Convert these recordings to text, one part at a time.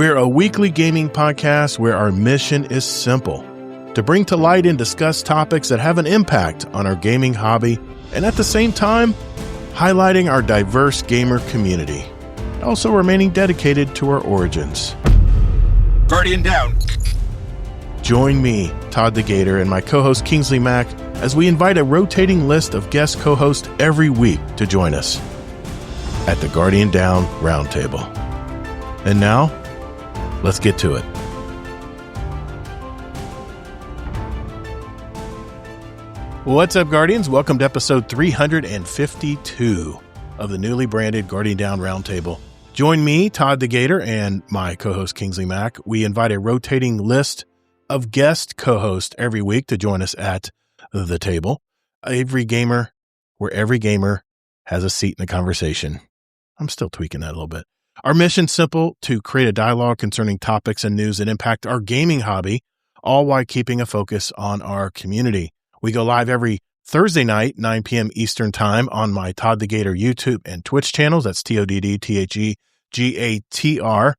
We're a weekly gaming podcast where our mission is simple: to bring to light and discuss topics that have an impact on our gaming hobby, and at the same time, highlighting our diverse gamer community, also remaining dedicated to our origins. Guardian down. Join me, Todd the Gator, and my co-host Kingsley Mack as we invite a rotating list of guest co-hosts every week to join us at the Guardian Down Roundtable. And now, let's get to it. What's up, Guardians? Welcome to episode 352 of the newly branded Guardian Down Roundtable. Join me, Todd the Gator, and my co-host Kingsley Mack. We invite a rotating list of guest co-hosts every week to join us at the table. Every gamer, where every gamer has a seat in the conversation. I'm still tweaking that a little bit. Our mission's simple: to create a dialogue concerning topics and news that impact our gaming hobby, all while keeping a focus on our community. We go live every Thursday night, 9 p.m. Eastern Time on my Todd the Gator YouTube and Twitch channels. That's TODDTHEGATR,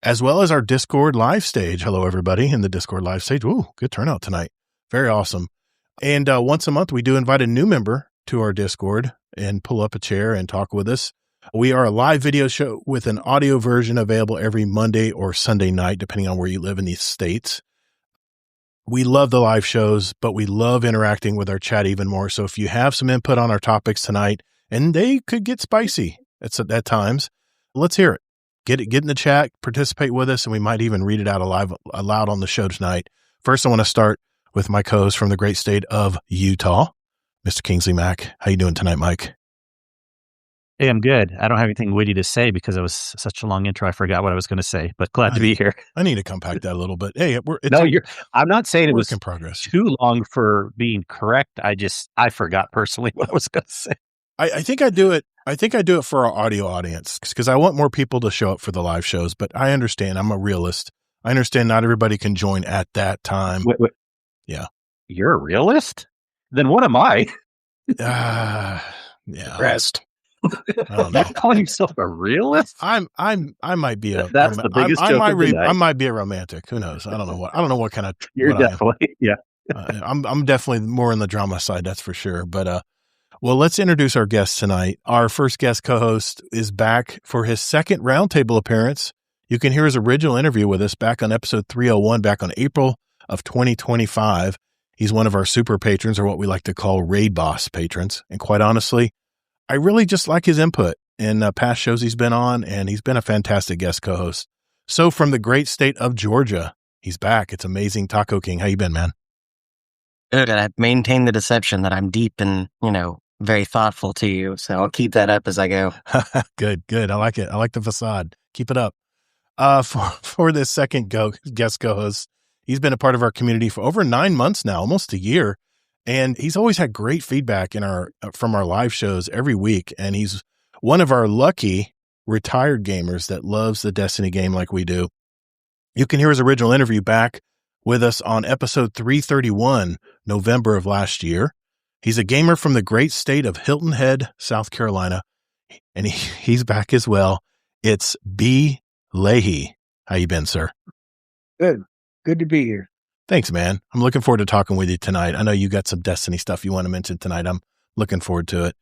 as well as our Discord live stage. Hello, everybody in the Discord live stage. Ooh, good turnout tonight. Very awesome. And once a month, we do invite a new member to our Discord and pull up a chair and talk with us. We are a live video show with an audio version available every Monday or Sunday night, depending on where you live in these states. We love the live shows, but we love interacting with our chat even more. So if you have some input on our topics tonight, and they could get spicy at times, let's hear it. Get in the chat, participate with us, and we might even read it out aloud on the show tonight. First, I want to start with my co-host from the great state of Utah, Mr. Kingsley Mack. How you doing tonight, Mike? Hey, I'm good. I don't have anything witty to say because it was such a long intro. I forgot what I was going to say, but glad to be here. I need to compact that a little bit. Hey, I'm not saying it was in progress. Too long for being correct. I forgot personally what I was going to say. I think I do it for our audio audience because I want more people to show up for the live shows, but I understand. I'm a realist. I understand not everybody can join at that time. Wait. Yeah. You're a realist? Then what am I? Yeah. Rest. I don't know. Calling yourself a realist? I might be a. That's the biggest joke of the night. I might be a romantic. Who knows? I don't know what kind of. You're definitely, yeah. I'm definitely more on the drama side. That's for sure. But well, let's introduce our guest tonight. Our first guest co-host is back for his second roundtable appearance. You can hear his original interview with us back on episode 301, back on April of 2025. He's one of our super patrons, or what we like to call raid boss patrons. And quite honestly, I really just like his input in past shows he's been on, and he's been a fantastic guest co-host. So from the great state of Georgia, he's back. It's amazing. Taco King. How you been, man? Good. I've maintained the deception that I'm deep and, very thoughtful to you. So I'll keep that up as I go. Good. I like it. I like the facade. Keep it up. For this second guest co-host, he's been a part of our community for over 9 months now, almost a year. And he's always had great feedback from our live shows every week. And he's one of our lucky retired gamers that loves the Destiny game like we do. You can hear his original interview back with us on episode 331, November of last year. He's a gamer from the great state of Hilton Head, South Carolina. And he's back as well. It's B. Leahy. How you been, sir? Good to be here. Thanks, man. I'm looking forward to talking with you tonight. I know you got some Destiny stuff you want to mention tonight. I'm looking forward to it.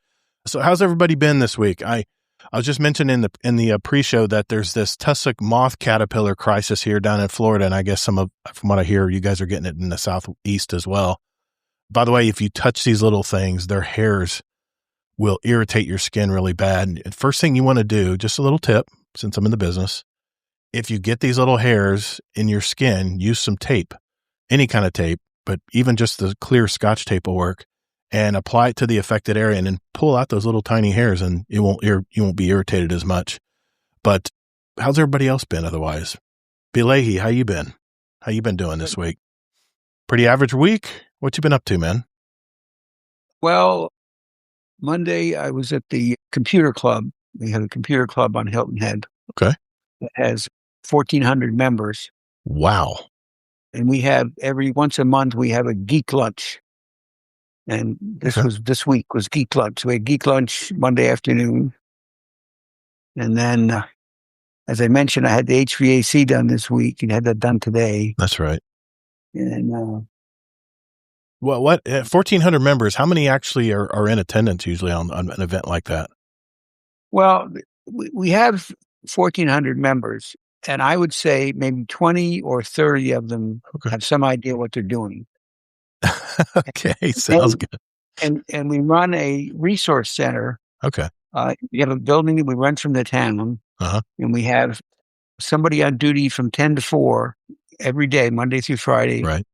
So how's everybody been this week? I was just mentioning in the pre-show that there's this tussock moth caterpillar crisis here down in Florida, and I guess from what I hear, you guys are getting it in the southeast as well. By the way, if you touch these little things, their hairs will irritate your skin really bad. And first thing you want to do, just a little tip, since I'm in the business, if you get these little hairs in your skin, use some tape. Any kind of tape, but even just the clear Scotch tape will work, and apply it to the affected area and then pull out those little tiny hairs, and you won't be irritated as much. But how's everybody else been otherwise? B. Leahy, how you been? How you been doing this week? Pretty average week? What you been up to, man? Well, Monday I was at the computer club. We had a computer club on Hilton Head. Okay. It has 1,400 members. Wow. And we have once a month, we have a geek lunch. And this week was geek lunch. We had geek lunch Monday afternoon. And then as I mentioned, I had the HVAC done this week and had that done today. That's right. And What 1,400 members? How many actually are in attendance usually on an event like that? well, we have 1,400 members, and I would say maybe 20 or 30 of them Okay. have some idea what they're doing. Okay, sounds good. And we run a resource center. Okay. We have a building that we rent from the town, Uh-huh. and we have somebody on duty from 10 to 4 every day, Monday through Friday. Right.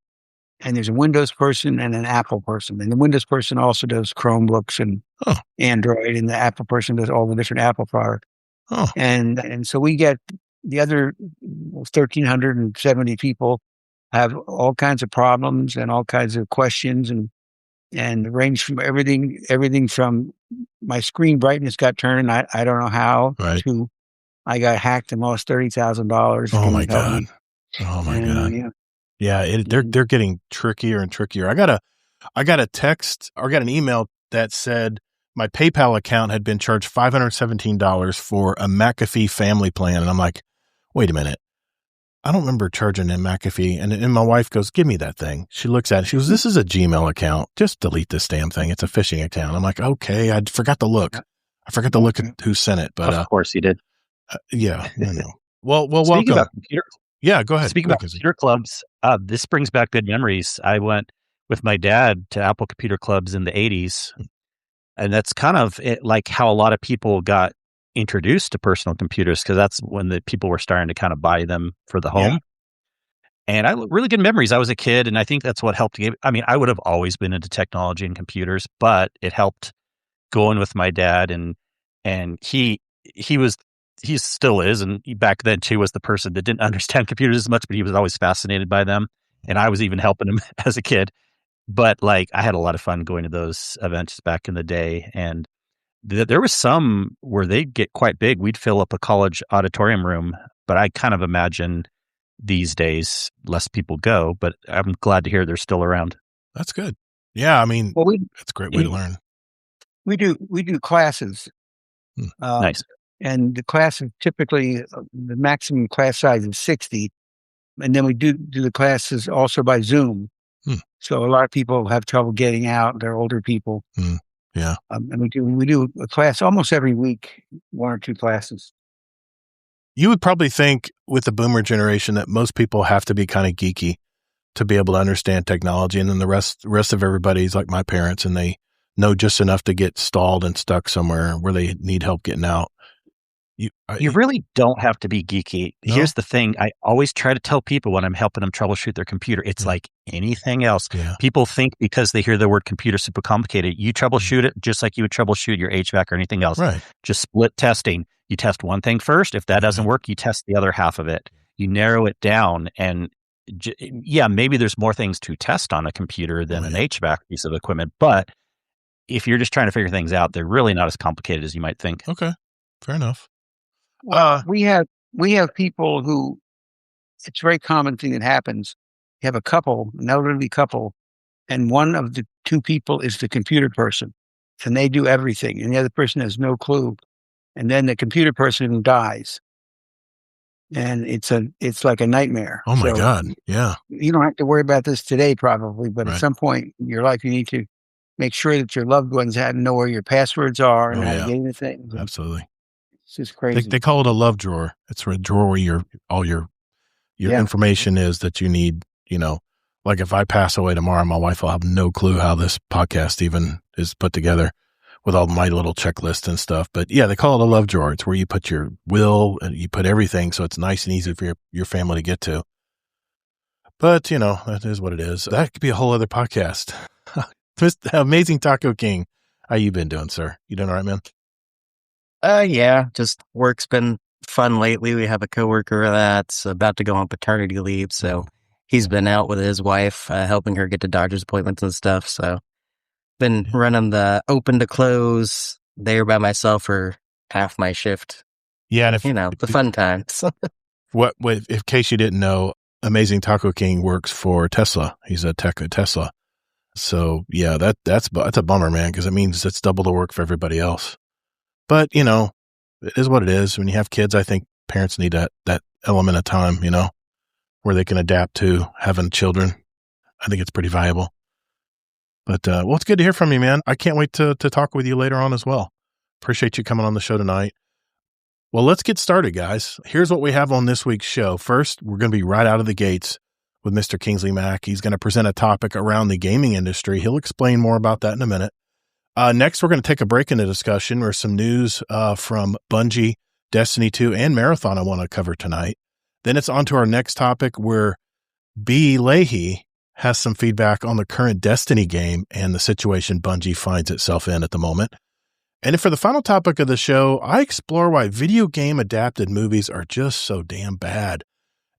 And there's a Windows person and an Apple person. And the Windows person also does Chromebooks and Oh. Android, and the Apple person does all the different Apple products. Oh, And so we get the other 1,370 people have all kinds of problems and all kinds of questions and range from everything from my screen brightness got turned, I don't know how, Right. to I got hacked and lost $30,000. oh Can my you help God. me? Oh my And, God. yeah. Yeah, they're getting trickier and trickier. I got a text or got an email that said my PayPal account had been charged $517 for a McAfee family plan, and I'm like, wait a minute, I don't remember charging a McAfee. And my wife goes, give me that thing. She looks at it. She goes, this is a Gmail account. Just delete this damn thing. It's a phishing account. I'm like, okay, I forgot to look. I forgot to look at who sent it, but Of course you did. yeah, I know. Well, Speaking welcome. about computer, Yeah, go ahead. speaking about computer clubs, this brings back good memories. I went with my dad to Apple Computer Clubs in the 80s. And that's kind of like how a lot of people got introduced to personal computers, because that's when the people were starting to kind of buy them for the home. Yeah. And really good memories. I was a kid, and I think that's what helped. I mean, I would have always been into technology and computers, but it helped going with my dad, and he still is, and he back then too was the person that didn't understand computers as much, but he was always fascinated by them, and I was even helping him as a kid. But like, I had a lot of fun going to those events back in the day, and there was some where they'd get quite big. We'd fill up a college auditorium room, but I kind of imagine these days less people go, but I'm glad to hear they're still around. That's good. Yeah, I mean, Well, it's a great way to learn. we do classes. Nice. And the class is typically the maximum class size is 60. And then we do the classes also by Zoom. So a lot of people have trouble getting out. They're older people. Yeah. And we do a class almost every week, 1 or 2 classes. You would probably think with the boomer generation that most people have to be kind of geeky to be able to understand technology. And then the rest of everybody's like my parents, and they know just enough to get stalled and stuck somewhere where they need help getting out. You really don't have to be geeky. No? Here's the thing. I always try to tell people when I'm helping them troubleshoot their computer, it's like anything else. Yeah. People think because they hear the word computer super complicated, you troubleshoot it just like you would troubleshoot your HVAC or anything else. Right. Just split testing. You test one thing first. If that doesn't work, you test the other half of it. You narrow it down, and maybe there's more things to test on a computer than an HVAC piece of equipment. But if you're just trying to figure things out, they're really not as complicated as you might think. Okay. Fair enough. Well, we have people who, it's a very common thing that happens. You have an elderly couple, and one of the 2 people is the computer person, and they do everything, and the other person has no clue. And then the computer person dies, and it's like a nightmare. Oh my So God. Yeah. you don't have to worry about this today, probably, but Right. at some point in your life, you need to make sure that your loved ones know where your passwords are and Oh, how yeah. to get into things. Absolutely. It's just crazy. They call it a love drawer. It's a drawer where all your Yeah. information is that you need, like if I pass away tomorrow, my wife will have no clue how this podcast even is put together with all my little checklist and stuff. But yeah, they call it a love drawer. It's where you put your will and you put everything. So it's nice and easy for your family to get to. But that is what it is. That could be a whole other podcast. Amazing Taco King. How you been doing, sir? You doing all right, man? Yeah, just work's been fun lately. We have a coworker that's about to go on paternity leave, so he's been out with his wife, helping her get to doctor's appointments and stuff. So, been running the open to close there by myself for half my shift. Yeah, and if the fun times. in case you didn't know, Amazing Taco King works for Tesla. He's a tech at Tesla. So yeah, that's a bummer, man, because it means it's double the work for everybody else. But it is what it is. When you have kids, I think parents need that element of time, where they can adapt to having children. I think it's pretty valuable. But, well, it's good to hear from you, man. I can't wait to talk with you later on as well. Appreciate you coming on the show tonight. Well, let's get started, guys. Here's what we have on this week's show. First, we're going to be right out of the gates with Mr. Kingsley Mack. He's going to present a topic around the gaming industry. He'll explain more about that in a minute. Next, we're going to take a break in the discussion. There's some news from Bungie, Destiny 2, and Marathon I want to cover tonight. Then it's on to our next topic where B. Leahy has some feedback on the current Destiny game and the situation Bungie finds itself in at the moment. And for the final topic of the show, I explore why video game adapted movies are just so damn bad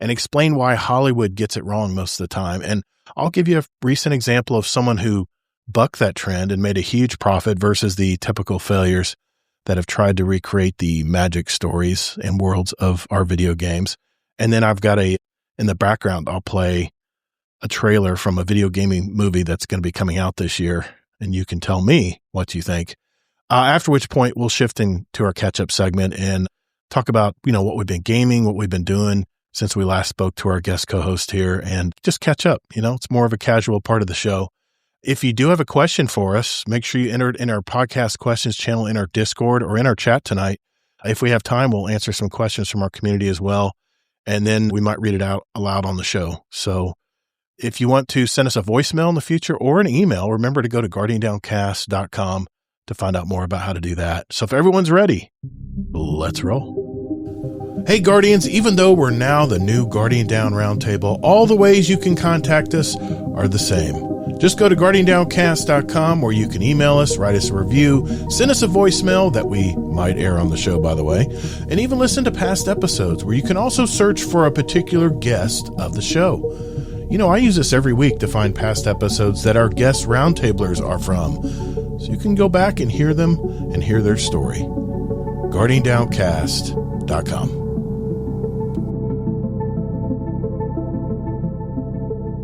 and explain why Hollywood gets it wrong most of the time. And I'll give you a recent example of someone who bucked that trend and made a huge profit versus the typical failures that have tried to recreate the magic stories and worlds of our video games. And then I've got in the background, I'll play a trailer from a video gaming movie that's going to be coming out this year. And you can tell me what you think. After which point we'll shift into our catch-up segment and talk about, what we've been gaming, what we've been doing since we last spoke to our guest co-host here, and just catch up. It's more of a casual part of the show. If you do have a question for us, make sure you enter it in our podcast questions channel in our Discord or in our chat tonight. If we have time, we'll answer some questions from our community as well, and then we might read it out aloud on the show. So if you want to send us a voicemail in the future or an email, remember to go to guardiandowncast.com to find out more about how to do that. So if everyone's ready, let's roll. Hey, Guardians, even though we're now the new Guardian Down Roundtable, all the ways you can contact us are the same. Just go to guardiandowncast.com where you can email us, write us a review, send us a voicemail that we might air on the show, by the way, and even listen to past episodes where you can also search for a particular guest of the show. I use this every week to find past episodes that our guest roundtablers are from. So you can go back and hear them and hear their story. GuardianDownCast.com.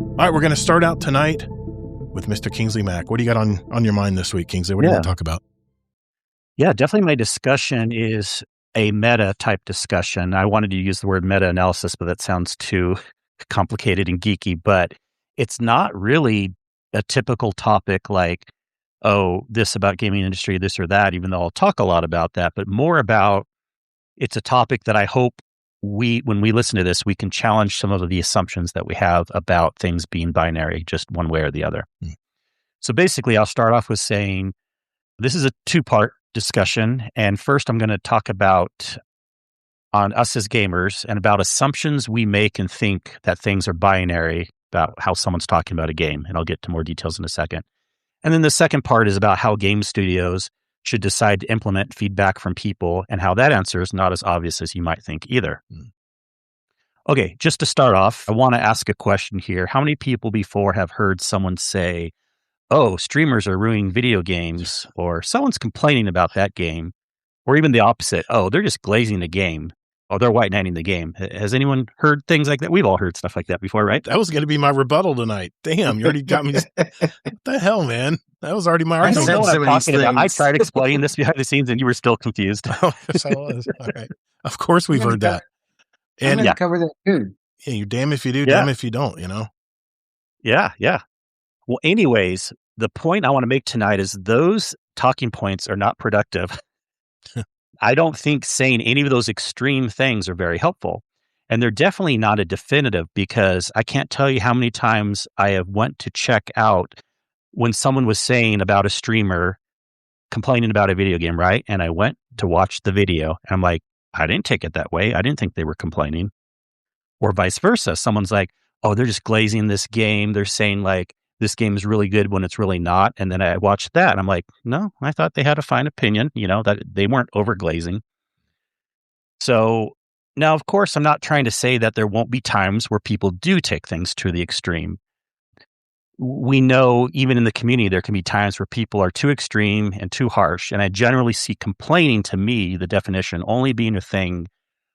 All right, we're going to start out tonight with Mr. Kingsley Mack. What do you got on your mind this week, Kingsley? What do you want to talk about? Yeah, definitely my discussion is a meta type discussion. I wanted to use the word meta-analysis, but that sounds too complicated and geeky. But it's not really a typical topic like, this about gaming industry, this or that, even though I'll talk a lot about that, but more about it's a topic that I hope when we listen to this, we can challenge some of the assumptions that we have about things being binary, just one way or the other. So basically, I'll start off with saying this is a two-part discussion. And first, I'm going to talk about on us as gamers and about assumptions we make and think that things are binary about how someone's talking about a game. And I'll get to more details in a second. And then the second part is about how game studios should decide to implement feedback from people and how that answer is not as obvious as you might think either. Okay, just to start off, I want to ask a question here. How many people before have heard someone say, streamers are ruining video games, or someone's complaining about that game, or even the opposite, they're just glazing the game. They're white knighting the game. Has anyone heard things like that? We've all heard stuff like that before, right? That was going to be my rebuttal tonight. Damn, you already got me. What the hell, man? That was already my argument. I don't know what I'm talking about. I tried explaining this behind the scenes and you were still confused. Yes, I was. All right. Of course we've heard that. And I'm going to cover that too. Yeah, you're damn if you do, damn if you don't, Yeah. Well, anyways, the point I want to make tonight is those talking points are not productive. I don't think saying any of those extreme things are very helpful. And they're definitely not a definitive, because I can't tell you how many times I have went to check out when someone was saying about a streamer complaining about a video game, right? And I went to watch the video and I'm like, I didn't take it that way. I didn't think they were complaining. Or vice versa. Someone's like, they're just glazing this game. They're saying like, this game is really good when it's really not. And then I watched that and I'm like, no, I thought they had a fine opinion, that they weren't overglazing. So now, of course, I'm not trying to say that there won't be times where people do take things to the extreme. We know even in the community, there can be times where people are too extreme and too harsh. And I generally see complaining, to me, the definition only being a thing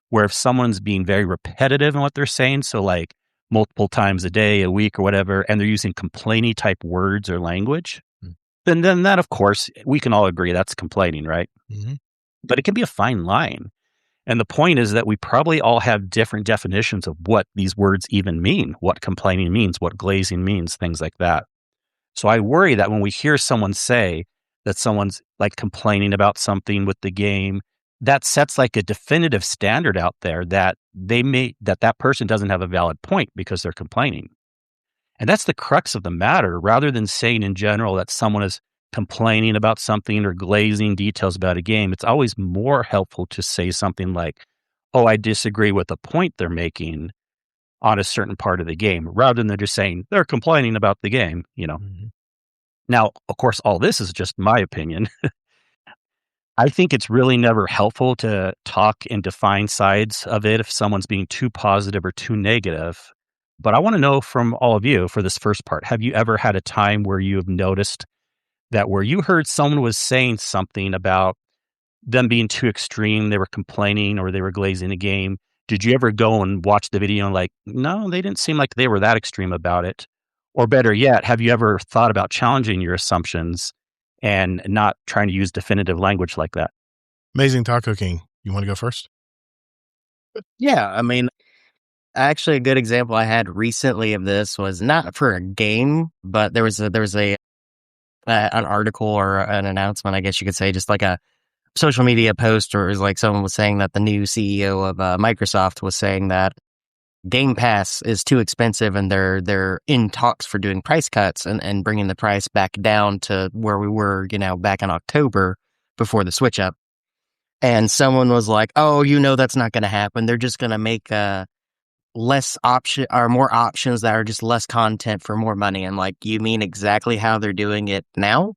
where if someone's being very repetitive in what they're saying, so like multiple times a day, a week or whatever, and they're using complainy type words or language, then that, of course, we can all agree that's complaining, right? Mm-hmm. But it can be a fine line. And the point is that we probably all have different definitions of what these words even mean, what complaining means, what glazing means, things like that. So I worry that when we hear someone say that someone's like complaining about something with the game, that sets like a definitive standard out there that that person doesn't have a valid point because they're complaining. And that's the crux of the matter. Rather than saying in general that someone is complaining about something or glazing details about a game, it's always more helpful to say something like, oh, I disagree with the point they're making on a certain part of the game, rather than they're just saying they're complaining about the game, Now, of course, all this is just my opinion. I think it's really never helpful to talk and define sides of it if someone's being too positive or too negative. But I want to know from all of you for this first part, have you ever had a time where you have noticed that where you heard someone was saying something about them being too extreme, they were complaining or they were glazing a game? Did you ever go and watch the video and like, no, they didn't seem like they were that extreme about it? Or better yet, have you ever thought about challenging your assumptions and not trying to use definitive language like that? Amazing Taco King. You want to go first? Yeah, I mean, actually, a good example I had recently of this was not for a game, but there was an article or an announcement, I guess you could say, just like a social media post, or it was like someone was saying that the new CEO of Microsoft was saying that Game Pass is too expensive and they're in talks for doing price cuts and bringing the price back down to where we were, back in October before the switch up. And someone was like, oh, that's not going to happen. They're just going to make less option or more options that are just less content for more money. And like, you mean exactly how they're doing it now?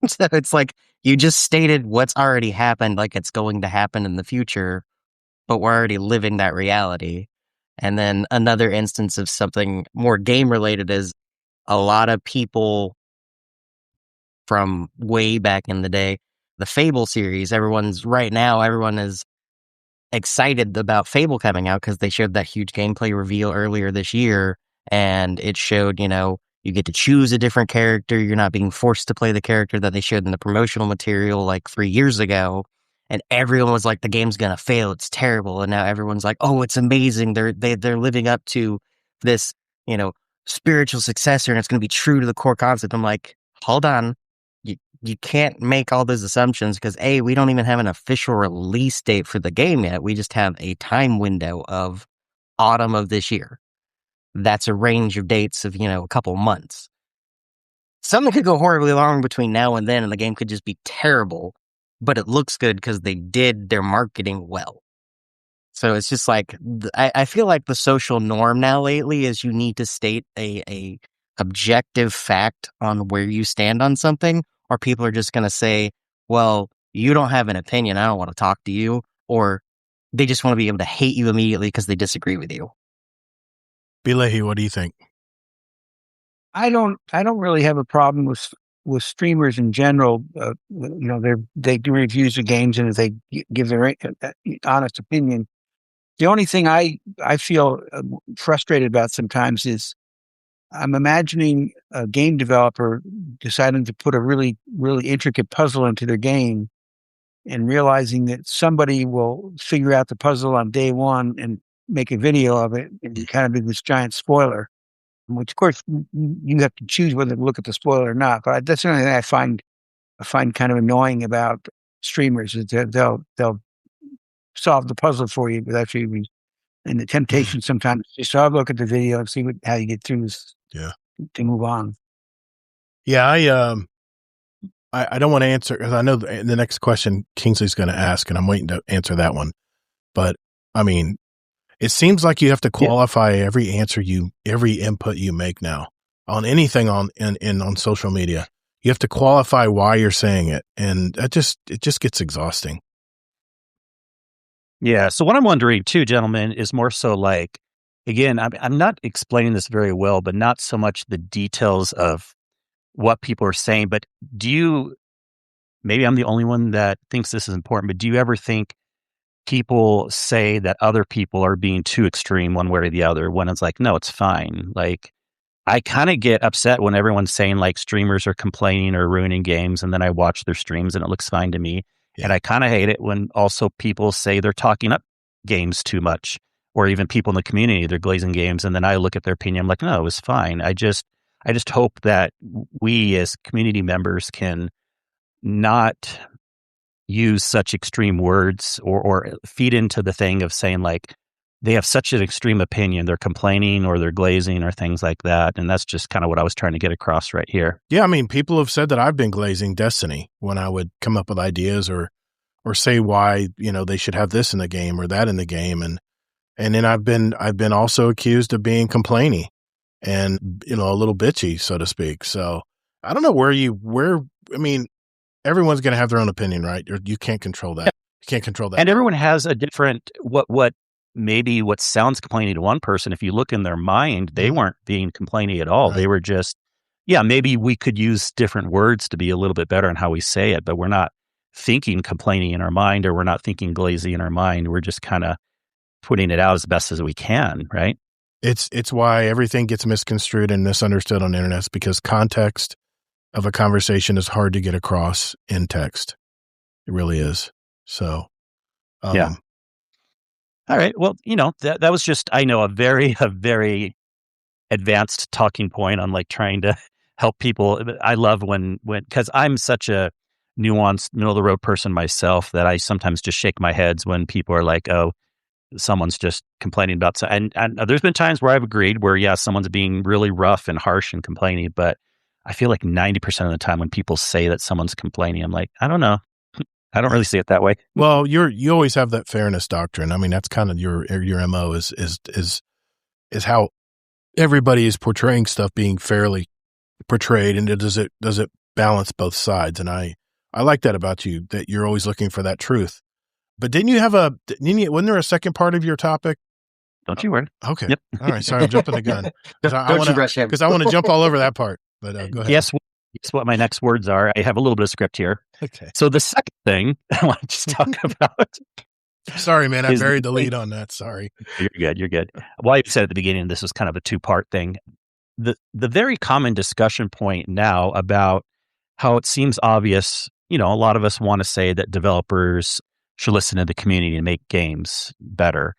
So it's like, you just stated what's already happened, like it's going to happen in the future, but we're already living that reality. And then another instance of something more game related is a lot of people from way back in the day, the Fable series, everyone is excited about Fable coming out because they showed that huge gameplay reveal earlier this year. And it showed, you get to choose a different character. You're not being forced to play the character that they showed in the promotional material like 3 years ago. And everyone was like, the game's going to fail. It's terrible. And now everyone's like, oh, it's amazing. They're living up to this, spiritual successor and it's going to be true to the core concept. I'm like, hold on. You can't make all those assumptions because we don't even have an official release date for the game yet. We just have a time window of autumn of this year. That's a range of dates of, a couple months. Something could go horribly wrong between now and then and the game could just be terrible. But it looks good because they did their marketing well. So it's just like, I feel like the social norm now lately is you need to state a objective fact on where you stand on something, or people are just going to say, well, you don't have an opinion, I don't want to talk to you, or they just want to be able to hate you immediately because they disagree with you. Bilehi, what do you think? I don't really have a problem with streamers in general. They do reviews of games and they give their honest opinion. The only thing I feel frustrated about sometimes is I'm imagining a game developer deciding to put a really, really intricate puzzle into their game and realizing that somebody will figure out the puzzle on day one and make a video of it and kind of be this giant spoiler, which of course you have to choose whether to look at the spoiler or not. But that's the only thing I find kind of annoying about streamers is that they'll solve the puzzle for you, but actually, and the temptation sometimes is just look at the video and see how you get through this. Yeah. To move on. Yeah, I don't want to answer because I know the next question Kingsley's going to ask, and I'm waiting to answer that one. But I mean, it seems like you have to qualify every input you make now on anything on social media. You have to qualify why you're saying it, and it just gets exhausting. Yeah. So what I'm wondering too, gentlemen, is more so like, again, I'm not explaining this very well, but not so much the details of what people are saying. But maybe I'm the only one that thinks this is important, but do you ever think people say that other people are being too extreme one way or the other when it's like, no, it's fine? Like, I kind of get upset when everyone's saying like streamers are complaining or ruining games, and then I watch their streams and it looks fine to me. Yeah. And I kind of hate it when also people say they're talking up games too much, or even people in the community, they're glazing games. And then I look at their opinion, I'm like, no, it was fine. I just hope that we as community members can not use such extreme words or feed into the thing of saying like they have such an extreme opinion, they're complaining or they're glazing or things like that. And that's just kind of what I was trying to get across right here. Yeah, I mean, people have said that I've been glazing Destiny when I would come up with ideas or say why, they should have this in the game or that in the game. And then I've been also accused of being complaining and, a little bitchy, so to speak. So I don't know everyone's going to have their own opinion, right? You can't control that. You can't control that. And everyone has a different, what sounds complaining to one person, if you look in their mind, they weren't being complaining at all. Right. They were just, maybe we could use different words to be a little bit better in how we say it, but we're not thinking complaining in our mind, or we're not thinking glazy in our mind. We're just kind of putting it out as best as we can, right? It's why everything gets misconstrued and misunderstood on the internet, because context of a conversation is hard to get across in text. It really is. So, yeah. All right. Well, that was just, I know, a very advanced talking point on like trying to help people. I love when, cause I'm such a nuanced middle of the road person myself that I sometimes just shake my heads when people are like, oh, someone's just complaining about, and there's been times where I've agreed where, someone's being really rough and harsh and complaining, but I feel like 90% of the time when people say that someone's complaining, I'm like, I don't know. I don't really see it that way. Well, you always have that fairness doctrine. I mean, that's kind of your MO is how everybody is portraying stuff being fairly portrayed, and does it balance both sides? And I like that about you, that you're always looking for that truth. But wasn't there a second part of your topic? Don't you worry. Okay. Yep. All right. Sorry, I'm jumping the gun. Don't you rush him. Because I want to jump all over that part. But go ahead. Guess what my next words are. I have a little bit of script here. Okay. So the second thing I want to just talk about. Sorry, man. I buried the lead on that. Sorry. You're good. Well, you said at the beginning, this was kind of a two-part thing. The very common discussion point now about how it seems obvious, a lot of us want to say that developers should listen to the community and make games better.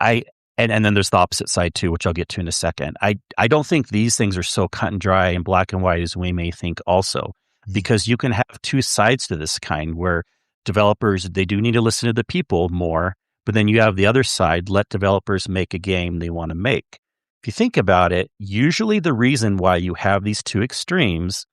And then there's the opposite side too, which I'll get to in a second. I don't think these things are so cut and dry and black and white as we may think also, because you can have two sides to this kind where developers, they do need to listen to the people more, but then you have the other side, let developers make a game they want to make. If you think about it, usually the reason why you have these two extremes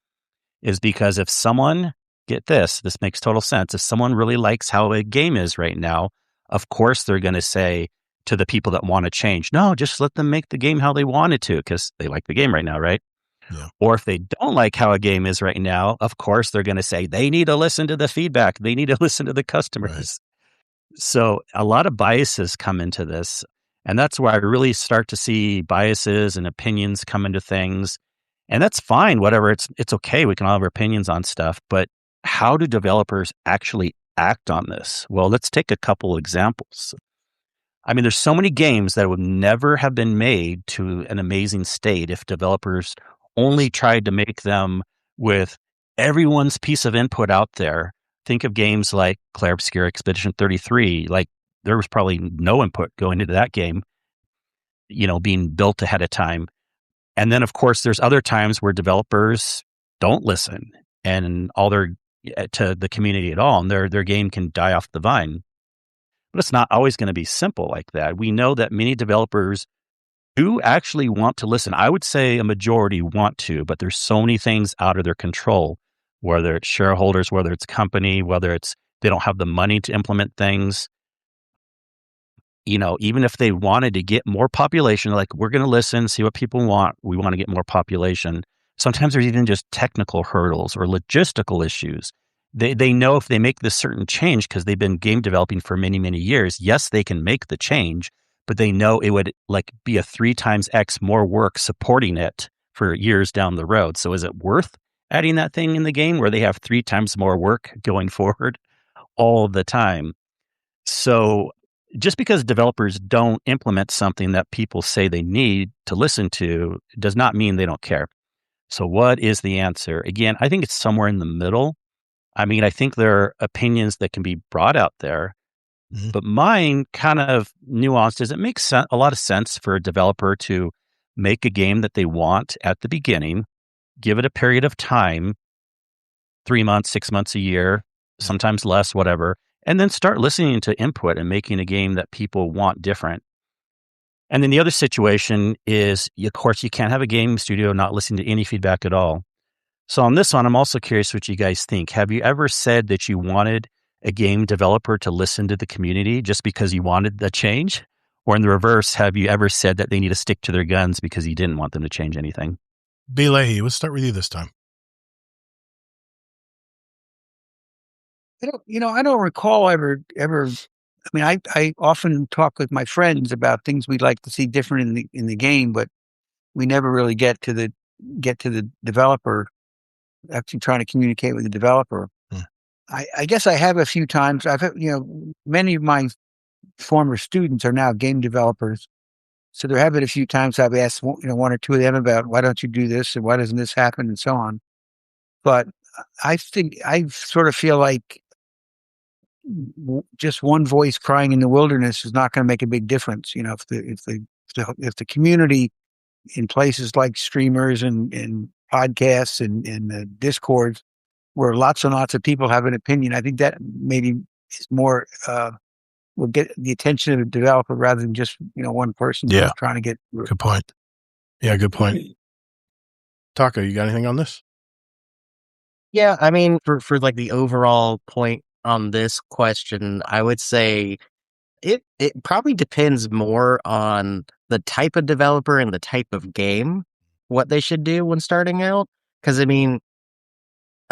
is because if someone, get this makes total sense. If someone really likes how a game is right now, of course they're going to say to the people that want to change, no, just let them make the game how they wanted to, because they like the game right now, right? Yeah. Or if they don't like how a game is right now, of course they're going to say they need to listen to the feedback. They need to listen to the customers. Right. So a lot of biases come into this. And that's where I really start to see biases and opinions come into things. And that's fine, whatever. It's okay. We can all have our opinions on stuff. But how do developers actually act on this? Well, let's take a couple examples. I mean, there's so many games that would never have been made to an amazing state if developers only tried to make them with everyone's piece of input out there. Think of games like Clair Obscur Expedition 33. Like, there was probably no input going into that game, being built ahead of time. And then, of course, there's other times where developers don't listen and to the community at all, and their game can die off the vine. But it's not always going to be simple like that. We know that many developers do actually want to listen. I would say a majority want to, but there's so many things out of their control, whether it's shareholders, whether it's company, whether it's they don't have the money to implement things. Even if they wanted to get more population, like, we're going to listen, see what people want. We want to get more population. Sometimes there's even just technical hurdles or logistical issues. They know if they make this certain change, because they've been game developing for many, many years, yes, they can make the change, but they know it would be a 3 times X more work supporting it for years down the road. So is it worth adding that thing in the game where they have 3 times more work going forward all the time? So just because developers don't implement something that people say they need to listen to does not mean they don't care. So what is the answer? Again, I think it's somewhere in the middle. I mean, I think there are opinions that can be brought out there, but mine kind of nuanced is it makes a lot of sense for a developer to make a game that they want at the beginning, give it a period of time, 3 months, 6 months, a year, sometimes less, whatever, and then start listening to input and making a game that people want different. And then the other situation is, of course, you can't have a game studio not listening to any feedback at all. So on this one, I'm also curious what you guys think. Have you ever said that you wanted a game developer to listen to the community just because you wanted the change? Or in the reverse, have you ever said that they need to stick to their guns because you didn't want them to change anything? B. Leahy, let's start with you this time. I don't recall ever. I mean, I often talk with my friends about things we'd like to see different in the game, but we never really get to the developer, actually trying to communicate with the developer. I guess I have a few times. Many of my former students are now game developers, so there have been a few times I've asked one or two of them about, why don't you do this and why doesn't this happen and so on. But I think I sort of feel like just one voice crying in the wilderness is not going to make a big difference. If the community in places like streamers and podcasts and Discords, where lots and lots of people have an opinion, I think that maybe is more will get the attention of the developer rather than just one person trying to get. Good point. Yeah, good point. Taco, you got anything on this? Yeah, I mean, for like the overall point on this question, I would say it probably depends more on the type of developer and the type of game, what they should do when starting out. Because, I mean,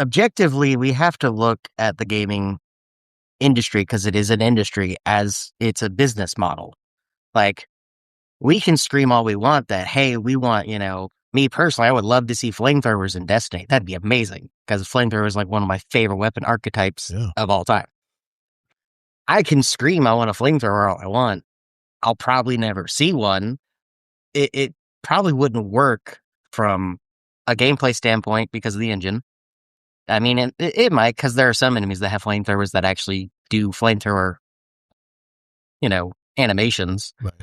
objectively, we have to look at the gaming industry, because it is an industry, as it's a business model. Like, we can scream all we want that, hey, we want, me personally, I would love to see flamethrowers in Destiny. That'd be amazing, because flamethrower is like one of my favorite weapon archetypes of all time. I can scream I want a flamethrower all I want. I'll probably never see one. It probably wouldn't work from a gameplay standpoint because of the engine. I mean, it might, because there are some enemies that have flamethrowers that actually do flamethrower, animations. Right.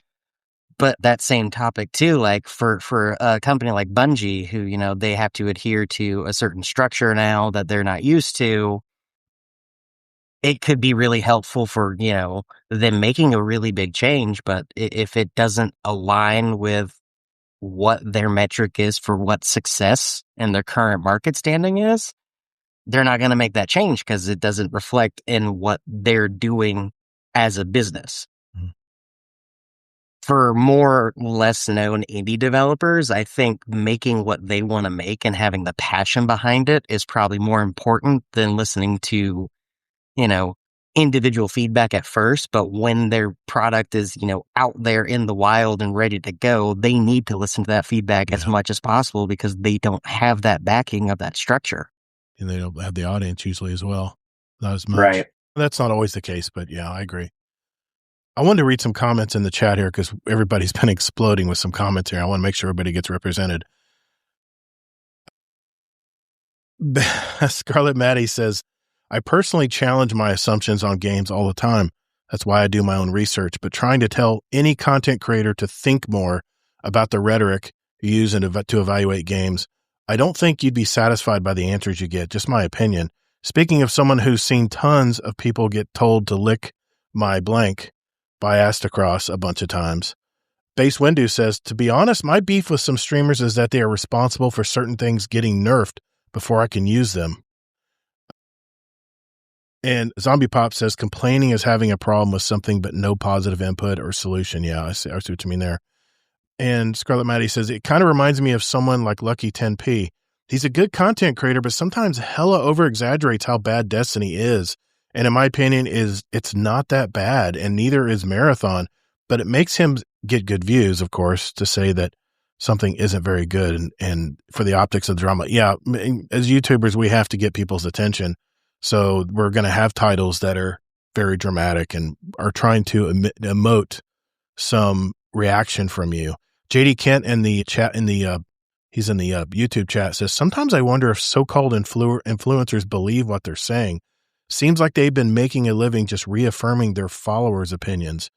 But that same topic too, like for a company like Bungie, who, they have to adhere to a certain structure now that they're not used to, it could be really helpful for, them making a really big change. But if it doesn't align with what their metric is for what success and their current market standing is, they're not going to make that change because it doesn't reflect in what they're doing as a business. For more less known indie developers, I think making what they want to make and having the passion behind it is probably more important than listening to, individual feedback at first. But when their product is, out there in the wild and ready to go, they need to listen to that feedback as much as possible, because they don't have that backing of that structure. And they don't have the audience usually as well. Not as much. Right. That's not always the case, but yeah, I agree. I wanted to read some comments in the chat here because everybody's been exploding with some comments here. I want to make sure everybody gets represented. Scarlet Maddie says, I personally challenge my assumptions on games all the time. That's why I do my own research, but trying to tell any content creator to think more about the rhetoric you use to evaluate games, I don't think you'd be satisfied by the answers you get. Just my opinion. Speaking of someone who's seen tons of people get told to lick my blank by Astacross a bunch of times. Base Windu says, to be honest, my beef with some streamers is that they are responsible for certain things getting nerfed before I can use them. And Zombie Pop says, complaining is having a problem with something but no positive input or solution. Yeah, I see what you mean there. And Scarlet Maddie says, it kind of reminds me of someone like Lucky 10P. He's a good content creator, but sometimes hella over-exaggerates how bad Destiny is. And in my opinion, it's not that bad, and neither is Marathon, but it makes him get good views, of course, to say that something isn't very good and for the optics of the drama. Yeah, as YouTubers, we have to get people's attention. So we're going to have titles that are very dramatic and are trying to emote some reaction from you. JD Kent in the chat, in the he's in the YouTube chat, says, sometimes I wonder if so-called influencers believe what they're saying. Seems like they've been making a living just reaffirming their followers' opinions.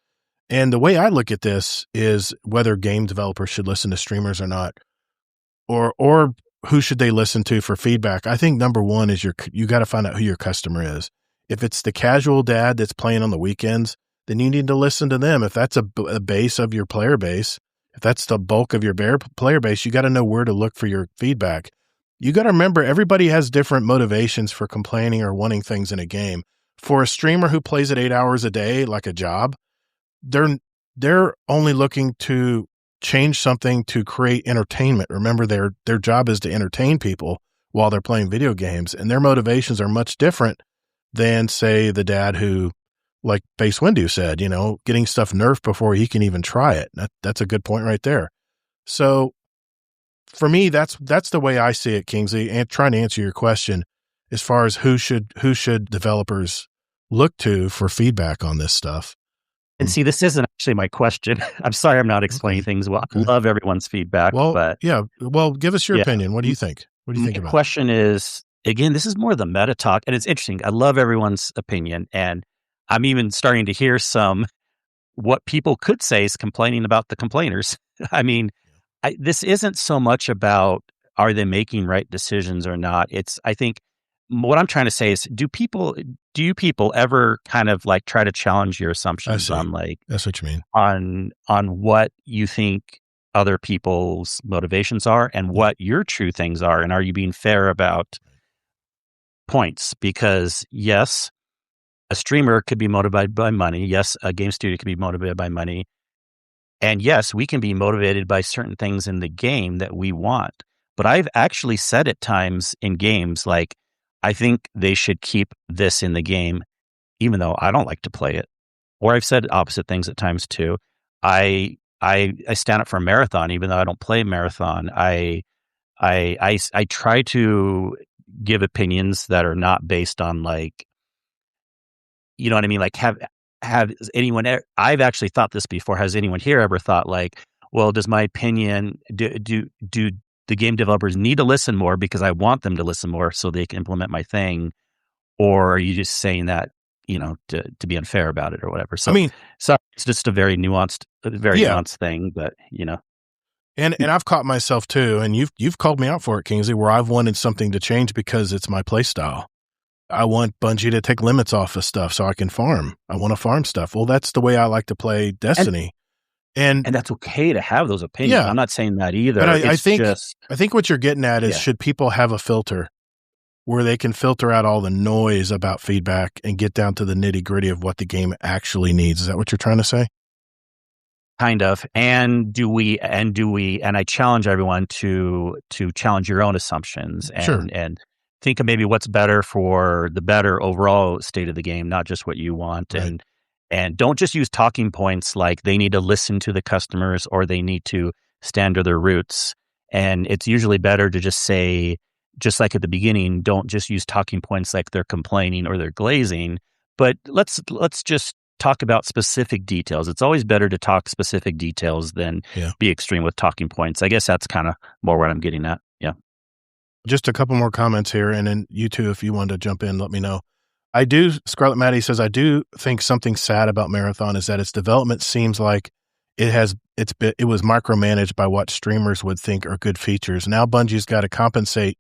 And the way I look at this is whether game developers should listen to streamers or not, or who should they listen to for feedback. I think number one is you got to find out who your customer is. If it's the casual dad that's playing on the weekends, then you need to listen to them. If that's a base of your player base, if that's the bulk of your player base, you got to know where to look for your feedback. You got to remember, everybody has different motivations for complaining or wanting things in a game. For a streamer who plays it 8 hours a day, like a job, they're only looking to change something to create entertainment. Remember, their job is to entertain people while they're playing video games, and their motivations are much different than, say, the dad who, like Base Windu said, getting stuff nerfed before he can even try it. That's a good point right there. So for me, that's the way I see it, Kingsley, and trying to answer your question as far as who should developers look to for feedback on this stuff. And see, this isn't actually my question. I'm sorry I'm not explaining things well. I love everyone's feedback. But give us your opinion. What do you think? What do you think about it? The question is, again, this is more the meta talk, and it's interesting. I love everyone's opinion, and I'm even starting to hear what people could say is complaining about the complainers. I mean, this isn't so much about are they making right decisions or not. I think what I'm trying to say is, do you people ever kind of like try to challenge your assumptions on that's what you mean, on what you think other people's motivations are and what your true things are, and are you being fair about points? Because yes, a streamer could be motivated by money. Yes, a game studio could be motivated by money. And yes, we can be motivated by certain things in the game that we want. But I've actually said at times in games, like, I think they should keep this in the game, even though I don't like to play it. Or I've said opposite things at times too. I stand up for Marathon, even though I don't play Marathon. I try to give opinions that are not based on, like, you know what I mean? Like, have anyone, I've actually thought this before. Has anyone here ever thought, like, well, does my opinion, do the game developers need to listen more because I want them to listen more so they can implement my thing? Or are you just saying that, to be unfair about it or whatever? So, I mean, it's just a very nuanced thing, but, And I've caught myself too, and you've called me out for it, Kingsley, where I've wanted something to change because it's my play style. I want Bungie to take limits off of stuff so I can farm. I want to farm stuff. Well, that's the way I like to play Destiny. And that's okay to have those opinions. Yeah. I'm not saying that either. But I think what you're getting at is, should people have a filter where they can filter out all the noise about feedback and get down to the nitty gritty of what the game actually needs? Is that what you're trying to say? Kind of. And I challenge everyone to challenge your own assumptions and think of maybe what's better for the better overall state of the game, not just what you want. Right. And don't just use talking points like they need to listen to the customers or they need to stand to their roots. And it's usually better to just say, just like at the beginning, don't just use talking points like they're complaining or they're glazing, but let's just talk about specific details. It's always better to talk specific details than be extreme with talking points. I guess that's kind of more what I'm getting at. Yeah. Just a couple more comments here. And then you two, if you want to jump in, let me know. Scarlet Maddie says, I do think something sad about Marathon is that its development seems like it was micromanaged by what streamers would think are good features. Now Bungie's got to compensate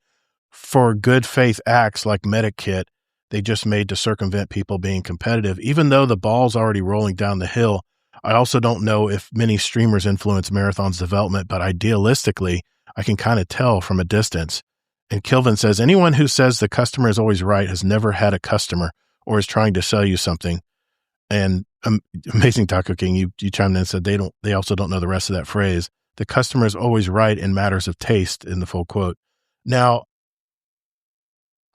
for good faith acts like MetaKit they just made to circumvent people being competitive. Even though the ball's already rolling down the hill, I also don't know if many streamers influence Marathon's development, but idealistically, I can kind of tell from a distance. And Kilvin says, anyone who says the customer is always right has never had a customer or is trying to sell you something. And Amazing Taco King, you chimed in and said they also don't know the rest of that phrase. The customer is always right in matters of taste, in the full quote. Now,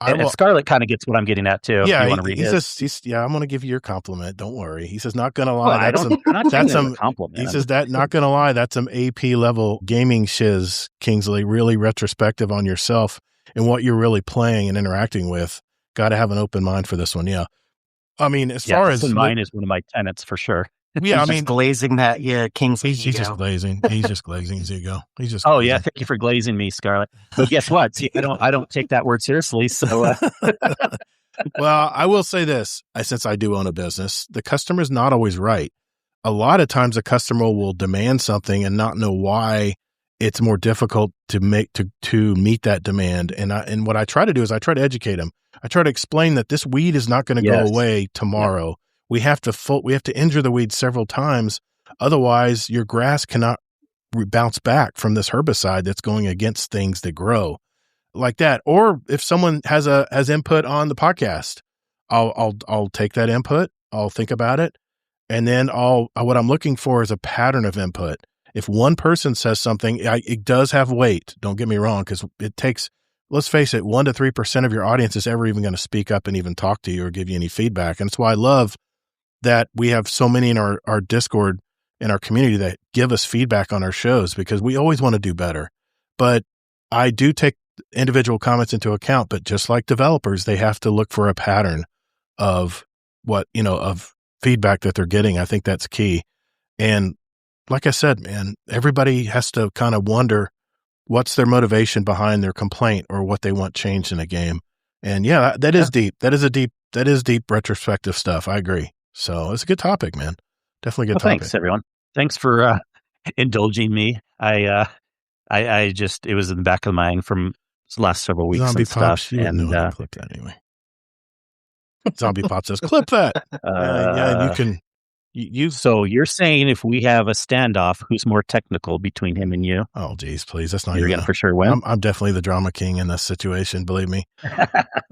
and Scarlett kind of gets what I'm getting at too. Yeah, you want to read I'm going to give you your compliment. Don't worry. He says, not going to lie. That's a compliment. He says that, not going to lie, that's some AP level gaming shiz, Kingsley, really retrospective on yourself and what you're really playing and interacting with. Got to have an open mind for this one. Yeah. I mean, as far as mine is one of my tenets for sure. Yeah, I He's mean, just glazing that. Yeah, Kingsley. he's just glazing. He's just glazing his ego. He's just. Oh glazing. yeah, thank you for glazing me, Scarlett. But guess what? See, I don't take that word seriously. So Well, I will say this: since I do own a business, the customer is not always right. A lot of times, a customer will demand something and not know why it's more difficult to meet that demand. And what I try to do is I try to educate them. I try to explain that this weed is not going to go away tomorrow. Yeah. We have to injure the weed several times. Otherwise, your grass cannot bounce back from this herbicide that's going against things that grow like that. Or if someone has input on the podcast, I'll take that input. I'll think about it. And then what I'm looking for is a pattern of input. If one person says something, it does have weight. Don't get me wrong, because it takes, let's face it, 1% to 3% of your audience is ever even going to speak up and even talk to you or give you any feedback. And that's why I love that we have so many in our Discord, in our community, that give us feedback on our shows, because we always want to do better. But I do take individual comments into account, but just like developers, they have to look for a pattern of of feedback that they're getting. I think that's key. And like I said, man, everybody has to kind of wonder what's their motivation behind their complaint or what they want changed in a game. And yeah, that is deep. That is deep retrospective stuff. I agree. So it's a good topic, man. Definitely a good topic. Thanks, everyone. Thanks for indulging me. I just, it was in the back of my mind from the last several weeks Zombie and Pops, stuff. You And know how to clip that anyway. Zombie Pop says, clip that. Yeah, you can. So you're saying if we have a standoff, who's more technical between him and you? Oh, geez, please. That's not You're going to for sure win. I'm definitely the drama king in this situation. Believe me.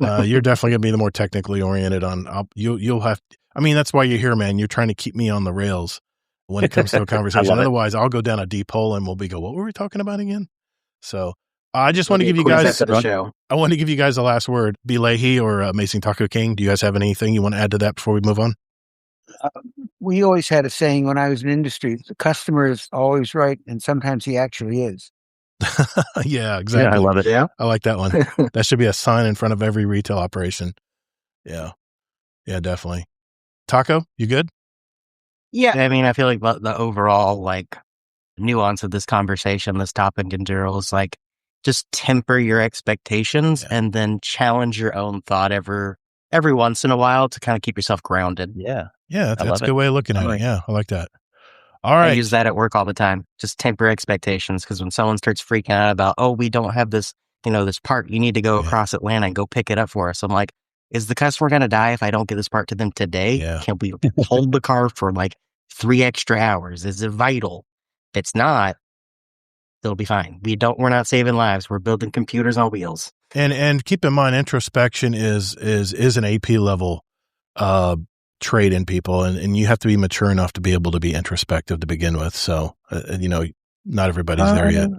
You're definitely going to be the more technically oriented on. You'll have. I mean, that's why you're here, man. You're trying to keep me on the rails when it comes to a conversation. Otherwise, I'll go down a deep hole and we'll go, what were we talking about again? So I just want to give you guys. I want to give you guys the last word. B. Leahy or Amazing Taco King. Do you guys have anything you want to add to that before we move on? We always had a saying when I was in industry: the customer is always right, and sometimes he actually is. Yeah, exactly. Yeah, I love it. Yeah, I like that one. That should be a sign in front of every retail operation. Yeah, definitely. Taco, you good? Yeah. I mean, I feel like the overall nuance of this conversation, this topic in general, is just temper your expectations and then challenge your own thought every once in a while to kind of keep yourself grounded. Yeah. Yeah, that's a good way of looking at it. Yeah, I like that. All right. I use that at work all the time. Just temper expectations, because when someone starts freaking out about, oh, we don't have this, this part, you need to go across Atlanta and go pick it up for us. I'm like, is the customer going to die if I don't get this part to them today? Yeah. Can we hold the car for 3 extra hours? Is it vital? If it's not, they'll be fine. We're not saving lives. We're building computers on wheels. And keep in mind, introspection is an AP level trait in people, and you have to be mature enough to be able to be introspective to begin with. So not everybody's there yet.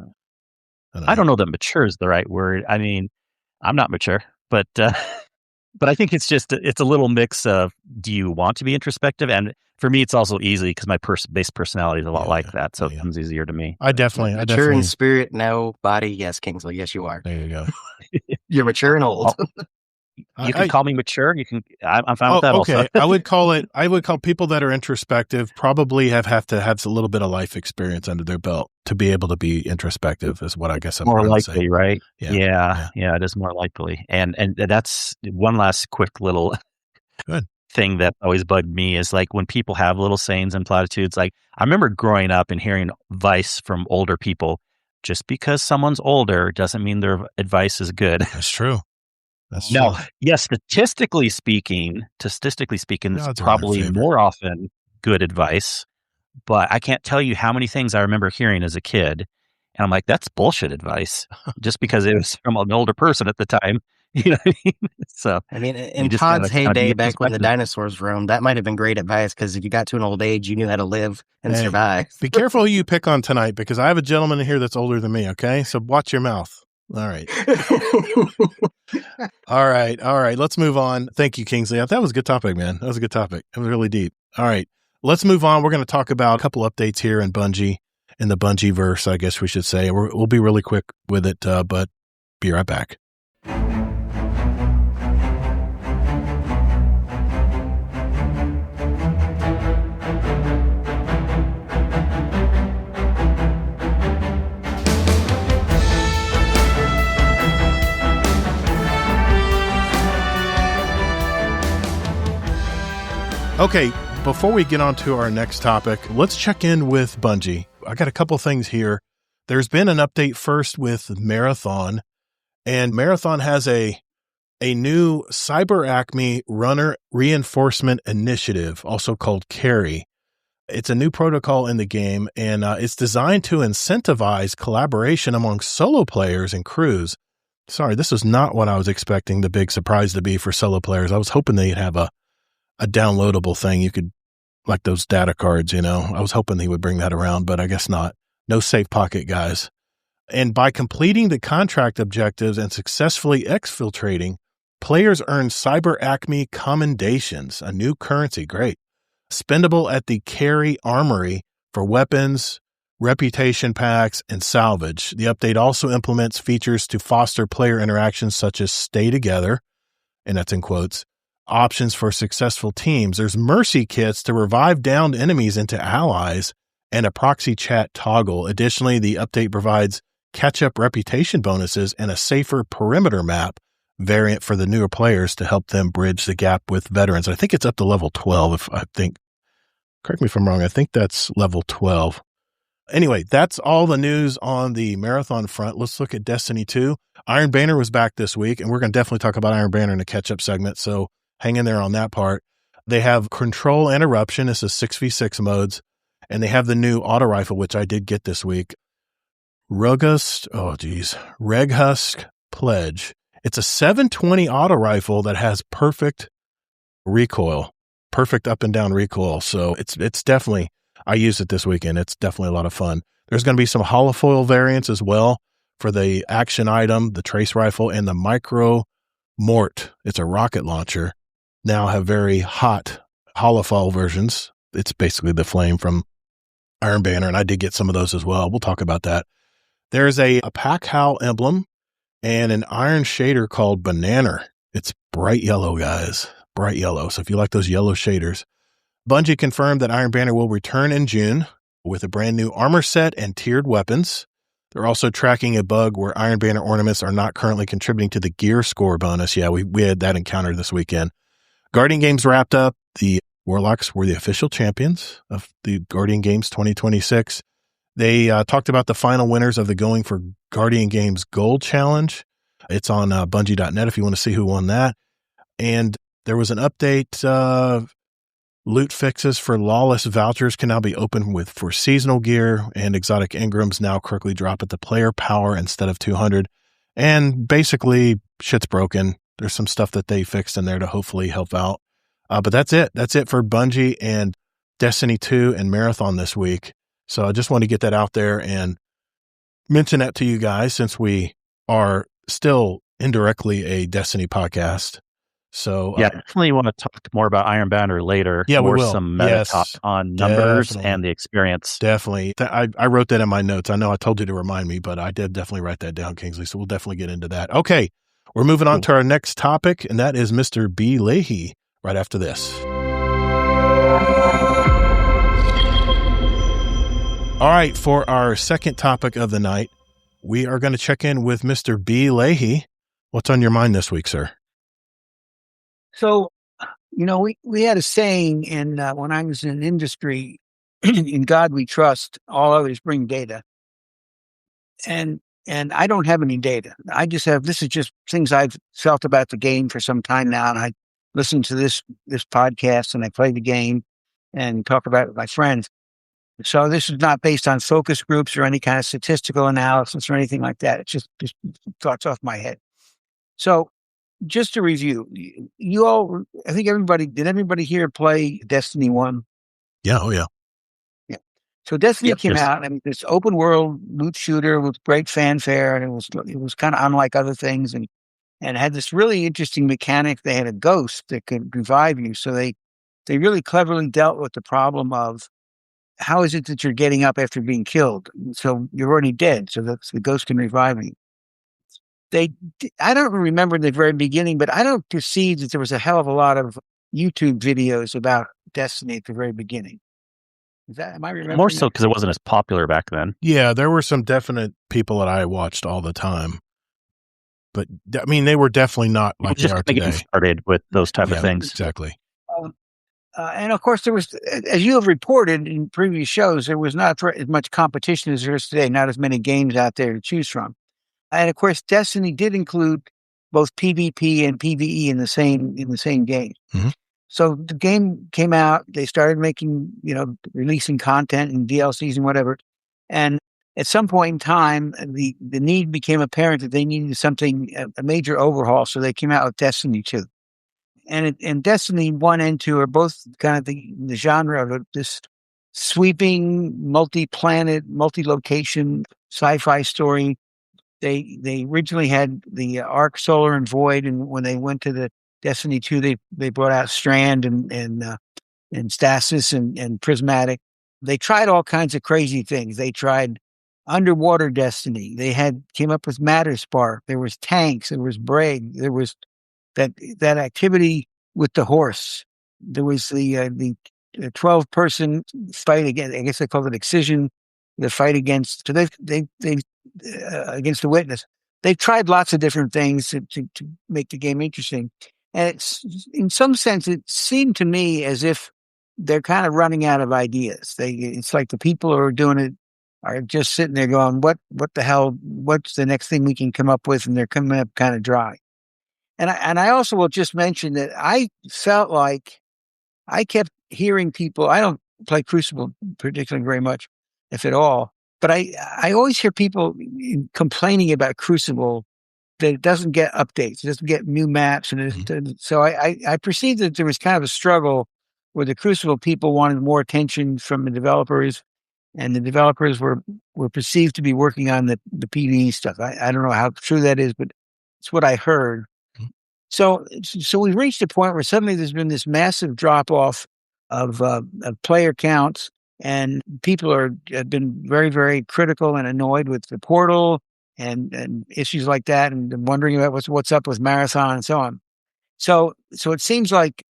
I don't know that mature is the right word. I mean, I'm not mature, but I think it's a little mix of, do you want to be introspective? And for me, it's also easy because my base personality is a lot like that. So it comes easier to me. I definitely mature in spirit, no body. Yes, Kingsley. Yes, you are. There you go. You're mature and old. You can call me mature. You can. I'm fine with that. Okay. Also. I would call people that are introspective probably have to have a little bit of life experience under their belt to be able to be introspective. Is what I guess I'm more likely, say. Right? Yeah. It is more likely. And that's one last quick little thing that always bugged me is when people have little sayings and platitudes. I remember growing up and hearing advice from older people. Just because someone's older doesn't mean their advice is good. That's true. No, yes, statistically speaking, it's probably more often good advice, but I can't tell you how many things I remember hearing as a kid. And I'm like, that's bullshit advice just because it was from an older person at the time. You know what I mean? So, in Todd's heyday, back when the dinosaurs roamed, that might have been great advice, because if you got to an old age, you knew how to live and survive. Be careful who you pick on tonight, because I have a gentleman in here that's older than me. Okay. So watch your mouth. All right. All right. Let's move on. Thank you, Kingsley. That was a good topic, man. That was a good topic. It was really deep. All right. Let's move on. We're going to talk about a couple updates here in Bungie, in the Bungie verse, I guess we should say. We'll be really quick with it, but be right back. Okay, before we get on to our next topic, let's check in with Bungie. I got a couple things here. There's been an update first with Marathon, and Marathon has a new Cyber Acme Runner Reinforcement Initiative, also called CARRY. It's a new protocol in the game, and it's designed to incentivize collaboration among solo players and crews. Sorry, this is not what I was expecting the big surprise to be for solo players. I was hoping they'd have a downloadable thing. You could, like those data cards, you know. I was hoping he would bring that around, but I guess not. No safe pocket, guys. And by completing the contract objectives and successfully exfiltrating, players earn Cyber Acme commendations, a new currency. Great. Spendable at the CARRY Armory for weapons, reputation packs, and salvage. The update also implements features to foster player interactions such as stay together, and that's in quotes, options for successful teams. There's mercy kits to revive downed enemies into allies, and a proxy chat toggle. Additionally, the update provides catch-up reputation bonuses and a safer perimeter map variant for the newer players to help them bridge the gap with veterans. I think it's up to level 12, correct me if I'm wrong, I think that's level 12. Anyway, that's all the news on the Marathon front. Let's look at Destiny 2. Iron Banner was back this week, and we're going to definitely talk about Iron Banner in the catch-up segment, so hang in there on that part. They have Control and Eruption. This is 6v6 modes, and they have the new auto rifle, which I did get this week. Reghust Pledge. It's a 720 auto rifle that has perfect recoil, perfect up and down recoil. So it's definitely, I used it this weekend. It's definitely a lot of fun. There's going to be some holofoil variants as well for the action item, the trace rifle, and the Micro Mort. It's a rocket launcher. Now have very hot holofoil versions. It's basically the flame from Iron Banner, and I did get some of those as well. We'll talk about that. There's a Pack Howl emblem and an iron shader called Banana. It's bright yellow, guys. Bright yellow. So if you like those yellow shaders. Bungie confirmed that Iron Banner will return in June with a brand new armor set and tiered weapons. They're also tracking a bug where Iron Banner ornaments are not currently contributing to the gear score bonus. Yeah, we had that encounter this weekend. Guardian Games wrapped up. The Warlocks were the official champions of the Guardian Games 2026. They talked about the final winners of the Going for Guardian Games Gold Challenge. It's on Bungie.net if you want to see who won that. And there was an update. Loot fixes for Lawless vouchers can now be opened for seasonal gear, and exotic engrams now correctly drop at the player power instead of 200. And basically, shit's broken. There's some stuff that they fixed in there to hopefully help out. But that's it. That's it for Bungie and Destiny 2 and Marathon this week. So I just want to get that out there and mention that to you guys since we are still indirectly a Destiny podcast. So yeah, definitely want to talk more about Iron Banner later. Yeah, we will. Some meta talk on numbers and the experience. Definitely. I wrote that in my notes. I know I told you to remind me, but I did definitely write that down, Kingsley. So we'll definitely get into that. Okay, we're moving on to our next topic, and that is Mr. B. Leahy right after this. All right, for our second topic of the night, we are going to check in with Mr. B. Leahy. What's on your mind this week, sir? So, we had a saying when I was in industry, in God we trust, all others bring data. And I don't have any data. I just have, this is just things I've felt about the game for some time now. And I listen to this podcast and I play the game and talk about it with my friends. So this is not based on focus groups or any kind of statistical analysis or anything like that. It's just thoughts off my head. So just to review, you all, I think did everybody here play Destiny 1? Yeah. Oh, yeah. Yeah. So Destiny came out, this open world loot shooter with great fanfare, and it was kind of unlike other things, and had this really interesting mechanic. They had a ghost that could revive you. So they really cleverly dealt with the problem of how is it that you're getting up after being killed? So you're already dead, so that the ghost can revive you. I don't remember in the very beginning, but I don't perceive that there was a hell of a lot of YouTube videos about Destiny at the very beginning. Am I remembering? More so because it wasn't as popular back then. Yeah, there were some definite people that I watched all the time. But, I mean, they were definitely not like they are today. Getting started with those type of things. Exactly. And of course, there was, as you have reported in previous shows, there was not as much competition as there is today. Not as many games out there to choose from. And of course, Destiny did include both PvP and PvE in the same game. Mm-hmm. So the game came out. They started releasing content and DLCs and whatever. And at some point in time, the need became apparent that they needed a major overhaul. So they came out with Destiny 2. And Destiny 1 and 2 are both kind of the genre of this sweeping, multi-planet, multi-location sci-fi story. They originally had the Arc, Solar, and Void, and when they went to the Destiny 2, they brought out Strand and Stasis and Prismatic. They tried all kinds of crazy things. They tried underwater Destiny. They came up with Matterspark. There was tanks. There was Brague. There was that activity with the horse. There was the 12-person fight against. I guess they called it Excision. The fight against. So they against the Witness. They've tried lots of different things to make the game interesting. And it's, in some sense, it seemed to me as if they're kind of running out of ideas. It's like the people who are doing it are just sitting there going, what the hell? What's the next thing we can come up with? And they're coming up kind of dry. And I also will just mention that I felt like I kept hearing people. I don't play Crucible particularly very much, if at all. But I always hear people complaining about Crucible that it doesn't get updates, it doesn't get new maps. And so I perceived that there was kind of a struggle where the Crucible people wanted more attention from the developers, and the developers were perceived to be working on the PvE stuff. I don't know how true that is, but it's what I heard. So we've reached a point where suddenly there's been this massive drop off of player counts, and people have been very, very critical and annoyed with the portal and issues like that, and wondering about what's up with Marathon and so on. So it seems like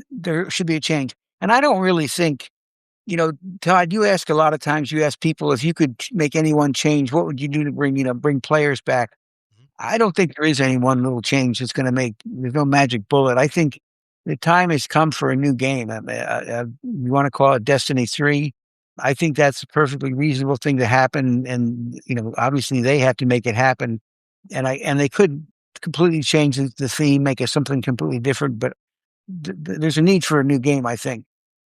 there should be a change. And I don't really think, Todd, you ask a lot of times, you ask people, if you could make any one change, what would you do to bring players back? I don't think there is any one little change that's going to there's no magic bullet. I think the time has come for a new game. You want to call it Destiny 3. I think that's a perfectly reasonable thing to happen. And, obviously they have to make it happen. And they could completely change the theme, make it something completely different, but there's a need for a new game, I think.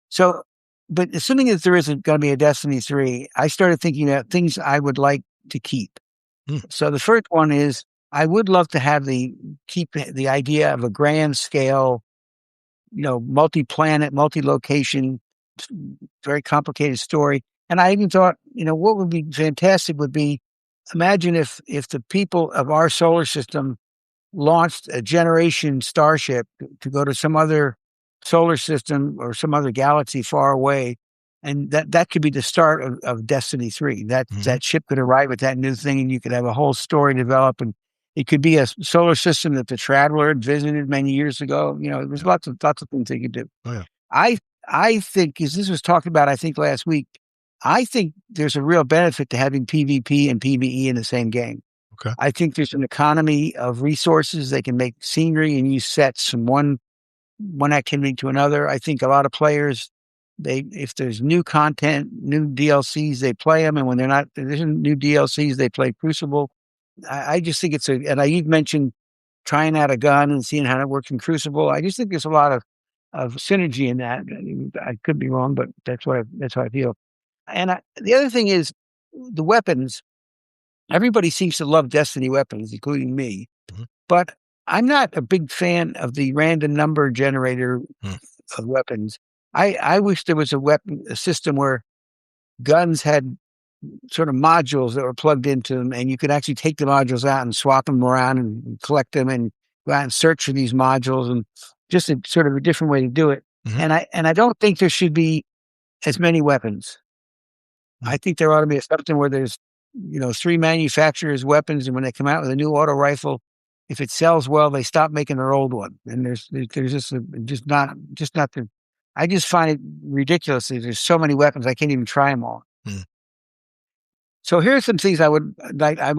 So, but assuming that there isn't going to be a Destiny 3, I started thinking about things I would like to keep. So the first one is, I would love to keep the idea of a grand scale, multi-planet, multi-location, very complicated story. And I even thought, what would be fantastic would be, imagine if the people of our solar system launched a generation starship to go to some other solar system or some other galaxy far away. And that could be the start of Destiny 3. That ship could arrive at that new thing, and you could have a whole story develop, and it could be a solar system that the Traveler had visited many years ago. There's lots of things they could do. Oh, yeah. I think, as this was talked about, I think last week, I think there's a real benefit to having PvP and PvE in the same game. Okay. I think there's an economy of resources. They can make scenery and use sets from one activity to another. I think a lot of players, if there's new content, new DLCs, they play them. And when there isn't new DLCs, they play Crucible. I just think and you've mentioned trying out a gun and seeing how it works in Crucible. I just think there's a lot of synergy in that. I could be wrong, but that's how I feel. And the other thing is the weapons. Everybody seems to love Destiny weapons, including me. Mm-hmm. But I'm not a big fan of the random number generator of weapons. I wish there was a system where guns had sort of modules that were plugged into them, and you could actually take the modules out and swap them around and collect them and go out and search for these modules, and just a sort of a different way to do it. Mm-hmm. And I don't think there should be as many weapons. Mm-hmm. I think there ought to be something where there's 3 manufacturers' weapons, and when they come out with a new auto rifle, if it sells well, they stop making their old one. And there's just not the. I just find it ridiculous. There's so many weapons, I can't even try them all. Mm. So here's some things I would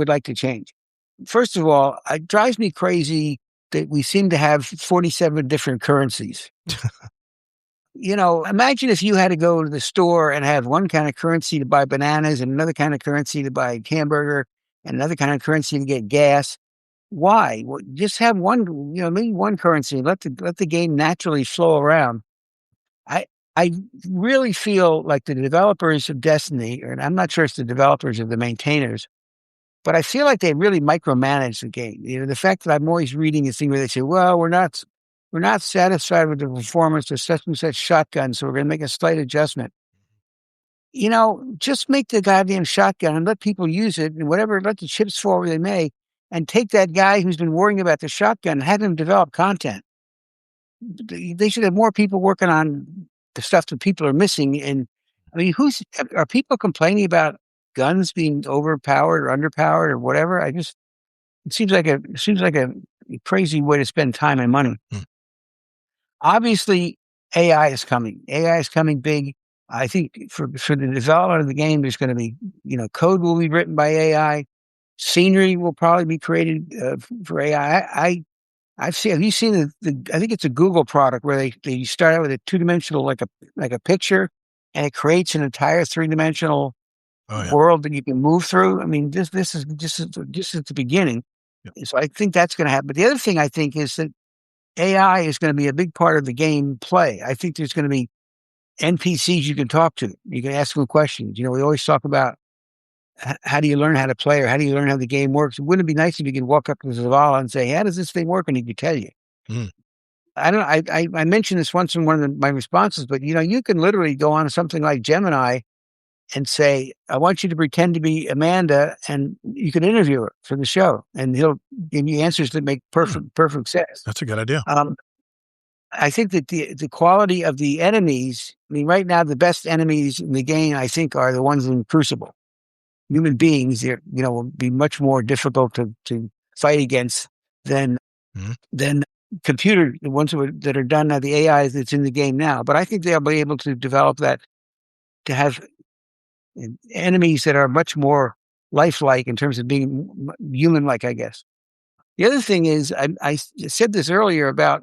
like to change. First of all, it drives me crazy that we seem to have 47 different currencies. imagine if you had to go to the store and have one kind of currency to buy bananas and another kind of currency to buy hamburger and another kind of currency to get gas. Why? Well, just have one, maybe one currency and let the game naturally flow around. I really feel like the developers of Destiny, and I'm not sure it's the developers or the maintainers, but I feel like they really micromanage the game. The fact that I'm always reading this thing where they say, well, we're not satisfied with the performance of such and such shotgun, so we're going to make a slight adjustment. Just make the goddamn shotgun and let people use it and whatever, let the chips fall where they may, and take that guy who's been worrying about the shotgun and have him develop content. They should have more people working on the stuff that people are missing. And I mean, are people complaining about guns being overpowered or underpowered or whatever? It seems like a crazy way to spend time and money. Obviously, AI is coming. AI is coming big. I think for the development of the game, there's going to be, code will be written by AI. Scenery will probably be created for AI. Have you seen I think it's a Google product where they start out with a 2-dimensional, like a picture, and it creates an entire 3-dimensional world that you can move through. I mean, this is just at the beginning. Yep. So I think that's going to happen. But the other thing I think is that AI is going to be a big part of the game play. I think there's going to be NPCs you can talk to. You can ask them questions. We always talk about how do you learn how to play or how do you learn how the game works? Wouldn't it be nice if you could walk up to Zavala and say, how does this thing work? And he could tell you. I mentioned this once in one of my responses, but you can literally go on something like Gemini and say, I want you to pretend to be Amanda, and you can interview her for the show, and he'll give you answers that make perfect sense. That's a good idea. I think that the quality of the enemies, right now, the best enemies in the game, I think, are the ones in Crucible. Human beings, will be much more difficult to fight against than computer, the ones that are done now, the AI that's in the game now. But I think they'll be able to develop that to have enemies that are much more lifelike in terms of being human-like, I guess. The other thing is, I said this earlier about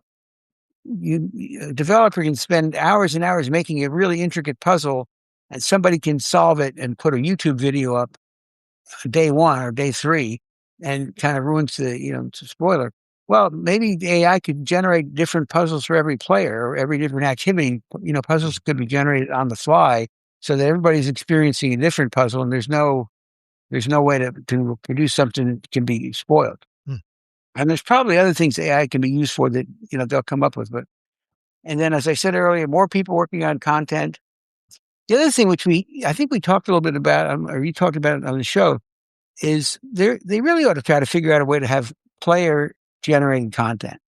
a developer can spend hours and hours making a really intricate puzzle, and somebody can solve it and put a YouTube video up day 1 or day 3 and kind of ruins the spoiler. Well, maybe the AI could generate different puzzles for every player or every different activity. Puzzles could be generated on the fly so that everybody's experiencing a different puzzle, and there's no way to produce something that can be spoiled. And there's probably other things AI can be used for that, they'll come up with. And then, as I said earlier, more people working on content. The other thing, which I think we talked a little bit about, or you talked about it on the show, is they really ought to try to figure out a way to have player-generated content.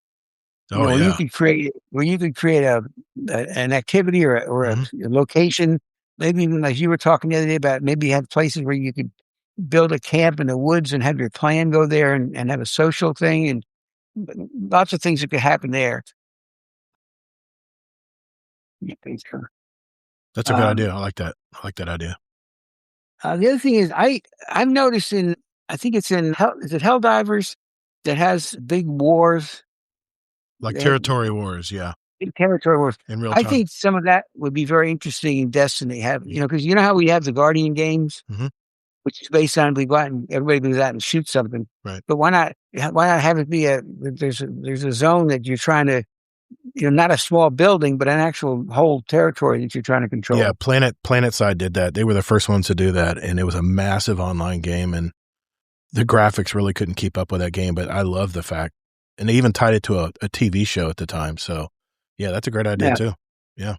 Where you could create an activity or a location. Maybe even like you were talking the other day about, maybe have places where you could build a camp in the woods and have your clan go there and have a social thing, and lots of things that could happen there. That's a good idea. I like that. I like that idea. The other thing is, I've noticed I think it's in Helldivers that has big wars. Like territory wars, yeah. Territory wars. In real time. I think some of that would be very interesting in Destiny. Because how we have the Guardian games, which is based on everybody goes out and shoots something. Right. But why not have it be there's a zone that you're trying to, not a small building, but an actual whole territory that you're trying to control. Yeah, PlanetSide did that. They were the first ones to do that, and it was a massive online game, and the graphics really couldn't keep up with that game, but I love the fact. And they even tied it to a TV show at the time. So, yeah, that's a great idea too. Yeah.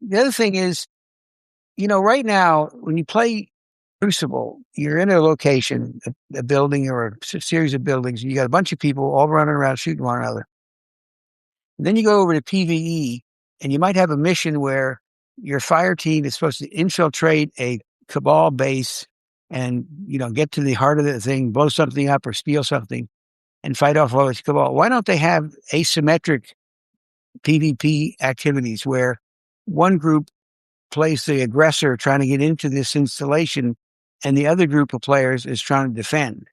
The other thing is, right now, when you play Crucible, you're in a location, a building or a series of buildings, and you got a bunch of people all running around shooting one another. And then you go over to PvE, and you might have a mission where your fire team is supposed to infiltrate a Cabal base and, get to the heart of the thing, blow something up or steal something and fight off all this Cabal. Why don't they have asymmetric PvP activities where one group plays the aggressor trying to get into this installation and the other group of players is trying to defend?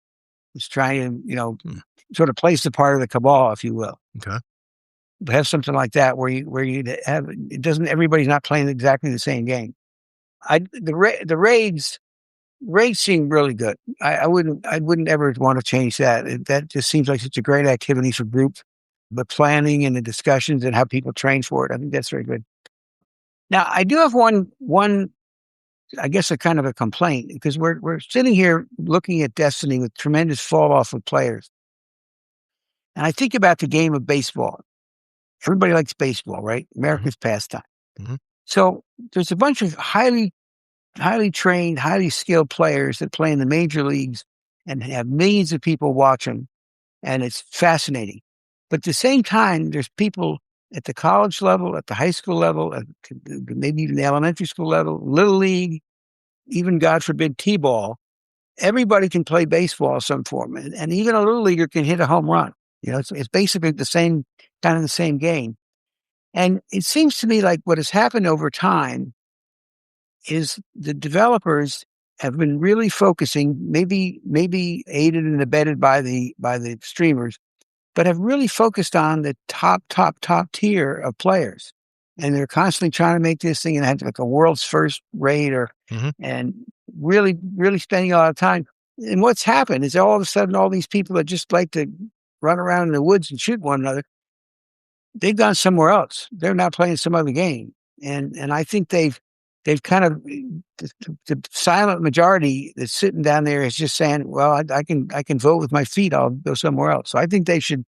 It's trying to, sort of place the part of the Cabal, if you will. Okay. have something like that where you have it doesn't everybody's not playing exactly the same game. The raids seem really good. I wouldn't ever want to change that. That just seems like such a great activity for groups, the planning and the discussions and how people train for it. I think that's very good. Now I do have one I guess a kind of a complaint, because we're sitting here looking at Destiny with tremendous fall off of players. And I think about the game of baseball. Everybody likes baseball, right? America's pastime. Mhm. So there's a bunch of highly trained, highly skilled players that play in the major leagues and have millions of people watch them. And it's fascinating. But at the same time, there's people at the college level, at the high school level, at maybe even the elementary school level, little league, even, God forbid, T-ball. Everybody can play baseball of some form. And even a little leaguer can hit a home run. It's basically the same game. And it seems to me like what has happened over time is the developers have been really focusing, maybe aided and abetted by the streamers, but have really focused on the top tier of players. And they're constantly trying to make this thing and have like a world's first raid and really, really spending a lot of time. And what's happened is all of a sudden, all these people that just like to run around in the woods and shoot one another, they've gone somewhere else. They're not playing some other game. And I think they've kind of, the silent majority that's sitting down there is just saying, well, I can vote with my feet. I'll go somewhere else. So I think they should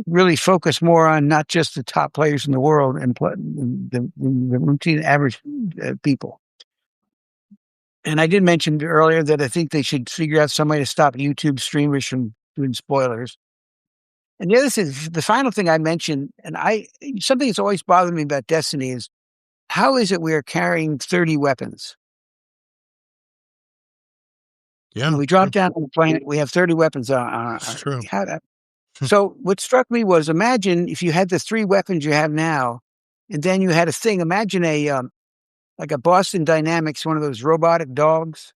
really focus more on not just the top players in the world and the routine average people. And I did mention earlier that I think they should figure out some way to stop YouTube streamers from doing spoilers. And the other thing, the final thing I mentioned, and something that's always bothered me about Destiny is, how is it we are carrying 30 weapons? Yeah. When we drop down on the planet, we have 30 weapons on It's true. So what struck me was, imagine if you had the 3 weapons you have now, and then you had a thing. Imagine like a Boston Dynamics, one of those robotic dogs.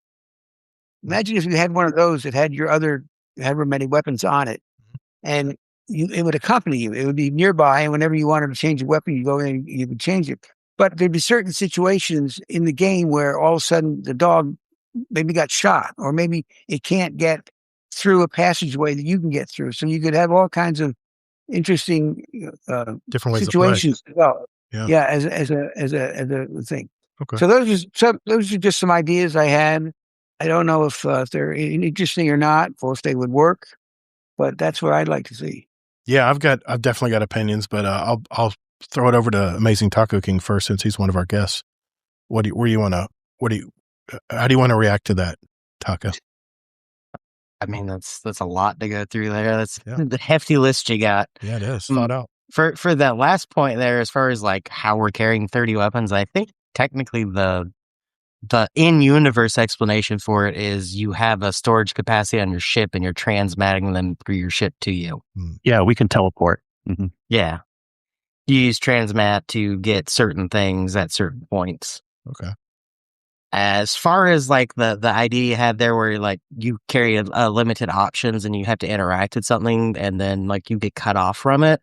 Imagine if you had one of those that had your other however many weapons on it, and it would accompany you. It would be nearby, and whenever you wanted to change a weapon, you go in and you would change it. But there'd be certain situations in the game where all of a sudden the dog maybe got shot, or maybe it can't get through a passageway that you can get through. So you could have all kinds of interesting Different ways situations develop. Yeah. As a thing. Okay. So those are just some ideas I had. I don't know if they're interesting or not, or if they would work, but that's what I'd like to see. Yeah, I've definitely got opinions, but I'll throw it over to Amazing Taco King first, since he's one of our guests. How do you want to react to that, Taco? I mean, that's a lot to go through there. That's the hefty list you got. Yeah, it is. Thought out. For that last point there, as far as like how we're carrying 30 weapons, I think technically the in-universe explanation for it is you have a storage capacity on your ship and you're transmatting them through your ship to you. Yeah, we can teleport. Mm-hmm. Yeah. You use transmat to get certain things at certain points. Okay. As far as like the idea you had there where like you carry a limited options and you have to interact with something and then like you get cut off from it,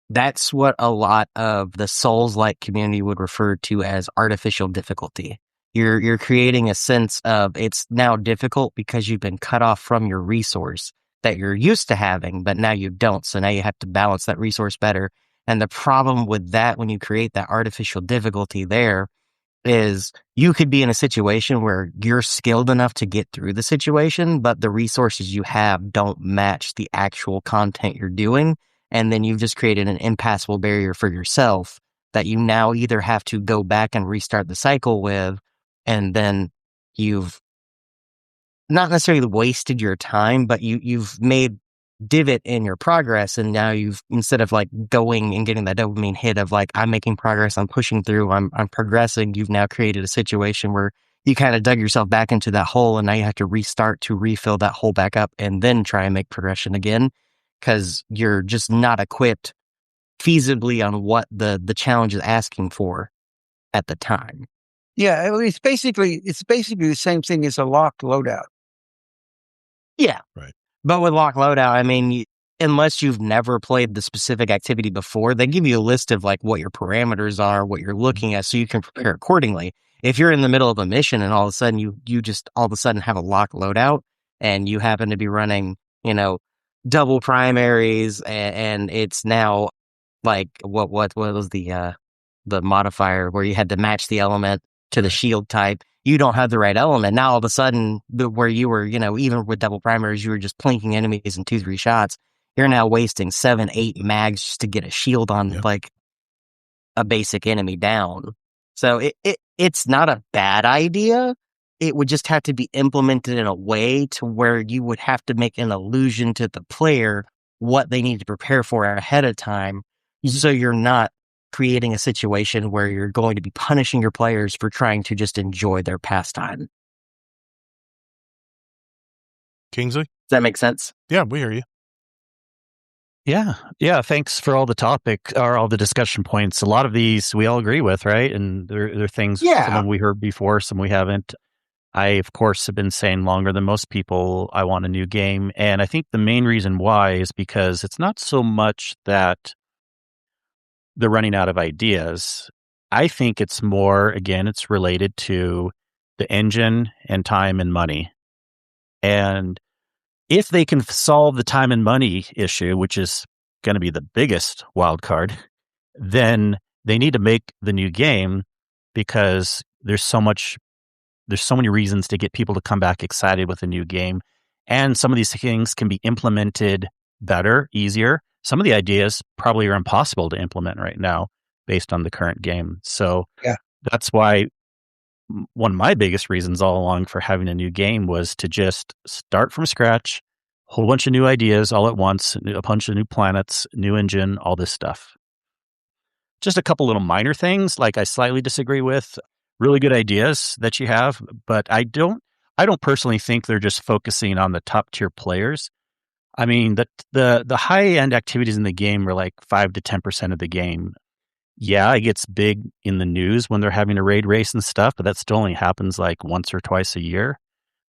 that's what a lot of the Souls-like community would refer to as artificial difficulty. You're creating a sense of it's now difficult because you've been cut off from your resource that you're used to having, but now you don't. So now you have to balance that resource better. And the problem with that, when you create that artificial difficulty there, is you could be in a situation where you're skilled enough to get through the situation, but the resources you have don't match the actual content you're doing. And then you've just created an impassable barrier for yourself that you now either have to go back and restart the cycle with, and then you've not necessarily wasted your time, but you've made divot in your progress. And now you've, instead of like going and getting that dopamine hit of like, I'm making progress, I'm pushing through, I'm progressing, you've now created a situation where you kind of dug yourself back into that hole, and now you have to restart to refill that hole back up and then try and make progression again, because you're just not equipped feasibly on what the challenge is asking for at the time. Yeah, I mean, it's basically the same thing as a locked loadout. Yeah. Right. But with locked loadout, I mean, unless you've never played the specific activity before, they give you a list of like what your parameters are, what you're looking at, so you can prepare accordingly. If you're in the middle of a mission and all of a sudden you just all of a sudden have a lock loadout and you happen to be running, double primaries and it's now like what was the modifier where you had to match the element to the shield type. You don't have the right element. Now all of a sudden where you were, even with double primaries, you were just plinking enemies in 2-3 shots. You're now wasting 7-8 mags just to get a shield on like a basic enemy down. So it's not a bad idea. It would just have to be implemented in a way to where you would have to make an allusion to the player what they need to prepare for ahead of time. So you're not creating a situation where you're going to be punishing your players for trying to just enjoy their pastime. Kingsley? Does that make sense? Yeah, we hear you. Yeah. Thanks for all the discussion points. A lot of these we all agree with, right? And they're things some of them we heard before, some we haven't. I, of course, have been saying longer than most people, I want a new game. And I think the main reason why is because it's not so much that they're running out of ideas. I think it's more, again, it's related to the engine and time and money. And if they can solve the time and money issue, which is going to be the biggest wild card, then they need to make the new game because there's so many reasons to get people to come back excited with a new game. And some of these things can be implemented better, easier. Some of the ideas probably are impossible to implement right now based on the current game. So that's why one of my biggest reasons all along for having a new game was to just start from scratch, a whole bunch of new ideas all at once, a bunch of new planets, new engine, all this stuff. Just a couple little minor things like I slightly disagree with. Really good ideas that you have, but I don't personally think they're just focusing on the top tier players. I mean, the high end activities in the game are like 5 to 10% of the game. Yeah, it gets big in the news when they're having a raid race and stuff, but that still only happens like once or twice a year.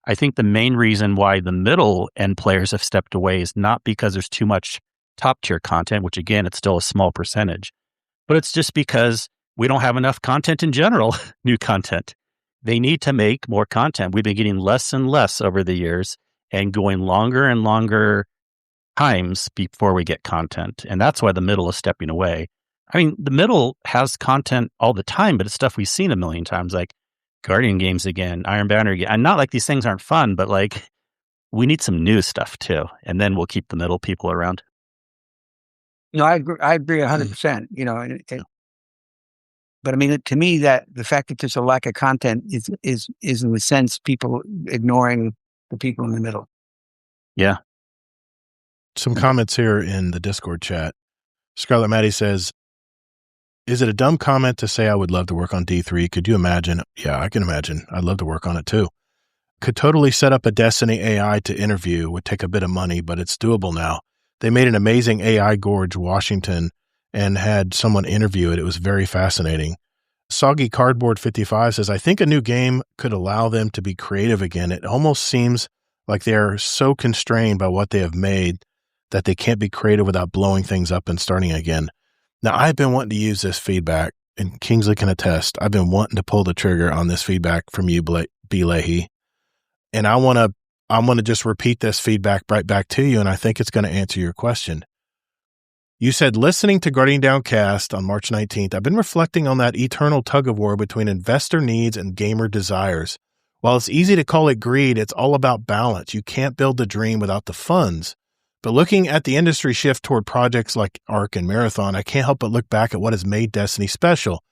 I think the main reason why the middle end players have stepped away is not because there's too much top tier content, which again, it's still a small percentage, but it's just because we don't have enough content in general, new content. They need to make more content. We've been getting less and less over the years and going longer and longer times before we get content. And that's why the middle is stepping away. I mean, the middle has content all the time, but it's stuff we've seen a million times, like Guardian games again, Iron Banner again. And not like these things aren't fun, but like we need some new stuff too. And then we'll keep the middle people around. No, I agree 100%, but I mean, to me, that the fact that there's a lack of content is in a sense people ignoring the people in the middle. Yeah. Some comments here in the Discord chat. Scarlet Maddie says, is it a dumb comment to say I would love to work on D3? Could you imagine? Yeah, I can imagine. I'd love to work on it too. Could totally set up a Destiny AI to interview. Would take a bit of money, but it's doable now. They made an amazing AI Gorge Washington and had someone interview it. It was very fascinating. Soggy Cardboard 55 says, I think a new game could allow them to be creative again. It almost seems like they're so constrained by what they have made that they can't be creative without blowing things up and starting again. Now, I've been wanting to use this feedback, and Kingsley can attest. I've been wanting to pull the trigger on this feedback from you, B. Leahy. And I want to just repeat this feedback right back to you, and I think it's going to answer your question. You said, listening to Guardian Downcast on March 19th, I've been reflecting on that eternal tug of war between investor needs and gamer desires. While it's easy to call it greed, it's all about balance. You can't build the dream without the funds. But looking at the industry shift toward projects like Ark and Marathon, I can't help but look back at what has made Destiny special.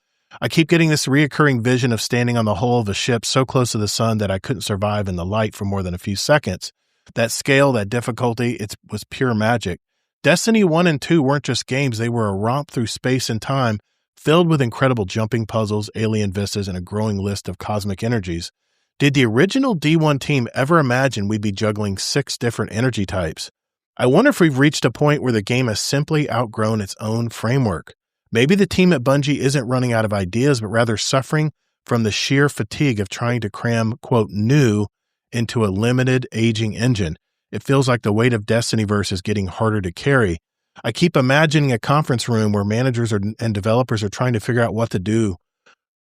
I keep getting this reoccurring vision of standing on the hull of a ship so close to the sun that I couldn't survive in the light for more than a few seconds. That scale, that difficulty, it was pure magic. Destiny 1 and 2 weren't just games, they were a romp through space and time, filled with incredible jumping puzzles, alien vistas, and a growing list of cosmic energies. Did the original D1 team ever imagine we'd be juggling 6 different energy types? I wonder if we've reached a point where the game has simply outgrown its own framework. Maybe the team at Bungie isn't running out of ideas, but rather suffering from the sheer fatigue of trying to cram, quote, new into a limited, aging engine. It feels like the weight of Destinyverse is getting harder to carry. I keep imagining a conference room where managers and developers are trying to figure out what to do,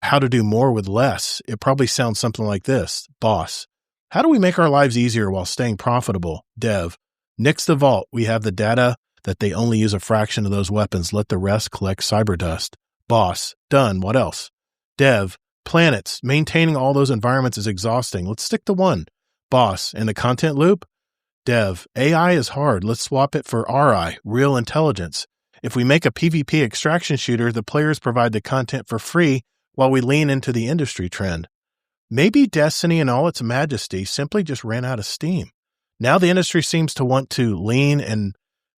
how to do more with less. It probably sounds something like this. Boss, how do we make our lives easier while staying profitable? Dev, nix the vault. We have the data that they only use a fraction of those weapons. Let the rest collect cyber dust. Boss, done. What else? Dev, planets. Maintaining all those environments is exhausting. Let's stick to one. Boss, and the content loop? Dev, AI is hard. Let's swap it for RI, real intelligence. If we make a PvP extraction shooter, the players provide the content for free while we lean into the industry trend. Maybe Destiny in all its majesty simply just ran out of steam. Now the industry seems to want to lean and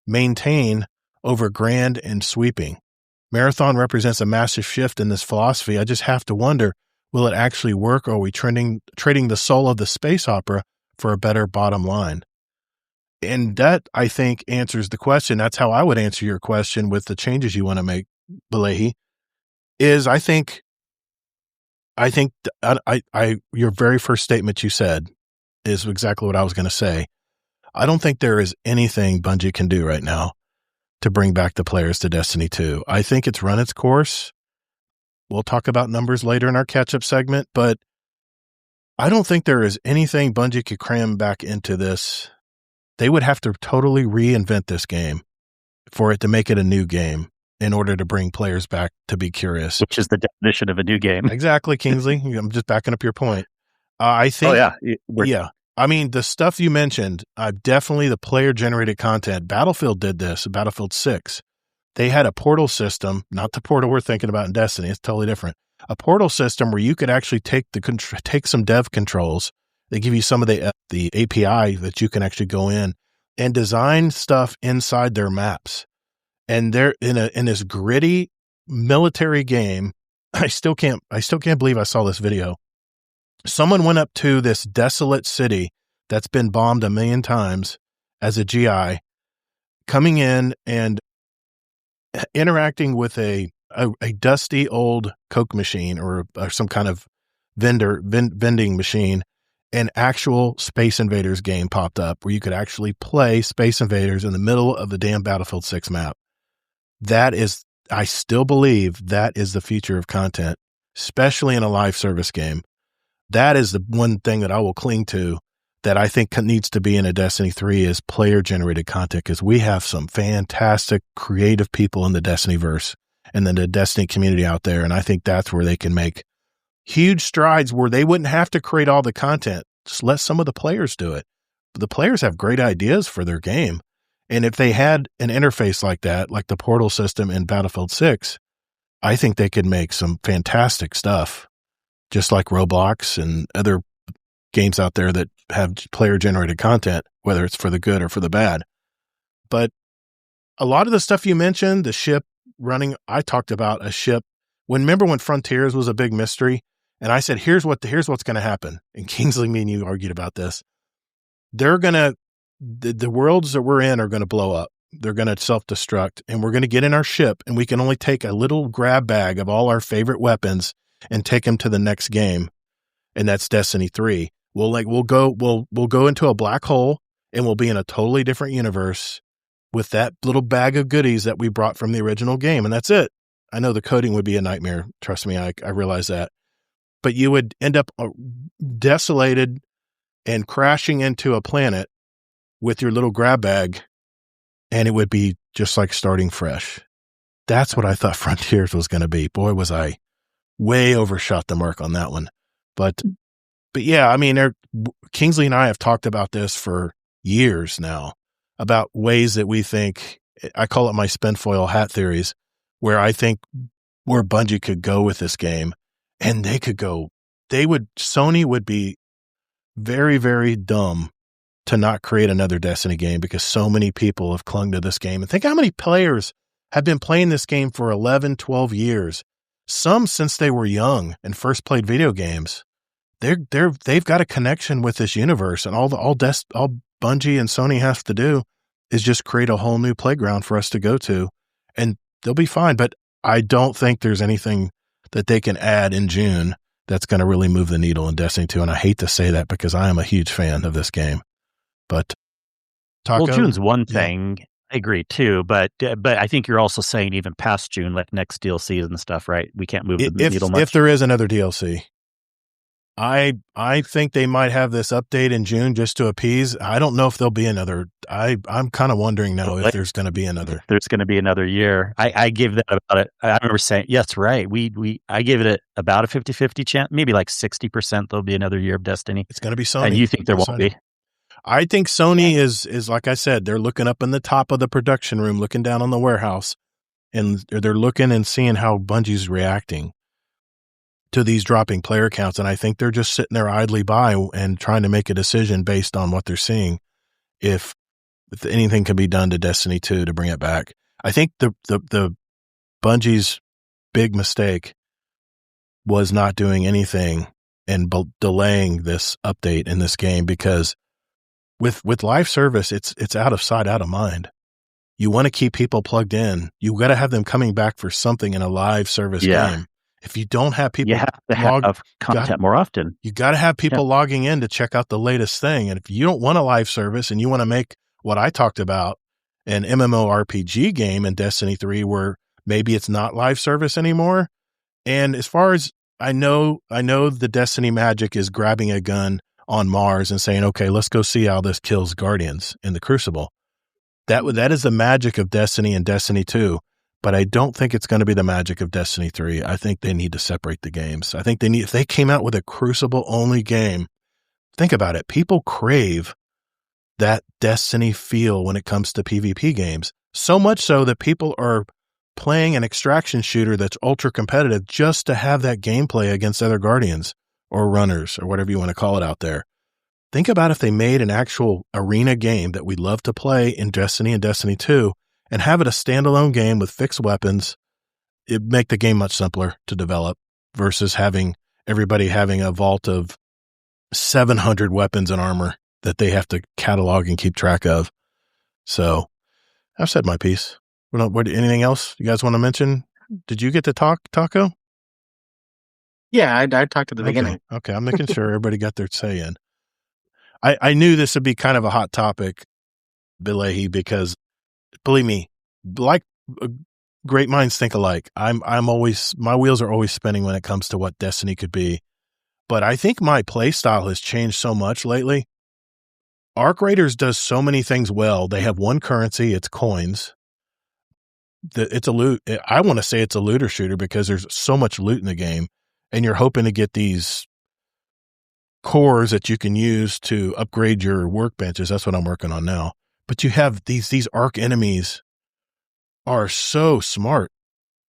maintain over grand and sweeping. Marathon represents a massive shift in this philosophy. I just have to wonder, will it actually work, or are we trading the soul of the space opera for a better bottom line? And that, I think, answers the question. That's how I would answer your question with the changes you want to make, Balehi, is I think your very first statement you said is exactly what I was going to say. I don't think there is anything Bungie can do right now to bring back the players to Destiny 2. I think it's run its course. We'll talk about numbers later in our catch-up segment, but I don't think there is anything Bungie could cram back into this. They would have to totally reinvent this game for it to make it a new game in order to bring players back to be curious. Which is the definition of a new game. Exactly, Kingsley. I'm just backing up your point. I think, yeah. I mean, the stuff you mentioned, definitely the player-generated content. Battlefield did this, Battlefield 6. They had a portal system, not the portal we're thinking about in Destiny. It's totally different. A portal system where you could actually take some dev controls. They give you some of the API that you can actually go in and design stuff inside their maps. And they're in this gritty military game. I still can't believe I saw this video. Someone went up to this desolate city that's been bombed 1 million times as a GI, coming in and interacting with a dusty old Coke machine or some kind of vending machine. An actual Space Invaders game popped up where you could actually play Space Invaders in the middle of the damn Battlefield 6 map. That is, I still believe that is the future of content, especially in a live service game. That is the one thing that I will cling to that I think needs to be in a Destiny 3 is player-generated content, because we have some fantastic creative people in the Destinyverse and then the Destiny community out there, and I think that's where they can make huge strides where they wouldn't have to create all the content. Just let some of the players do it. But the players have great ideas for their game. And if they had an interface like that, like the portal system in Battlefield 6, I think they could make some fantastic stuff, just like Roblox and other games out there that have player-generated content, whether it's for the good or for the bad. But a lot of the stuff you mentioned, the ship running, I talked about a ship. Remember when Frontiers was a big mystery? And I said, here's what's going to happen. And Kingsley, me and you argued about this. The worlds that we're in are going to blow up. They're going to self-destruct, and we're going to get in our ship, and we can only take a little grab bag of all our favorite weapons and take them to the next game. And that's Destiny 3. We'll go into a black hole, and we'll be in a totally different universe with that little bag of goodies that we brought from the original game. And that's it. I know the coding would be a nightmare. Trust me, I realize that. But you would end up desolated and crashing into a planet with your little grab bag, and it would be just like starting fresh. That's what I thought Frontiers was going to be. Boy, was I way overshot the mark on that one. But yeah, I mean, Kingsley and I have talked about this for years now, about ways that we think, I call it my spinfoil hat theories, where I think where Bungie could go with this game. And Sony would be very, very dumb to not create another Destiny game, because so many people have clung to this game. And think how many players have been playing this game for 11, 12 years. Some since they were young and first played video games. They've got a connection with this universe, and all Bungie and Sony have to do is just create a whole new playground for us to go to, and they'll be fine. But I don't think there's anything that they can add in June that's going to really move the needle in Destiny 2. And I hate to say that because I am a huge fan of this game. But Taco? Well, June's one Yeah. thing. I agree too, but I think you're also saying even past June, like next DLC and stuff, right? We can't move the needle much. If there is another DLC, I think they might have this update in June just to appease. I don't know if there'll be another. I'm kind of wondering now if there's going to be another. There's going to be another year. I gave that about it. I remember saying, yes, right. I gave it about a 50-50 chance, maybe like 60% there'll be another year of Destiny. It's going to be Sony. And you think there won't be? I think Sony is like I said, they're looking up in the top of the production room, looking down on the warehouse, and they're looking and seeing how Bungie's reacting to these dropping player counts. And I think they're just sitting there idly by and trying to make a decision based on what they're seeing. If anything can be done to Destiny 2 to bring it back. I think the Bungie's big mistake was not doing anything and delaying this update in this game, because with live service, it's out of sight, out of mind. You want to keep people plugged in. You got to have them coming back for something in a live service game. If you don't have people, you have to have content more often. You got to have people logging in to check out the latest thing. And if you don't want a live service and you want to make what I talked about, an MMORPG game in Destiny 3 where maybe it's not live service anymore. And as far as I know the Destiny magic is grabbing a gun on Mars and saying, okay, let's go see how this kills Guardians in the Crucible. That is the magic of Destiny and Destiny 2, but I don't think it's going to be the magic of Destiny 3. I think they need to separate the games. I think if they came out with a Crucible only game, think about it. People crave that Destiny feel when it comes to PvP games. So much so that people are playing an extraction shooter that's ultra competitive just to have that gameplay against other Guardians or runners or whatever you want to call it out there. Think about if they made an actual arena game that we'd love to play in Destiny and Destiny 2 and have it a standalone game with fixed weapons. It'd make the game much simpler to develop versus having everybody having a vault of 700 weapons and armor that they have to catalog and keep track of. So I've said my piece. Anything else you guys want to mention? Did you get to talk, Taco? Yeah, I talked at the beginning. Okay, I'm making sure everybody got their say in. I knew this would be kind of a hot topic, Bilehi, because believe me, like great minds think alike. My wheels are always spinning when it comes to what Destiny could be. But I think my play style has changed so much lately. Arc Raiders does so many things well. They have one currency, it's coins. It's a loot. I want to say it's a looter shooter because there's so much loot in the game, and you're hoping to get these cores that you can use to upgrade your workbenches. That's what I'm working on now. But you have these arc enemies are so smart,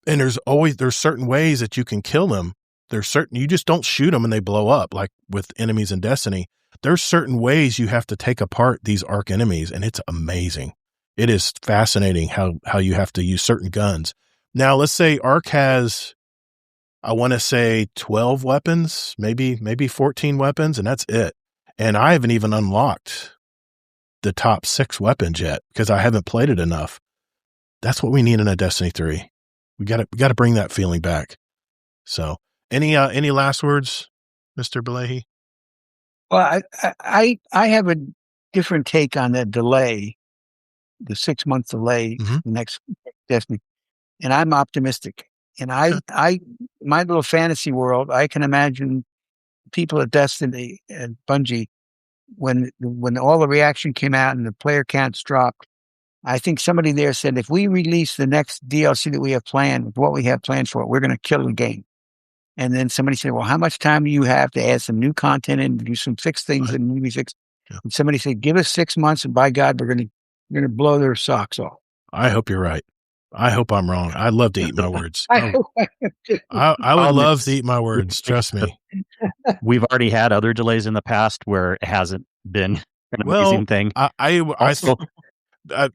and there's certain ways that you can kill them. You just don't shoot them and they blow up like with enemies in Destiny. There's certain ways you have to take apart these arc enemies, and it's amazing. It is fascinating how you have to use certain guns. Now, let's say Arc has, I want to say 12 weapons, maybe 14 weapons, and that's it. And I haven't even unlocked the top 6 weapons yet because I haven't played it enough. That's what we need in a Destiny 3. We got to bring that feeling back. So, any last words, Mr. Bilehi? Well, I have a different take on the delay, the 6-month delay, the next Destiny, and I'm optimistic. And my little fantasy world, I can imagine people at Destiny and Bungie, when all the reaction came out and the player counts dropped, I think somebody there said, if we release the next DLC that we have planned, what we have planned for it, we're going to kill the game. And then somebody said, well, how much time do you have to add some new content and do some fixed things and maybe fix? Yeah. And somebody said, give us 6 months and by God, we're going to blow their socks off. I hope you're right. I hope I'm wrong. I'd love to eat my words. I would love to eat my words. Trust me. We've already had other delays in the past where it hasn't been an amazing thing.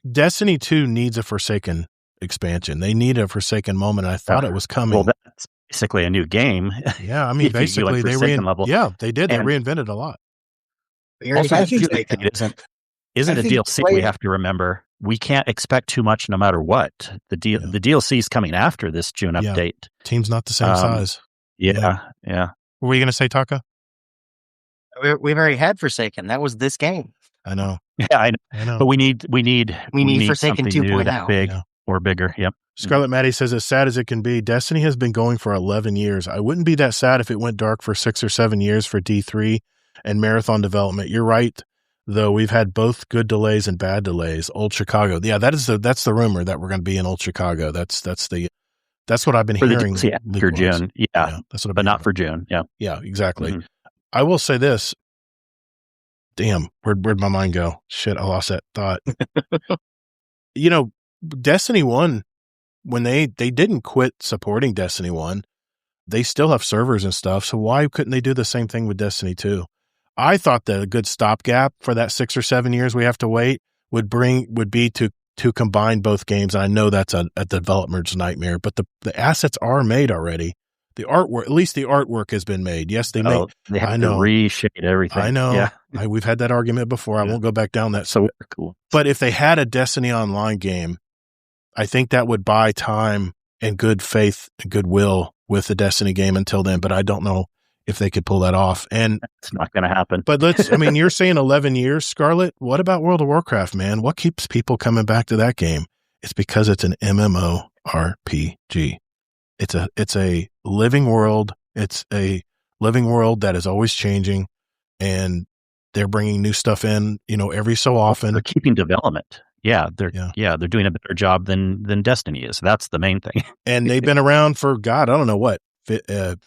Destiny 2 needs a Forsaken expansion. They need a Forsaken moment. I thought it was coming. Well, that's basically a new game. Yeah, I mean, basically they did. They reinvented a lot. Also, I think it isn't a DLC. We have to remember we can't expect too much no matter what. The DLC is coming after this June update. Team's not the same size. Yeah. What were you going to say, Taka? We've already had Forsaken. That was this game. I know. Yeah, I know. I know. But we need Forsaken something new 2.0. that's big Yeah. or bigger. Yep. Scarlet Maddie says, as sad as it can be, Destiny has been going for 11 years. I wouldn't be that sad if it went dark for 6 or 7 years for D3 and Marathon development. You're right, though. We've had both good delays and bad delays. Old Chicago. Yeah, that's the rumor that we're going to be in Old Chicago. That's what I've been For hearing. for June. Yeah. That's what I've But been not hearing. for June. Yeah. Yeah, exactly. Mhm. I will say this. Damn, where'd my mind go? Shit, I lost that thought. Destiny 1, when they didn't quit supporting Destiny 1, they still have servers and stuff. So why couldn't they do the same thing with Destiny 2? I thought that a good stopgap for that 6 or 7 years we have to wait would be to combine both games. And I know that's a developer's nightmare, but the assets are made already. The artwork, at least the artwork has been made. Yes, they have to reshade everything. I know. Yeah. We've had that argument before. I won't go back down that. So cool. But if they had a Destiny Online game, I think that would buy time and good faith and goodwill with the Destiny game until then. But I don't know if they could pull that off. And it's not going to happen. But you're saying 11 years, Scarlett. What about World of Warcraft, man? What keeps people coming back to that game? It's because it's an MMORPG. It's a living world. It's a living world that is always changing, and they're bringing new stuff in, every so often. They're keeping development. Yeah, they're doing a better job than Destiny is. That's the main thing. And they've been around for God, I don't know what,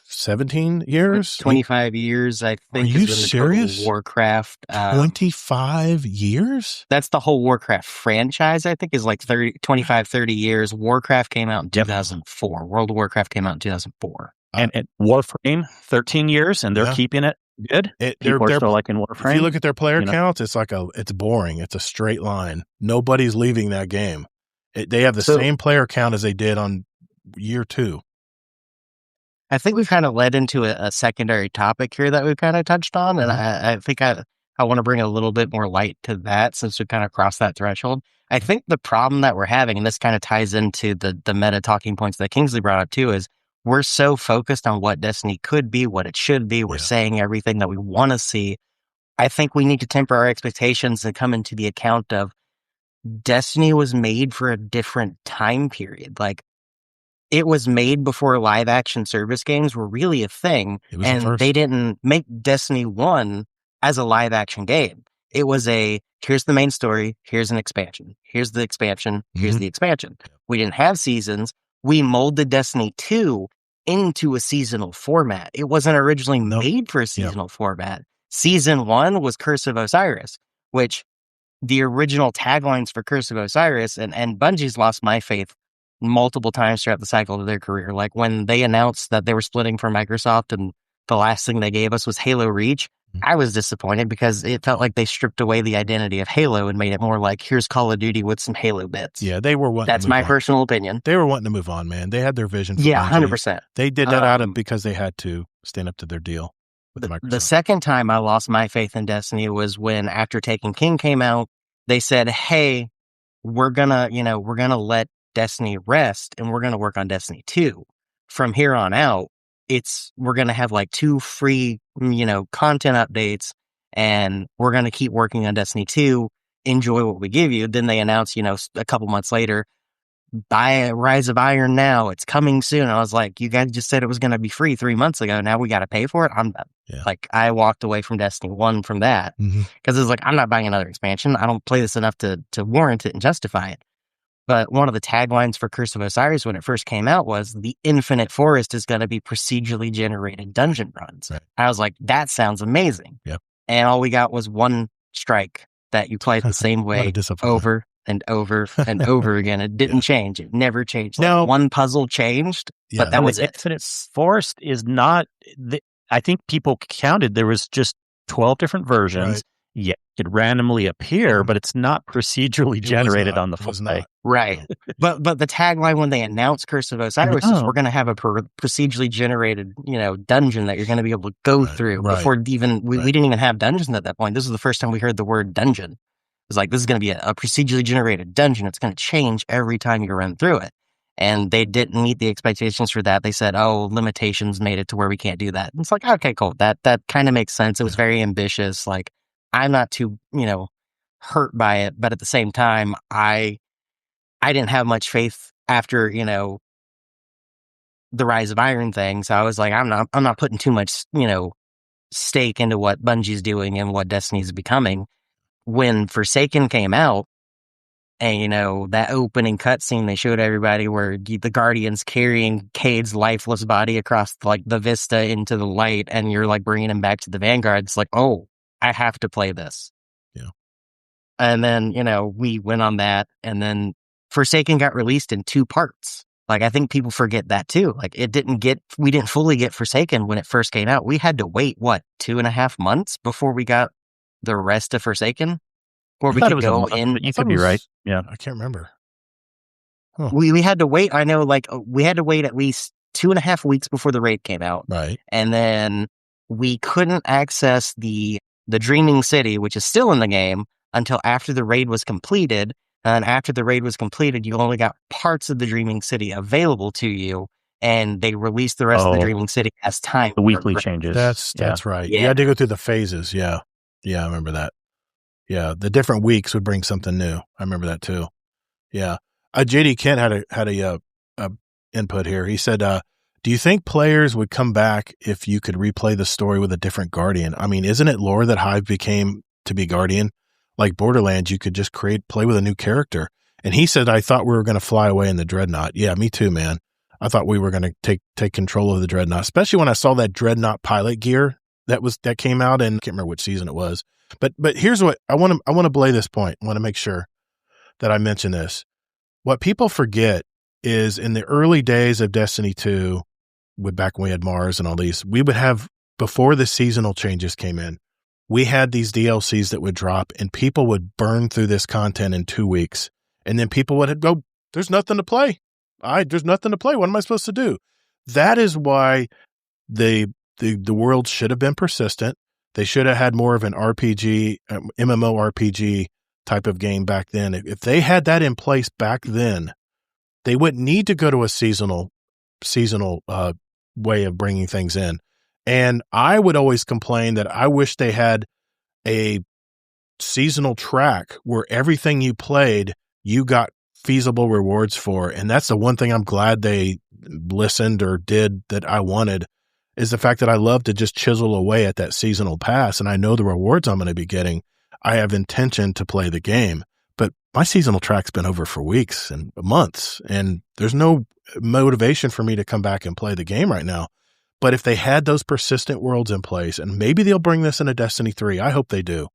17 years, 25 years. I think. Are you serious? Warcraft. 25 years. That's the whole Warcraft franchise. I think is like 30 years. Warcraft came out in 2004. World of Warcraft came out in 2004. And Warframe, 13 years, and they're keeping it good. People are still liking Warframe. If you look at their player counts, it's boring. It's a straight line. Nobody's leaving that game. They have the same player count as they did on year 2. I think we've kind of led into a secondary topic here that we've kind of touched on. And I think I want to bring a little bit more light to that since we kind of crossed that threshold. I think the problem that we're having, and this kind of ties into the meta talking points that Kingsley brought up too, is we're so focused on what Destiny could be, what it should be. We're saying everything that we want to see. I think we need to temper our expectations and come into the account of Destiny was made for a different time period. Like, it was made before live action service games were really a thing, and they didn't make Destiny 1 as a live action game. It was here's the main story, here's an expansion, here's the expansion, here's the expansion. We didn't have seasons. We molded Destiny 2 into a seasonal format. It wasn't originally made for a seasonal format. Season 1 was Curse of Osiris, which the original taglines for Curse of Osiris, and Bungie's lost my faith multiple times throughout the cycle of their career. Like when they announced that they were splitting from Microsoft and the last thing they gave us was Halo Reach, I was disappointed because it felt like they stripped away the identity of Halo and made it more like, here's Call of Duty with some Halo bits. Yeah, they were wanting That's my personal opinion. They were wanting to move on, man. They had their vision. 100%. They did that because they had to stand up to their deal with Microsoft. The second time I lost my faith in Destiny was when After Taken King came out, they said, hey, we're gonna let Destiny rest and we're going to work on Destiny 2. From here on out, we're going to have like 2 free, content updates, and we're going to keep working on Destiny 2. Enjoy what we give you. Then they announce, a couple months later, buy Rise of Iron now. It's coming soon. I was like, you guys just said it was going to be free 3 months ago. Now we got to pay for it. I'm done. Yeah. Like, I walked away from Destiny 1 from that because it's like, I'm not buying another expansion. I don't play this enough to warrant it and justify it. But one of the taglines for Curse of Osiris when it first came out was the Infinite Forest is going to be procedurally generated dungeon runs. Right. I was like, that sounds amazing. Yep. And all we got was one strike that you played the same way over and over and over again. It didn't change. It never changed. No. Like, one puzzle changed, but that was it. Infinite Forest is not... I think people counted there was just 12 different versions. Right. Yeah, it could randomly appear, but it's not procedurally generated on the fly. Right. But the tagline when they announced Curse of Osiris is we're going to have a procedurally generated, dungeon that you're going to be able to go through. Before even we didn't even have dungeons at that point. This is the first time we heard the word dungeon. It was like, this is going to be a procedurally generated dungeon. It's going to change every time you run through it. And they didn't meet the expectations for that. They said, limitations made it to where we can't do that. And it's like, okay, cool. That kind of makes sense. It was very ambitious. Like, I'm not too, hurt by it, but at the same time, I didn't have much faith after, the Rise of Iron thing. So I was like, I'm not putting too much, stake into what Bungie's doing and what Destiny's becoming. When Forsaken came out, and that opening cutscene they showed everybody where the Guardians carrying Cade's lifeless body across like the vista into the light, and you're like bringing him back to the Vanguard. It's like, oh, I have to play this. Yeah. And then we went on that, and then Forsaken got released in 2 parts. Like, I think people forget that too. Like, we didn't fully get Forsaken when it first came out. We had to wait 2.5 months before we got the rest of Forsaken. Or we could go in. You could be right. Yeah. I can't remember. Huh. We had to wait. I know, we had to wait at least 2.5 weeks before the raid came out. Right. And then we couldn't access the Dreaming City, which is still in the game, until after the raid was completed. And after the raid was completed, you only got parts of the Dreaming City available to you. And they released the rest of the Dreaming City as time. The weekly changes. That's right. Yeah. You had to go through the phases. Yeah. Yeah, I remember that. Yeah, the different weeks would bring something new. I remember that too. Yeah, JD Kent had a input here. He said, "Do you think players would come back if you could replay the story with a different Guardian? I mean, isn't it lore that Hive became to be Guardian? Like Borderlands, you could just play with a new character." And he said, "I thought we were going to fly away in the Dreadnought." Yeah, me too, man. I thought we were going to take control of the Dreadnought, especially when I saw that Dreadnought pilot gear that came out in, I can't remember which season it was. But here's what I want to belay this point. I want to make sure that I mention this. What people forget is in the early days of Destiny 2, back when we had Mars and all these, we would have, before the seasonal changes came in, we had these DLCs that would drop and people would burn through this content in 2 weeks. And then people would go, there's nothing to play. There's nothing to play. What am I supposed to do? That is why the world should have been persistent. They should have had more of an RPG, MMORPG type of game back then. If they had that in place back then, they wouldn't need to go to a seasonal way of bringing things in. And I would always complain that I wish they had a seasonal track where everything you played, you got feasible rewards for. And that's the one thing I'm glad they listened or did that I wanted, is the fact that I love to just chisel away at that seasonal pass, and I know the rewards I'm going to be getting. I have intention to play the game, but my seasonal track's been over for weeks and months, and there's no motivation for me to come back and play the game right now. But if they had those persistent worlds in place, and maybe they'll bring this into Destiny 3, I hope they do,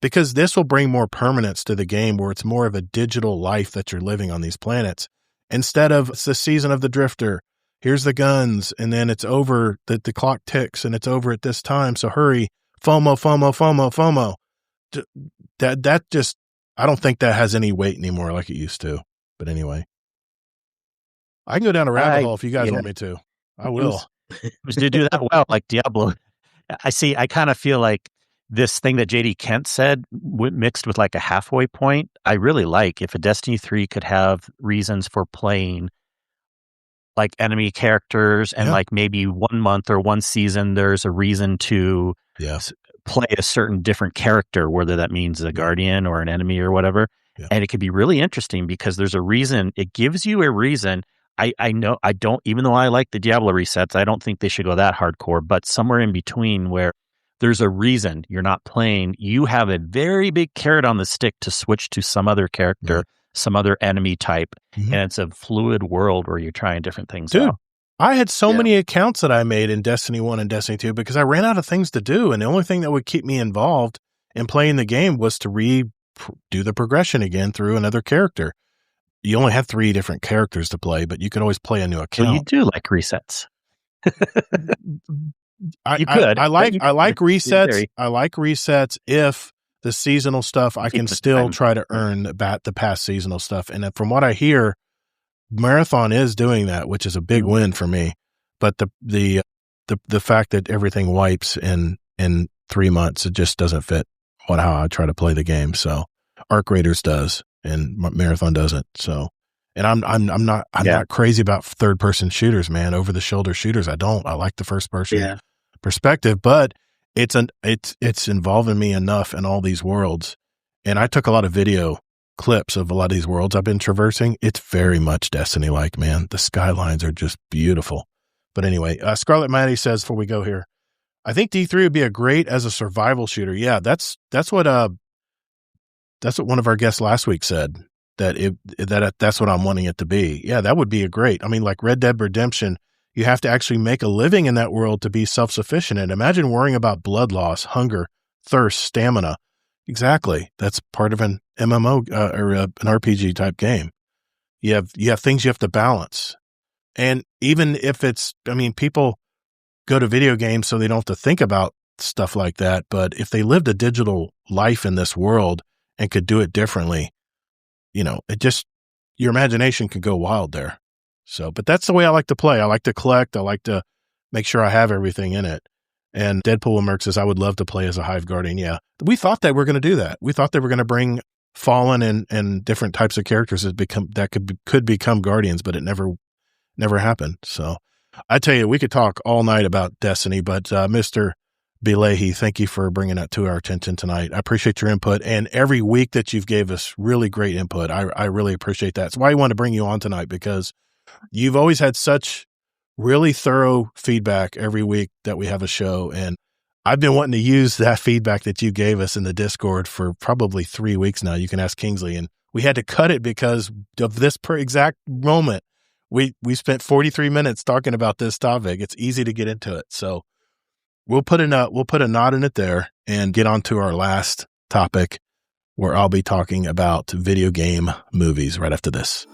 because this will bring more permanence to the game where it's more of a digital life that you're living on these planets, instead of it's the season of the Drifter. Here's the guns, and then it's over. The clock ticks, and it's over at this time. So hurry, FOMO, FOMO, FOMO, FOMO. That just, I don't think that has any weight anymore like it used to. But anyway, I can go down a rabbit hole if you guys want me to. I will. To do that well, like Diablo. I kind of feel like this thing that JD Kent said mixed with like a halfway point. I really like if a Destiny 3 could have reasons for playing like enemy characters, and like maybe 1 month or 1 season, there's a reason to play a certain different character, whether that means a guardian or an enemy or whatever. Yeah. And it could be really interesting because there's a reason. It gives you a reason. I know I don't, even though I like the Diablo resets, I don't think they should go that hardcore, but somewhere in between where there's a reason you're not playing, you have a very big carrot on the stick to switch to some other character, some other enemy type. And it's a fluid world where you're trying different things Dude, out. I had so many accounts that I made in Destiny 1 and Destiny 2 because I ran out of things to do. And the only thing that would keep me involved in playing the game was to do the progression again through another character. You only have 3 different characters to play, but you could always play a new account. Well, you do like resets. I like resets. I like resets if the seasonal stuff I can still try to earn the past seasonal stuff. And from what I hear, Marathon is doing that, which is a big win for me. But the fact that everything wipes in 3 months, it just doesn't fit how I try to play the game. So Arc Raiders does, and Marathon doesn't. So, and I'm not crazy about third person shooters, man. Over the shoulder shooters, I like the first person perspective, but it's involving me enough in all these worlds. And I took a lot of video clips of a lot of these worlds I've been traversing. It's very much Destiny-like, man. The skylines are just beautiful. But anyway, Scarlet Maddie says, before we go here, I think D3 would be a great as a survival shooter. Yeah, that's what one of our guests last week said, that's what I'm wanting it to be. Yeah, that would be a great. I mean, like Red Dead Redemption, you have to actually make a living in that world to be self-sufficient. And imagine worrying about blood loss, hunger, thirst, stamina. Exactly. That's part of an MMO or an RPG type game. You have things you have to balance. And even if people go to video games so they don't have to think about stuff like that. But if they lived a digital life in this world and could do it differently, your imagination could go wild there. So, but that's the way I like to play. I like to collect. I like to make sure I have everything in it. And Deadpool Merc says, I would love to play as a Hive Guardian. Yeah. We thought that we're going to do that. We thought they were going to bring Fallen and different types of characters that could become Guardians, but it never happened. So I tell you, we could talk all night about Destiny, but Mr. Bilehi, thank you for bringing that to our attention tonight. I appreciate your input, and every week that you've gave us really great input. I really appreciate that. That's why I want to bring you on tonight, because you've always had such really thorough feedback every week that we have a show. And I've been wanting to use that feedback that you gave us in the Discord for probably 3 weeks now. You can ask Kingsley, and we had to cut it because of this exact moment. We spent 43 minutes talking about this topic. It's easy to get into it. So we'll put a knot in it there and get on to our last topic, where I'll be talking about video game movies right after this.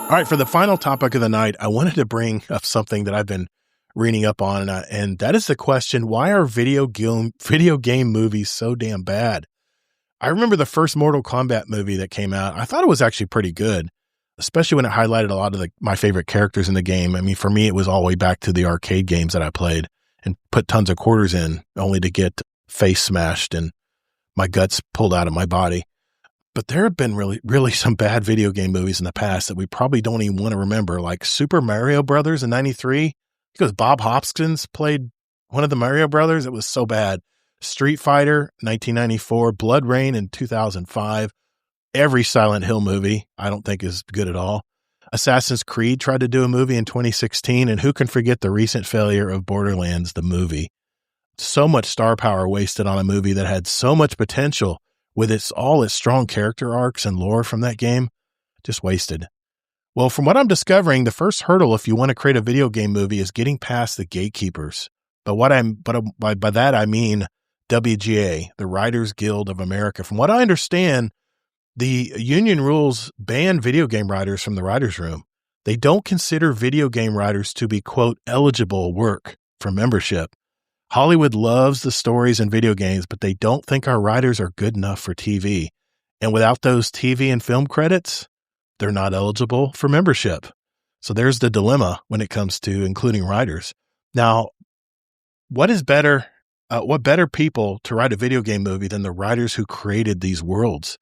All right, for the final topic of the night, I wanted to bring up something that I've been reading up on, and that is the question, why are video game movies so damn bad? I remember the first Mortal Kombat movie that came out. I thought it was actually pretty good, especially when it highlighted a lot of my favorite characters in the game. I mean, for me, it was all the way back to the arcade games that I played and put tons of quarters in, only to get face smashed and my guts pulled out of my body. But there have been really, really some bad video game movies in the past that we probably don't even want to remember, like Super Mario Brothers in 93, because Bob Hoskins played one of the Mario Brothers. It was so bad. Street Fighter, 1994, Blood Rain in 2005. Every Silent Hill movie I don't think is good at all. Assassin's Creed tried to do a movie in 2016, and who can forget the recent failure of Borderlands, the movie? So much star power wasted on a movie that had so much potential with all its strong character arcs and lore from that game, just wasted. Well, from what I'm discovering, the first hurdle if you want to create a video game movie is getting past the gatekeepers. But by that I mean WGA, the Writers Guild of America. From what I understand, the union rules ban video game writers from the writers' room. They don't consider video game writers to be, quote, eligible work for membership. Hollywood loves the stories in video games, but they don't think our writers are good enough for TV. And without those TV and film credits, they're not eligible for membership. So there's the dilemma when it comes to including writers. Now, what better people to write a video game movie than the writers who created these worlds?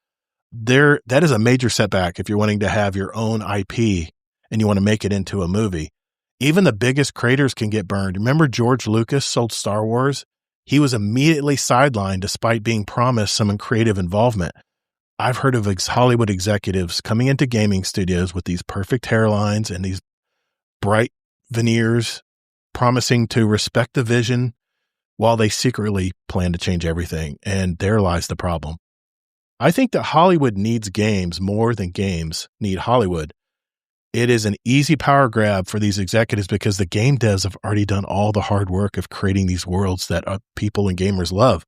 That is a major setback if you're wanting to have your own IP and you want to make it into a movie. Even the biggest creators can get burned. Remember George Lucas sold Star Wars? He was immediately sidelined despite being promised some creative involvement. I've heard of Hollywood executives coming into gaming studios with these perfect hairlines and these bright veneers, promising to respect the vision while they secretly plan to change everything. And there lies the problem. I think that Hollywood needs games more than games need Hollywood. It is an easy power grab for these executives because the game devs have already done all the hard work of creating these worlds that people and gamers love.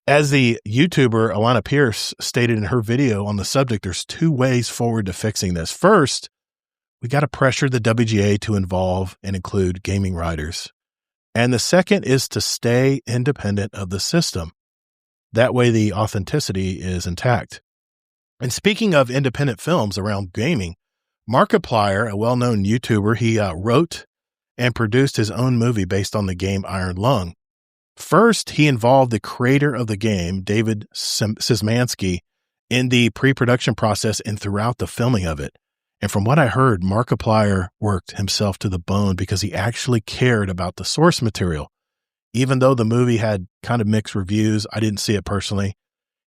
As the YouTuber Alana Pierce stated in her video on the subject, there's 2 ways forward to fixing this. First, we got to pressure the WGA to involve and include gaming writers. And the second is to stay independent of the system. That way the authenticity is intact. And speaking of independent films around gaming, Markiplier, a well-known YouTuber, he wrote and produced his own movie based on the game Iron Lung. First, he involved the creator of the game, David Szymanski, in the pre-production process and throughout the filming of it. And from what I heard, Markiplier worked himself to the bone because he actually cared about the source material. even though the movie had kind of mixed reviews, I didn't see it personally.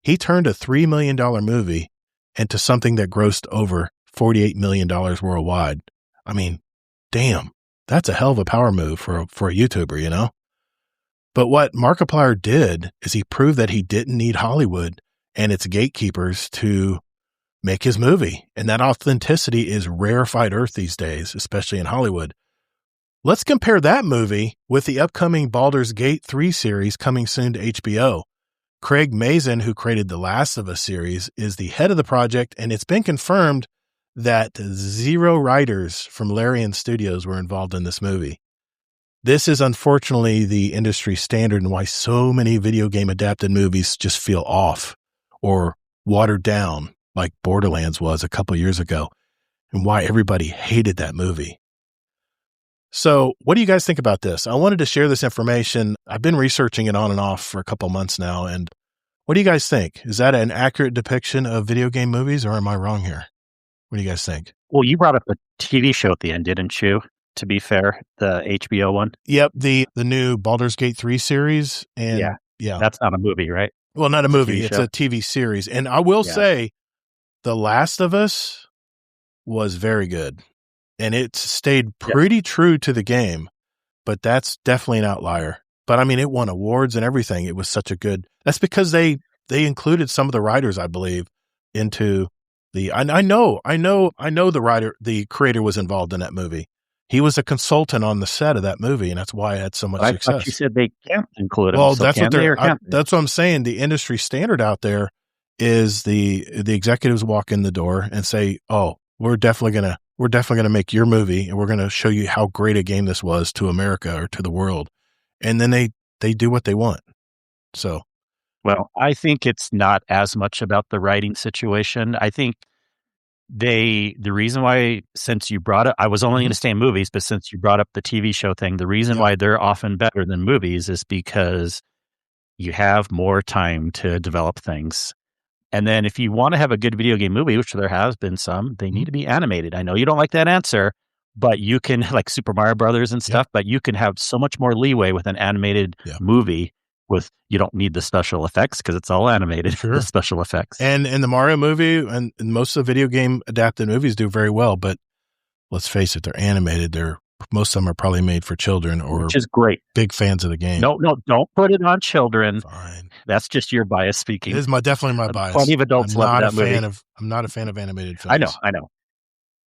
He turned a $3 million movie into something that grossed over $48 million worldwide. I mean, damn, that's a hell of a power move for a YouTuber, you know? But what Markiplier did is he proved that he didn't need Hollywood and its gatekeepers to make his movie. And that authenticity is rarefied earth these days, especially in Hollywood. Let's compare that movie with the upcoming Baldur's Gate 3 series coming soon to HBO. Craig Mazin, who created the Last of Us series, is the head of the project, and it's been confirmed that 0 writers from Larian Studios were involved in this movie. This is unfortunately the industry standard and why so many video game adapted movies just feel off or watered down like Borderlands was a couple years ago, and why everybody hated that movie. So what do you guys think about this? I wanted to share this information. I've been researching it on and off for a couple months now. And what do you guys think? Is that an accurate depiction of video game movies, or am I wrong here? What do you guys think? Well, you brought up the TV show at the end, didn't you? To be fair, the HBO one. Yep. The new Baldur's Gate 3 series. And yeah. That's not a movie, right? Well, not a movie. It's a TV series. And I will say The Last of Us was very good. And it stayed pretty true to the game, but that's definitely an outlier. But I mean, it won awards and everything. It was such a good, that's because they included some of the writers, I believe, into the, I know the creator was involved in that movie. He was a consultant on the set of that movie, and that's why it had so much success. I thought you said they can't include him. Well, so that's that's what I'm saying. The industry standard out there is the executives walk in the door and say, "Oh, we're definitely gonna make your movie, and we're gonna show you how great a game this was to America or to the world," and then they do what they want. So, well, I think it's not as much about the writing situation. I think the reason why, since you brought up, I was only going to stay in movies, but since you brought up the TV show thing, the reason why they're often better than movies is because you have more time to develop things. And then if you want to have a good video game movie, which there has been some, they need to be animated. I know you don't like that answer, but you can, like Super Mario Brothers and stuff, but you can have so much more leeway with an animated movie. You don't need the special effects because it's all animated, the special effects. And in the Mario movie, and most of the video game adapted movies do very well, but let's face it, they're animated. Most of them are probably made for children, or which is great. Big fans of the game. No, don't put it on children. Fine. That's just your bias speaking. It is definitely my bias. Plenty of adults love that movie. I'm not a fan of animated films. I know.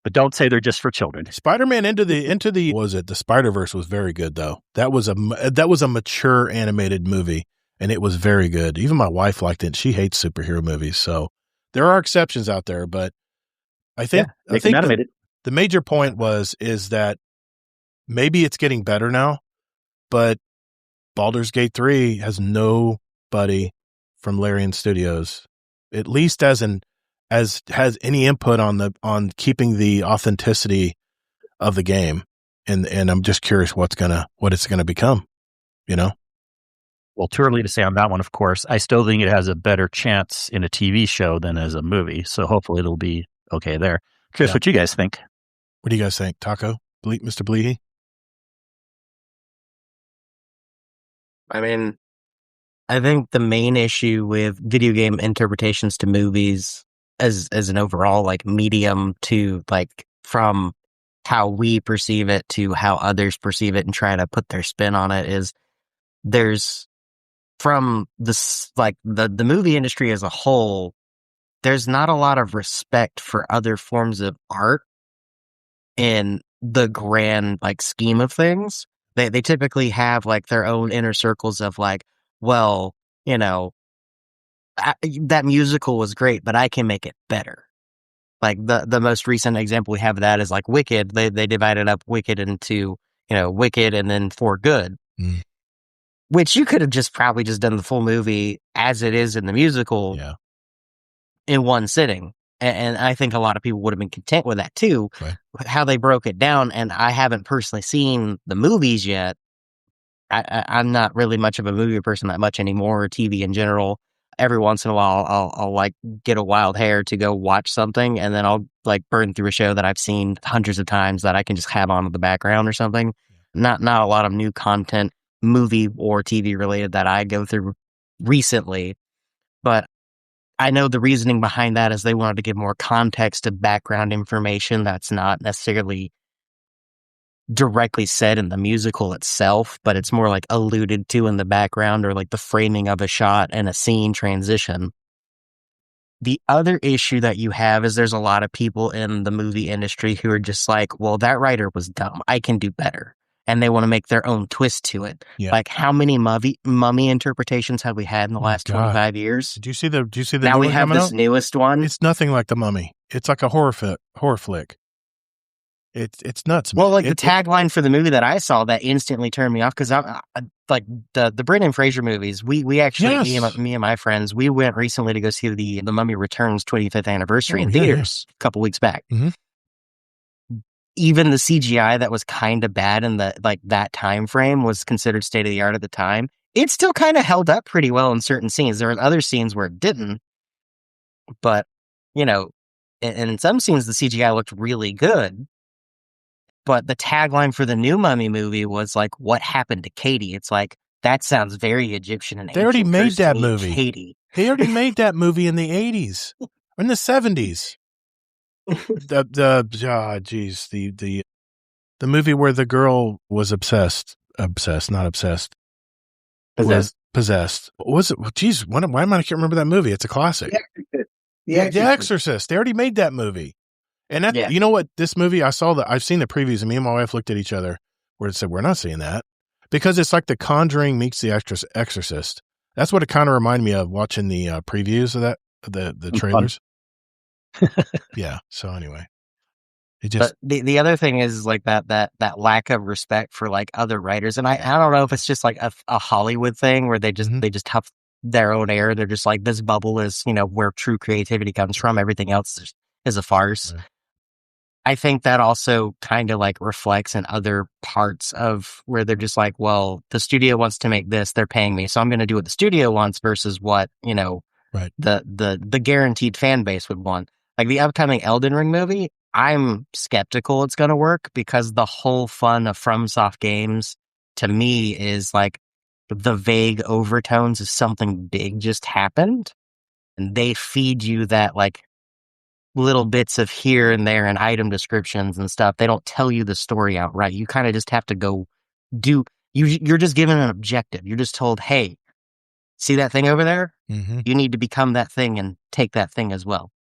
But don't say they're just for children. Spider-Man into the the Spider-Verse was very good though. That was a mature animated movie, and it was very good. Even my wife liked it. She hates superhero movies, so there are exceptions out there. But I think the major point is that maybe it's getting better now, but Baldur's Gate 3 has nobody from Larian Studios, at least has any input on keeping the authenticity of the game. And I'm just curious what it's gonna become, you know? Well, too early to say on that one, of course. I still think it has a better chance in a TV show than as a movie. So hopefully it'll be okay there. Chris, what you guys think? What do you guys think? Taco? Mr. Bleedy? I mean, I think the main issue with video game interpretations to movies as an overall like medium to like from how we perceive it to how others perceive it and try to put their spin on it is there's from this like the movie industry as a whole, there's not a lot of respect for other forms of art in the grand like scheme of things. They typically have like their own inner circles of like, well, you know, that musical was great, but I can make it better. Like the most recent example we have of that is like Wicked. They divided up Wicked into, Wicked and then For Good, which you could have probably just done the full movie as it is in the musical in one sitting. And I think a lot of people would have been content with that too, how they broke it down. And I haven't personally seen the movies yet. I'm not really much of a movie person that much anymore, or TV in general. Every once in a while, I'll like get a wild hair to go watch something, and then I'll like burn through a show that I've seen hundreds of times that I can just have on in the background or something. Not a lot of new content. movie or TV related that I go through recently. But I know the reasoning behind that is they wanted to give more context to background information that's not necessarily directly said in the musical itself, but it's more like alluded to in the background or like the framing of a shot and a scene transition. The other issue that you have is there's a lot of people in the movie industry who are just like, well, that writer was dumb. I can do better. And they want to make their own twist to it. Yeah. Like, how many mummy interpretations have we had in the last 25 years? Did you see the Now new we one have coming this out? newest one. It's nothing like The Mummy. It's like a horror flick. It's nuts. Well, like the tagline for the movie that I saw that instantly turned me off, because I like the Brendan Fraser movies. We actually, Yes. me and my friends, we went recently to go see the Mummy Returns 25th anniversary in yeah, theaters a couple weeks back. Mhm. Even the CGI that was kind of bad in that time frame was considered state of the art at the time. It still kind of held up pretty well in certain scenes. There were other scenes where it didn't, but and in some scenes the CGI looked really good. But the tagline for the new Mummy movie was like, "What happened to Katie?" It's like, that sounds very Egyptian and They already ancient. made First that meet movie. Katie. They already made that movie in the 80s or in the 70s. The movie where the girl was not obsessed. Was possessed. What was it? Geez, why am I can't remember that movie? It's a classic. The Exorcist. They already made that movie. And that, you know what? This movie, I've seen the previews, and me and my wife looked at each other where it said, we're not seeing that. Because it's like The Conjuring meets The Exorcist. That's what it kind of reminded me of watching the previews of that, the trailers. Yeah. So anyway, it just. But the other thing is like that lack of respect for like other writers, and I don't know if it's just like a Hollywood thing where they just huff their own air. They're just like, this bubble is where true creativity comes from. Everything else is a farce. Right. I think that also kind of like reflects in other parts of where they're just like, well, the studio wants to make this, they're paying me, so I'm going to do what the studio wants versus what, right. the guaranteed fan base would want. Like the upcoming Elden Ring movie, I'm skeptical it's going to work, because the whole fun of FromSoft games to me is like the vague overtones of something big just happened, and they feed you that like little bits of here and there and item descriptions and stuff. They don't tell you the story outright. You kind of just have to go you're just given an objective. You're just told, hey, see that thing over there? Mm-hmm. You need to become that thing and take that thing as well.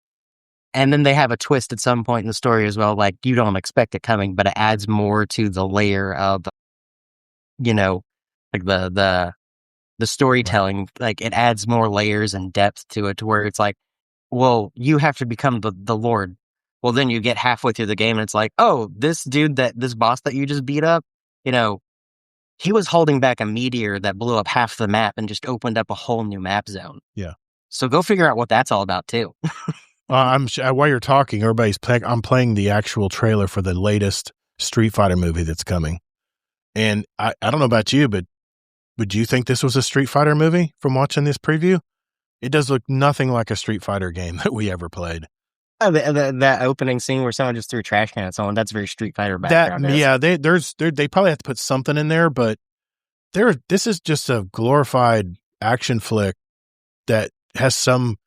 And then they have a twist at some point in the story as well. Like, you don't expect it coming, but it adds more to the layer of, like the storytelling. Right. Like, it adds more layers and depth to it, to where it's like, well, you have to become the Lord. Well, then you get halfway through the game and it's like, oh, this boss that you just beat up, he was holding back a meteor that blew up half the map and just opened up a whole new map zone. Yeah. So go figure out what that's all about too. While you're talking, I'm playing the actual trailer for the latest Street Fighter movie that's coming. And I don't know about you, but would you think this was a Street Fighter movie from watching this preview? It does look nothing like a Street Fighter game that we ever played. Oh, that opening scene where someone just threw a trash can at someone, that's very Street Fighter background. They probably have to put something in there, but this is just a glorified action flick that has some,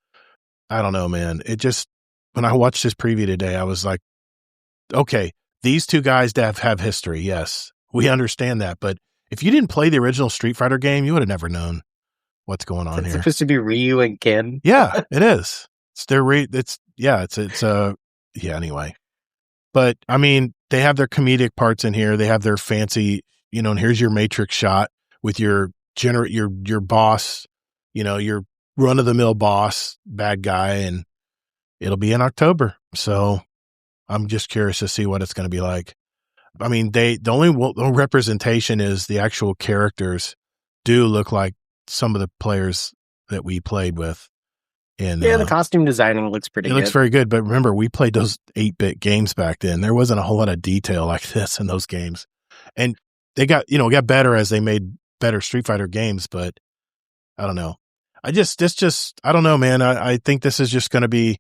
I don't know, man. It just, when I watched this preview today, I was like, okay, these two guys have history. Yes, we understand that. But if you didn't play the original Street Fighter game, you would have never known what's going on here. It's supposed to be Ryu and Ken. Yeah, it is. Anyway. But I mean, they have their comedic parts in here. They have their fancy, and here's your Matrix shot with your boss, your run of the mill boss, bad guy, and it'll be in October. So I'm just curious to see what it's going to be like. I mean, the only representation is the actual characters do look like some of the players that we played with. And the costume designing looks pretty good. It looks very good, but remember, we played those 8-bit games back then. There wasn't a whole lot of detail like this in those games. And they got better as they made better Street Fighter games, but I don't know. I don't know, man. I think this is just going to be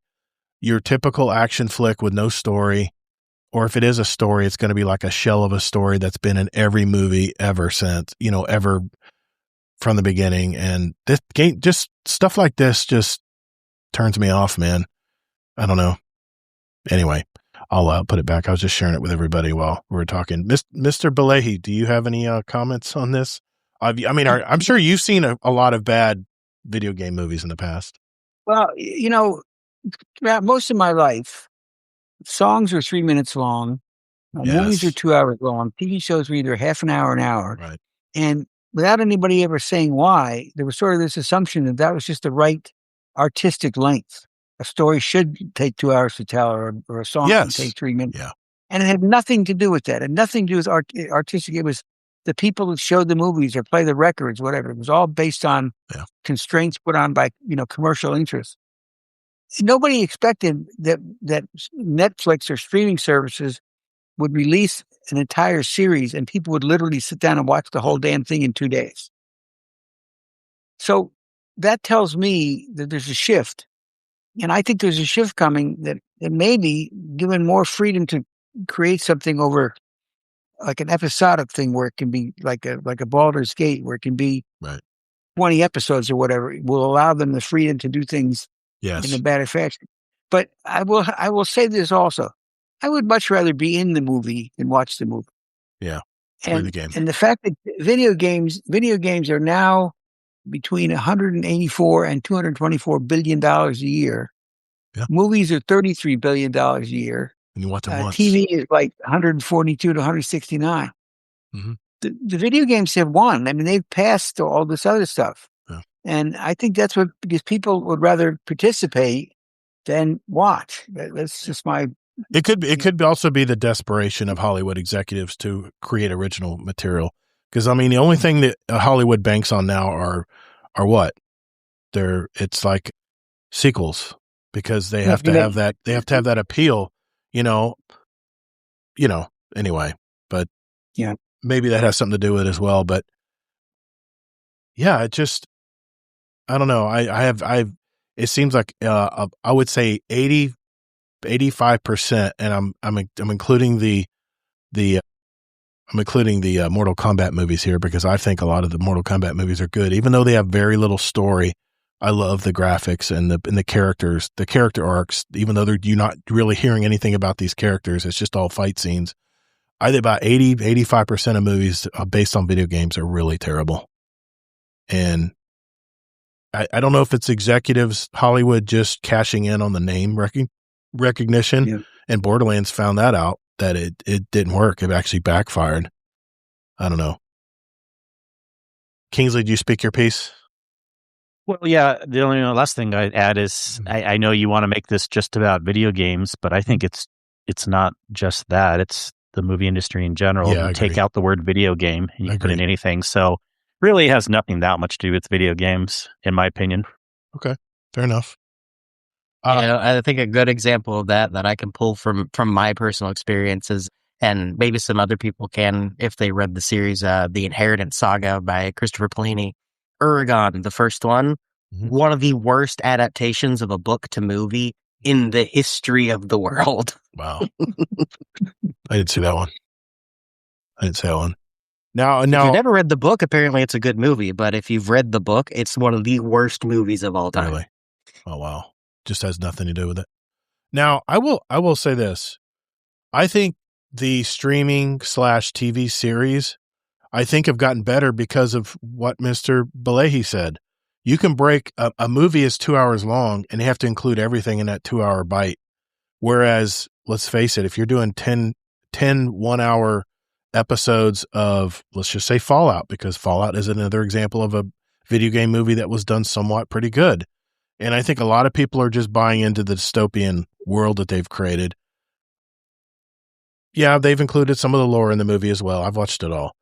your typical action flick with no story, or if it is a story, it's going to be like a shell of a story that's been in every movie ever since, ever from the beginning. And this game, just stuff like this just turns me off, man. I don't know. Anyway, I'll put it back. I was just sharing it with everybody while we were talking. Mr. Balehi, do you have any comments on this? I'm sure you've seen a lot of bad video game movies in the past. Well, throughout most of my life, songs are 3 minutes long. Movies are 2 hours long. TV shows were either half an hour. Right. And without anybody ever saying why, there was sort of this assumption that was just the right artistic length. A story should take 2 hours to tell, or a song can take 3 minutes. Yeah. And it had nothing to do with that. It had nothing to do with artistic. It was the people that showed the movies or play the records, whatever. It was all based on constraints put on by, commercial interests. Nobody expected that Netflix or streaming services would release an entire series and people would literally sit down and watch the whole damn thing in 2 days. So that tells me that there's a shift. And I think there's a shift coming that may be given more freedom to create something over like an episodic thing where it can be like a Baldur's Gate, where it can be 20 episodes or whatever. It will allow them the freedom to do things in a better fashion. But I will say this also. I would much rather be in the movie than watch the movie. Yeah. And the game. And the fact that video games are now between 184 and $224 billion a year. Yeah. Movies are $33 billion a year. And you watch them once. TV is like 142 to 169. Mm-hmm. The video games have won. I mean, they've passed all this other stuff. Yeah. And I think that's because people would rather participate than watch. That's just my... It could also be the desperation of Hollywood executives to create original material. Because, the only thing that Hollywood banks on now are what? It's like sequels, because they have to have that. They have to have that appeal. Anyway, but maybe that has something to do with it as well. But it just, I don't know. It seems like, I would say 85%, and I'm including the Mortal Kombat movies here, because I think a lot of the Mortal Kombat movies are good, even though they have very little story. I love the graphics and the characters, the character arcs, even though you're not really hearing anything about these characters. It's just all fight scenes. I think about 85% of movies based on video games are really terrible. And I don't know if it's executives, Hollywood just cashing in on the name recognition. Yeah. And Borderlands found that out, that it didn't work. It actually backfired. I don't know. Kingsley, do you speak your piece? Well, yeah, the only last thing I'd add is I know you want to make this just about video games, but I think it's not just that. It's the movie industry in general. Yeah, you take out the word video game and you put in anything. So really it has nothing that much to do with video games, in my opinion. Okay, fair enough. I think a good example of that I can pull from my personal experiences, and maybe some other people can if they read the series, The Inheritance Saga by Christopher Pliny. Eragon, the first one, one of the worst adaptations of a book to movie in the history of the world. Wow. I didn't see that one. Now, if you've never read the book, apparently it's a good movie, but if you've read the book, it's one of the worst movies of all time. Really? Oh, wow. Just has nothing to do with it. Now, I will say this. I think the streaming / TV series, I think, have gotten better because of what Mr. Balehi said. You can break a movie is 2 hours long and you have to include everything in that 2 hour bite. Whereas, let's face it, if you're doing 10 1 hour episodes of, let's just say Fallout, because Fallout is another example of a video game movie that was done somewhat pretty good. And I think a lot of people are just buying into the dystopian world that they've created. Yeah, they've included some of the lore in the movie as well. I've watched it all.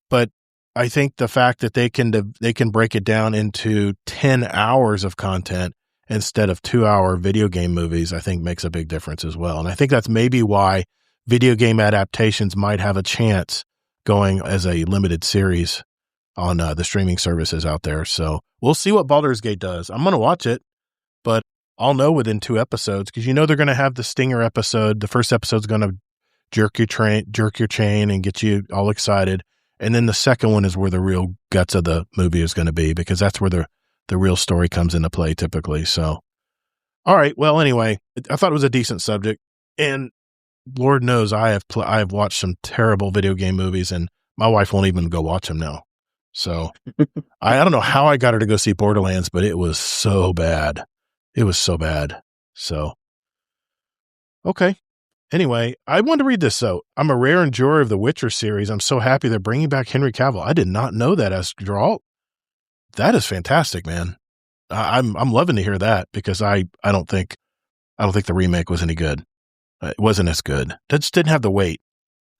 But I think the fact that they can break it down into 10 hours of content instead of 2 hour video game movies, I think makes a big difference as well. And I think that's maybe why video game adaptations might have a chance going as a limited series on the streaming services out there. So we'll see what Baldur's Gate does. I'm going to watch it, but I'll know within 2 episodes, because they're going to have the stinger episode. The first episode's going to jerk your chain and get you all excited. And then the second one is where the real guts of the movie is going to be, because that's where the real story comes into play typically. So, all right. Well, anyway, I thought it was a decent subject, and Lord knows I have watched some terrible video game movies, and my wife won't even go watch them now. So I don't know how I got her to go see Borderlands, but it was so bad. It was so bad. So, okay. Anyway, I wanted to read this. So I'm a rare enjoyer of the Witcher series. I'm so happy they're bringing back Henry Cavill. I did not know that as Geralt. That is fantastic, man. I'm loving to hear that, because I don't think the remake was any good. It wasn't as good. It just didn't have the weight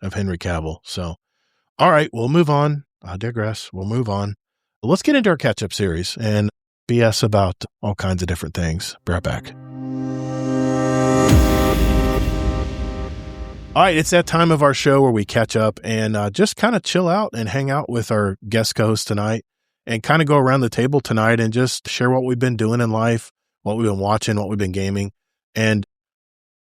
of Henry Cavill. So, all right, we'll move on. I digress. We'll move on. Let's get into our catch-up series and BS about all kinds of different things. Be right back. All right, it's that time of our show where we catch up and just kind of chill out and hang out with our guest co-host tonight, and kind of go around the table tonight and just share what we've been doing in life, what we've been watching, what we've been gaming. And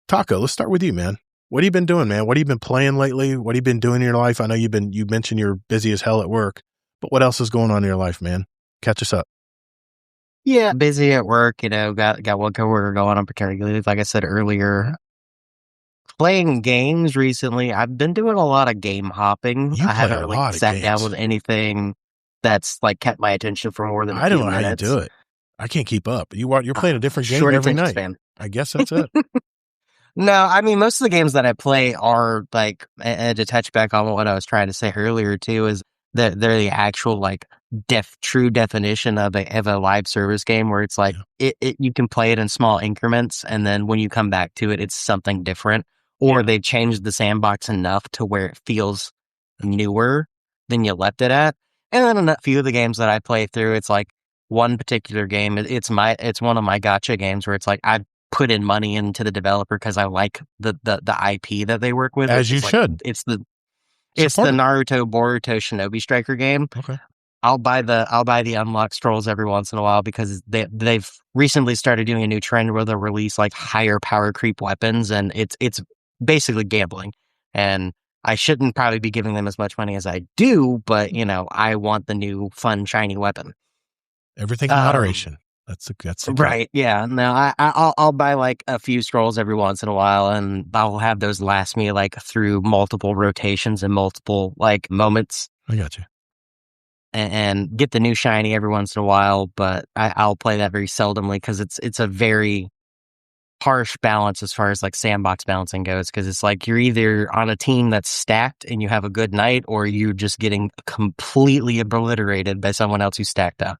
Taco, let's start with you, man. What have you been doing, man? What have you been playing lately? What have you been doing in your life? I know you mentioned you're busy as hell at work, but what else is going on in your life, man? Catch us up. Yeah, busy at work, got one coworker going on paternity leave, like I said earlier. Playing games recently. I've been doing a lot of game hopping. I haven't really sat down with anything that's like kept my attention for more than a few minutes. I don't know how you do it. I can't keep up. You're playing a different game every night. Span. I guess that's it. No, I mean, most of the games that I play are like, and to touch back on what I was trying to say earlier too, is that they're the actual like true definition of a live service game, where it's like you can play it in small increments, and then when you come back to it, it's something different, or they've changed the sandbox enough to where it feels newer than you left it at. And then a few of the games that I play through, it's like one particular game. It's one of my gacha games where it's like I put in money into the developer because I like the IP that they work with. As you should. It's the Naruto Boruto Shinobi Striker game. Okay. I'll buy the unlock scrolls every once in a while, because they've recently started doing a new trend where they'll release like higher power creep weapons, and it's basically gambling. And I shouldn't probably be giving them as much money as I do, but I want the new fun shiny weapon. Everything in moderation. That's right. Yeah. No, I'll buy like a few scrolls every once in a while, and I'll have those last me like through multiple rotations and multiple like moments. I got you. And get the new shiny every once in a while, but I'll play that very seldomly, because it's a very harsh balance as far as like sandbox balancing goes, because it's like you're either on a team that's stacked and you have a good night, or you're just getting completely obliterated by someone else who's stacked up.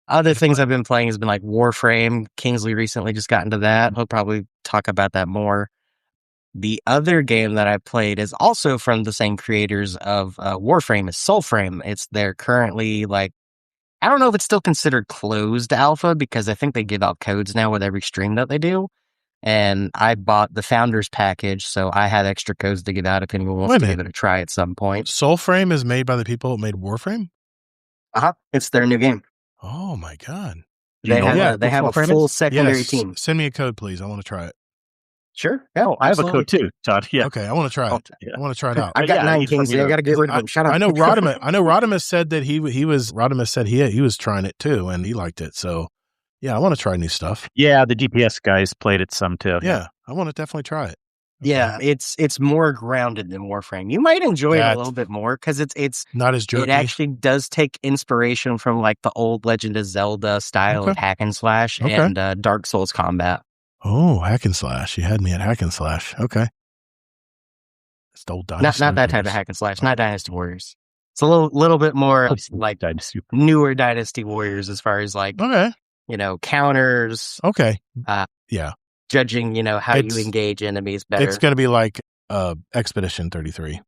Other things I've been playing has been like Warframe. Kingsley recently just got into that. He'll probably talk about that more. The other game that I played is also from the same creators of Warframe, is Soulframe. They're currently like, I don't know if it's still considered closed alpha, because I think they give out codes now with every stream that they do. And I bought the founders package, so I had extra codes to give out if anyone wants to give it a try at some point. Soulframe is made by the people who made Warframe? It's their new game. Oh my God. They have a full secondary team. Send me a code, please. I want to try it. Sure. Oh, I have a code too, Todd. Yeah. Okay, I want to try it. I want to try it out. I got 9 kings. I got to get rid of them. Shut up. I know Rodimus said that he was trying it too, and he liked it. So yeah, I want to try new stuff. Yeah, the DPS guys played it some too. Yeah, I want to definitely try it. Okay. Yeah, it's more grounded than Warframe. You might enjoy it a little bit more, because it's not as jerky. It actually does take inspiration from like the old Legend of Zelda style of hack and slash and Dark Souls combat. Oh, hack and slash! You had me at hack and slash. Okay, it's the old Dynasty. Not that type of hack and slash. Not Dynasty Warriors. It's a little bit more like newer Dynasty Warriors as far as like counters. Okay, yeah. Judging, how you engage enemies better. It's going to be like Expedition 33.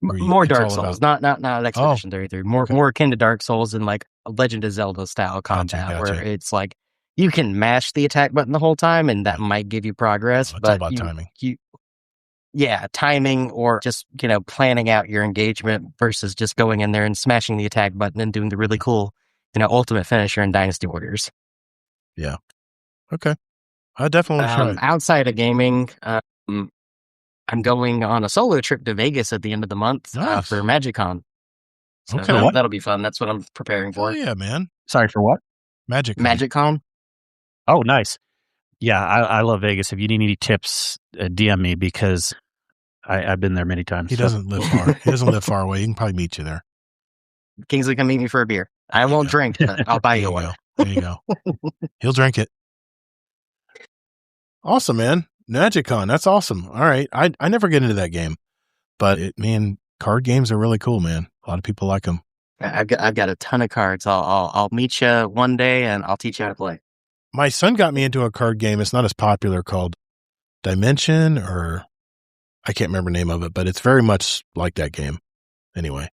More Dark Souls, not Expedition 33. More akin to Dark Souls and like a Legend of Zelda style combat, where it's like you can mash the attack button the whole time, and that might give you progress. It's but all about timing. Timing, or just planning out your engagement versus just going in there and smashing the attack button and doing the really cool, ultimate finisher in Dynasty Warriors. Yeah. Okay. I definitely try it. Outside of gaming, I'm going on a solo trip to Vegas at the end of the month Nice. for MagicCon. So Okay. that'll be fun. That's what I'm preparing for. Oh yeah, man. Sorry, for what? MagicCon. Oh, nice. Yeah, I love Vegas. If you need any tips, DM me because I've been there many times. He doesn't live far. He doesn't live far away. He can probably meet you there. Kingsley, come meet me for a beer. I won't drink, but I'll buy you one. There you go. He'll drink it. Awesome, man. MagicCon. That's awesome. All right. I never get into that game, but card games are really cool, man. A lot of people like them. I've got a ton of cards. I'll meet you one day and I'll teach you how to play. My son got me into a card game. It's not as popular, called Dimension, or I can't remember the name of it, but it's very much like that game. Anyway,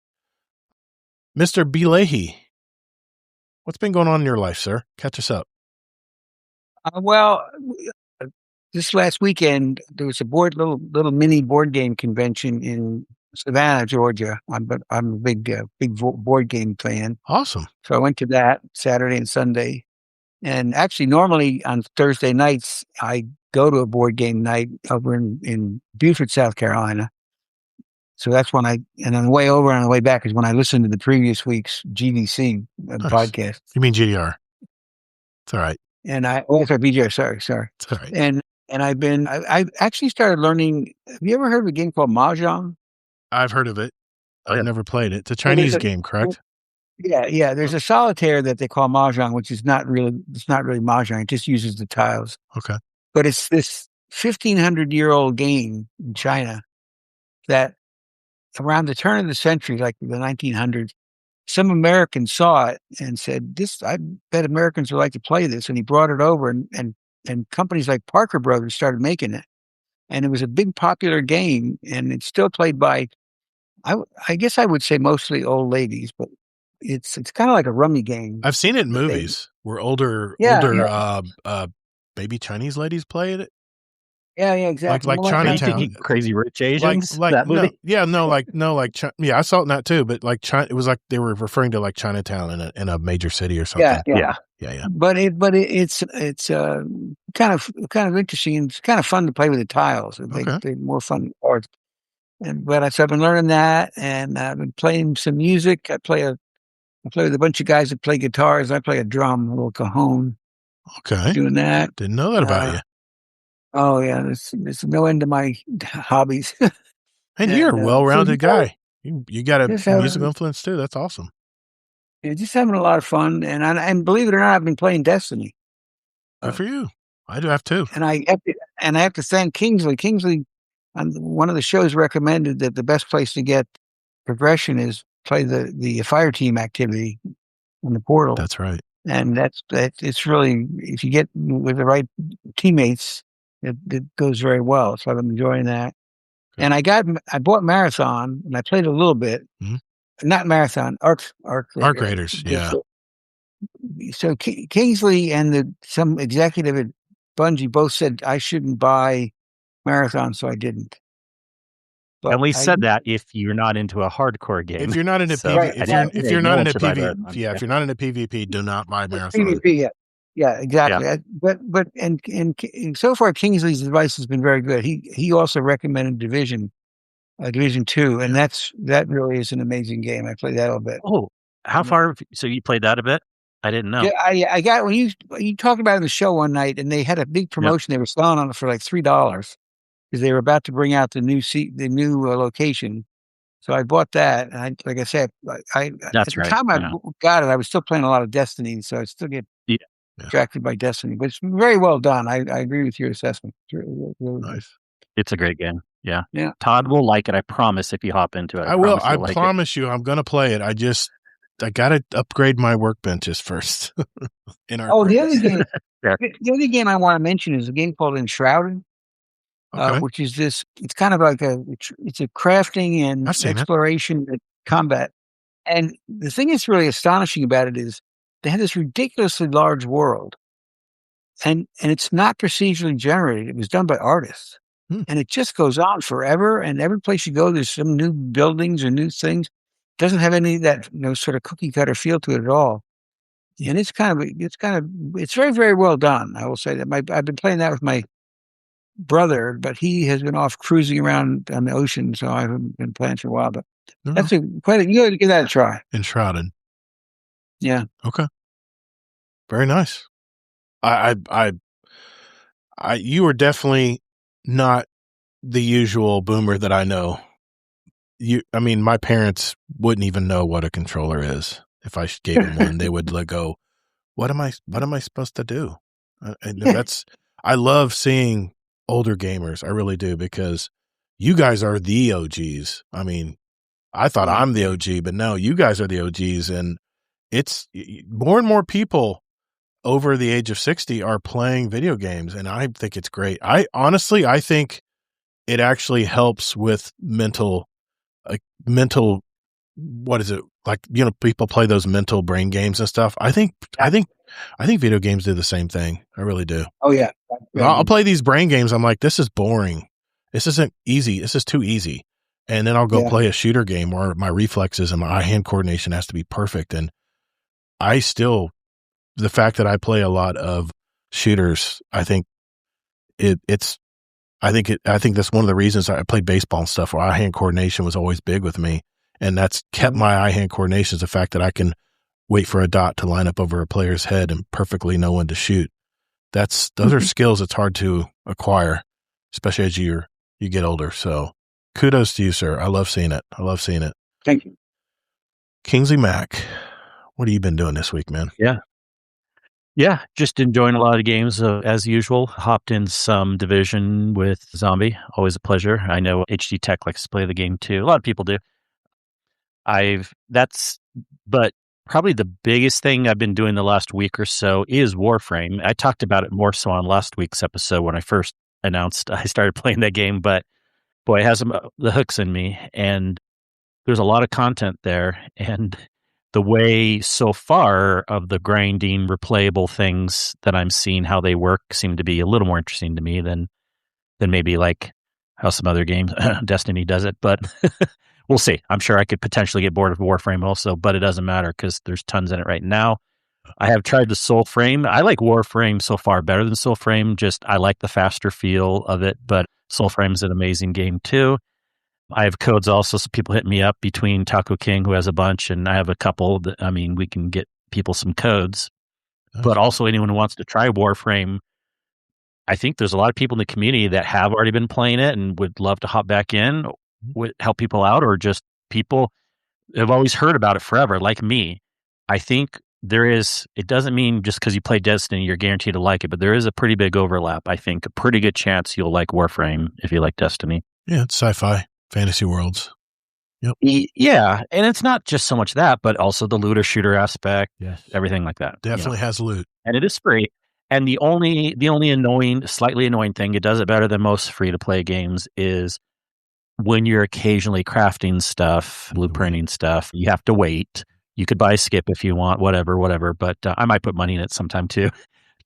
Mr. B. Leahy, what's been going on in your life, sir? Catch us up. This last weekend there was a little mini board game convention in Savannah, Georgia. I'm a big board game fan. Awesome. So I went to that Saturday and Sunday. And actually, normally on Thursday nights, I go to a board game night over in Beaufort, South Carolina. So that's when and on the way over and on the way back is when I listened to the previous week's GDC podcast. You mean GDR? It's all right. And BGR, sorry. It's all right. And I actually started learning. Have you ever heard of a game called Mahjong? I've heard of it. Oh, yeah. I've never played it. It's a Chinese game, correct? Yeah. There's a solitaire that they call Mahjong, which is not really Mahjong. It just uses the tiles. Okay. But it's this 1,500-year-old game in China that around the turn of the century, like the 1900s, some Americans saw it and said, I bet Americans would like to play this. And he brought it over and companies like Parker Brothers started making it. And it was a big popular game, and it's still played by, I guess I would say mostly old ladies, but it's kind of like a rummy game. I've seen it in movies where older baby Chinese ladies play it. Yeah, exactly. Like Chinatown. Crazy Rich Asians. I saw it in that too, but it was like they were referring to like Chinatown in a major city or something. Yeah. But it's kind of interesting. It's kind of fun to play with the tiles. They're more fun cards. So I've been learning that, and I've been playing some music. I play with a bunch of guys that play guitars. I play a drum, a little cajon. Okay, doing that. Didn't know that about you. Oh yeah, there's no end to my hobbies. And you're a well-rounded guy. You got a musical influence too. That's awesome. Yeah, just having a lot of fun, and believe it or not, I've been playing Destiny. Good for you. I do have too. And I have to thank Kingsley. Kingsley, on one of the shows, recommended that the best place to get progression is play the fire team activity on the portal. That's right. And it's really, if you get with the right teammates, it goes very well. So I've been enjoying that. Good. And I bought Marathon, and I played a little bit. Mm-hmm. Not Marathon, Arc Raiders. Yeah. So Kingsley and some executive at Bungie both said I shouldn't buy Marathon, so I didn't. But and we said that if you're not into a hardcore game, if you're not into if you're not into PvP, do not buy Marathon. PvP, yeah, exactly. Yeah. But so far, Kingsley's advice has been very good. He also recommended Division 2, and that really is an amazing game. I played that a little bit. Oh, how far? So you played that a bit? I didn't know. Yeah, I got when you talked about it in the show one night, and they had a big promotion. Yep. They were selling on it for like $3 because they were about to bring out the new location. So I bought that, and like I said, at the time I got it, I was still playing a lot of Destiny, so I still get attracted by Destiny. But it's very well done. I agree with your assessment. It's really nice. It's a great game. Yeah. Yeah. Todd will like it. I promise if you hop into it. I will. I promise you I'm going to play it. I got to upgrade my workbenches first. The other game I want to mention is a game called Enshrouded, which is it's kind of like it's a crafting and exploration and combat. And the thing that's really astonishing about it is they have this ridiculously large world, and it's not procedurally generated. It was done by artists. And it just goes on forever. And every place you go, there's some new buildings or new things. It doesn't have any of that sort of cookie cutter feel to it at all. And it's very, very well done. I will say that I've been playing that with my brother, but he has been off cruising around on the ocean, so I haven't been playing for a while. But that's you got to give that a try. Enshrouded. Yeah. Okay. Very nice. You are definitely not the usual boomer that I know. My parents wouldn't even know what a controller is. If I gave them one, they would go, what am I supposed to do? I love seeing older gamers. I really do, because you guys are the OGs. I mean, I thought I'm the OG, but no, you guys are the OGs, and it's more and more people over the age of 60 are playing video games, and I think it's great. I think it actually helps with mental, what is it? Like, people play those mental brain games and stuff. I think video games do the same thing. I really do. Oh yeah. I'll play these brain games. I'm like, this is boring. This isn't easy. This is too easy. And then I'll go play a shooter game where my reflexes and my eye-hand coordination has to be perfect. And the fact that I play a lot of shooters, I think that's one of the reasons I played baseball and stuff, where eye-hand coordination was always big with me. And that's kept my eye-hand coordination, is the fact that I can wait for a dot to line up over a player's head and perfectly know when to shoot. Those are skills that's hard to acquire, especially as you get older. So kudos to you, sir. I love seeing it. Thank you. Kingsley Mac, what have you been doing this week, man? Yeah, just enjoying a lot of games as usual. Hopped in some Division with Zombie. Always a pleasure. I know HD Tech likes to play the game too. A lot of people do. But probably the biggest thing I've been doing the last week or so is Warframe. I talked about it more so on last week's episode when I first announced I started playing that game, but boy, it has the hooks in me, and there's a lot of content there. And the way so far of the grinding, replayable things that I'm seeing how they work seem to be a little more interesting to me than maybe like how some other games, Destiny does it, but we'll see. I'm sure I could potentially get bored of Warframe also, but it doesn't matter because there's tons in it right now. I have tried the Soulframe. I like Warframe so far better than Soulframe. Just I like the faster feel of it, but Soulframe's an amazing game too. I have codes also, so people hit me up between Taco King, who has a bunch, and I have a couple. We can get people some codes. Nice. But also anyone who wants to try Warframe, I think there's a lot of people in the community that have already been playing it and would love to hop back in, help people out, or just people have always heard about it forever, like me. I think it doesn't mean just because you play Destiny, you're guaranteed to like it, but there is a pretty big overlap. I think a pretty good chance you'll like Warframe if you like Destiny. Yeah, it's sci-fi, fantasy worlds. Yep. Yeah, and it's not just so much that, but also the looter shooter aspect, everything like that. Definitely has loot. And it is free. And the only slightly annoying thing, it does it better than most free-to-play games, is when you're occasionally crafting stuff, blueprinting stuff, you have to wait. You could buy a skip if you want, whatever. But I might put money in it sometime too.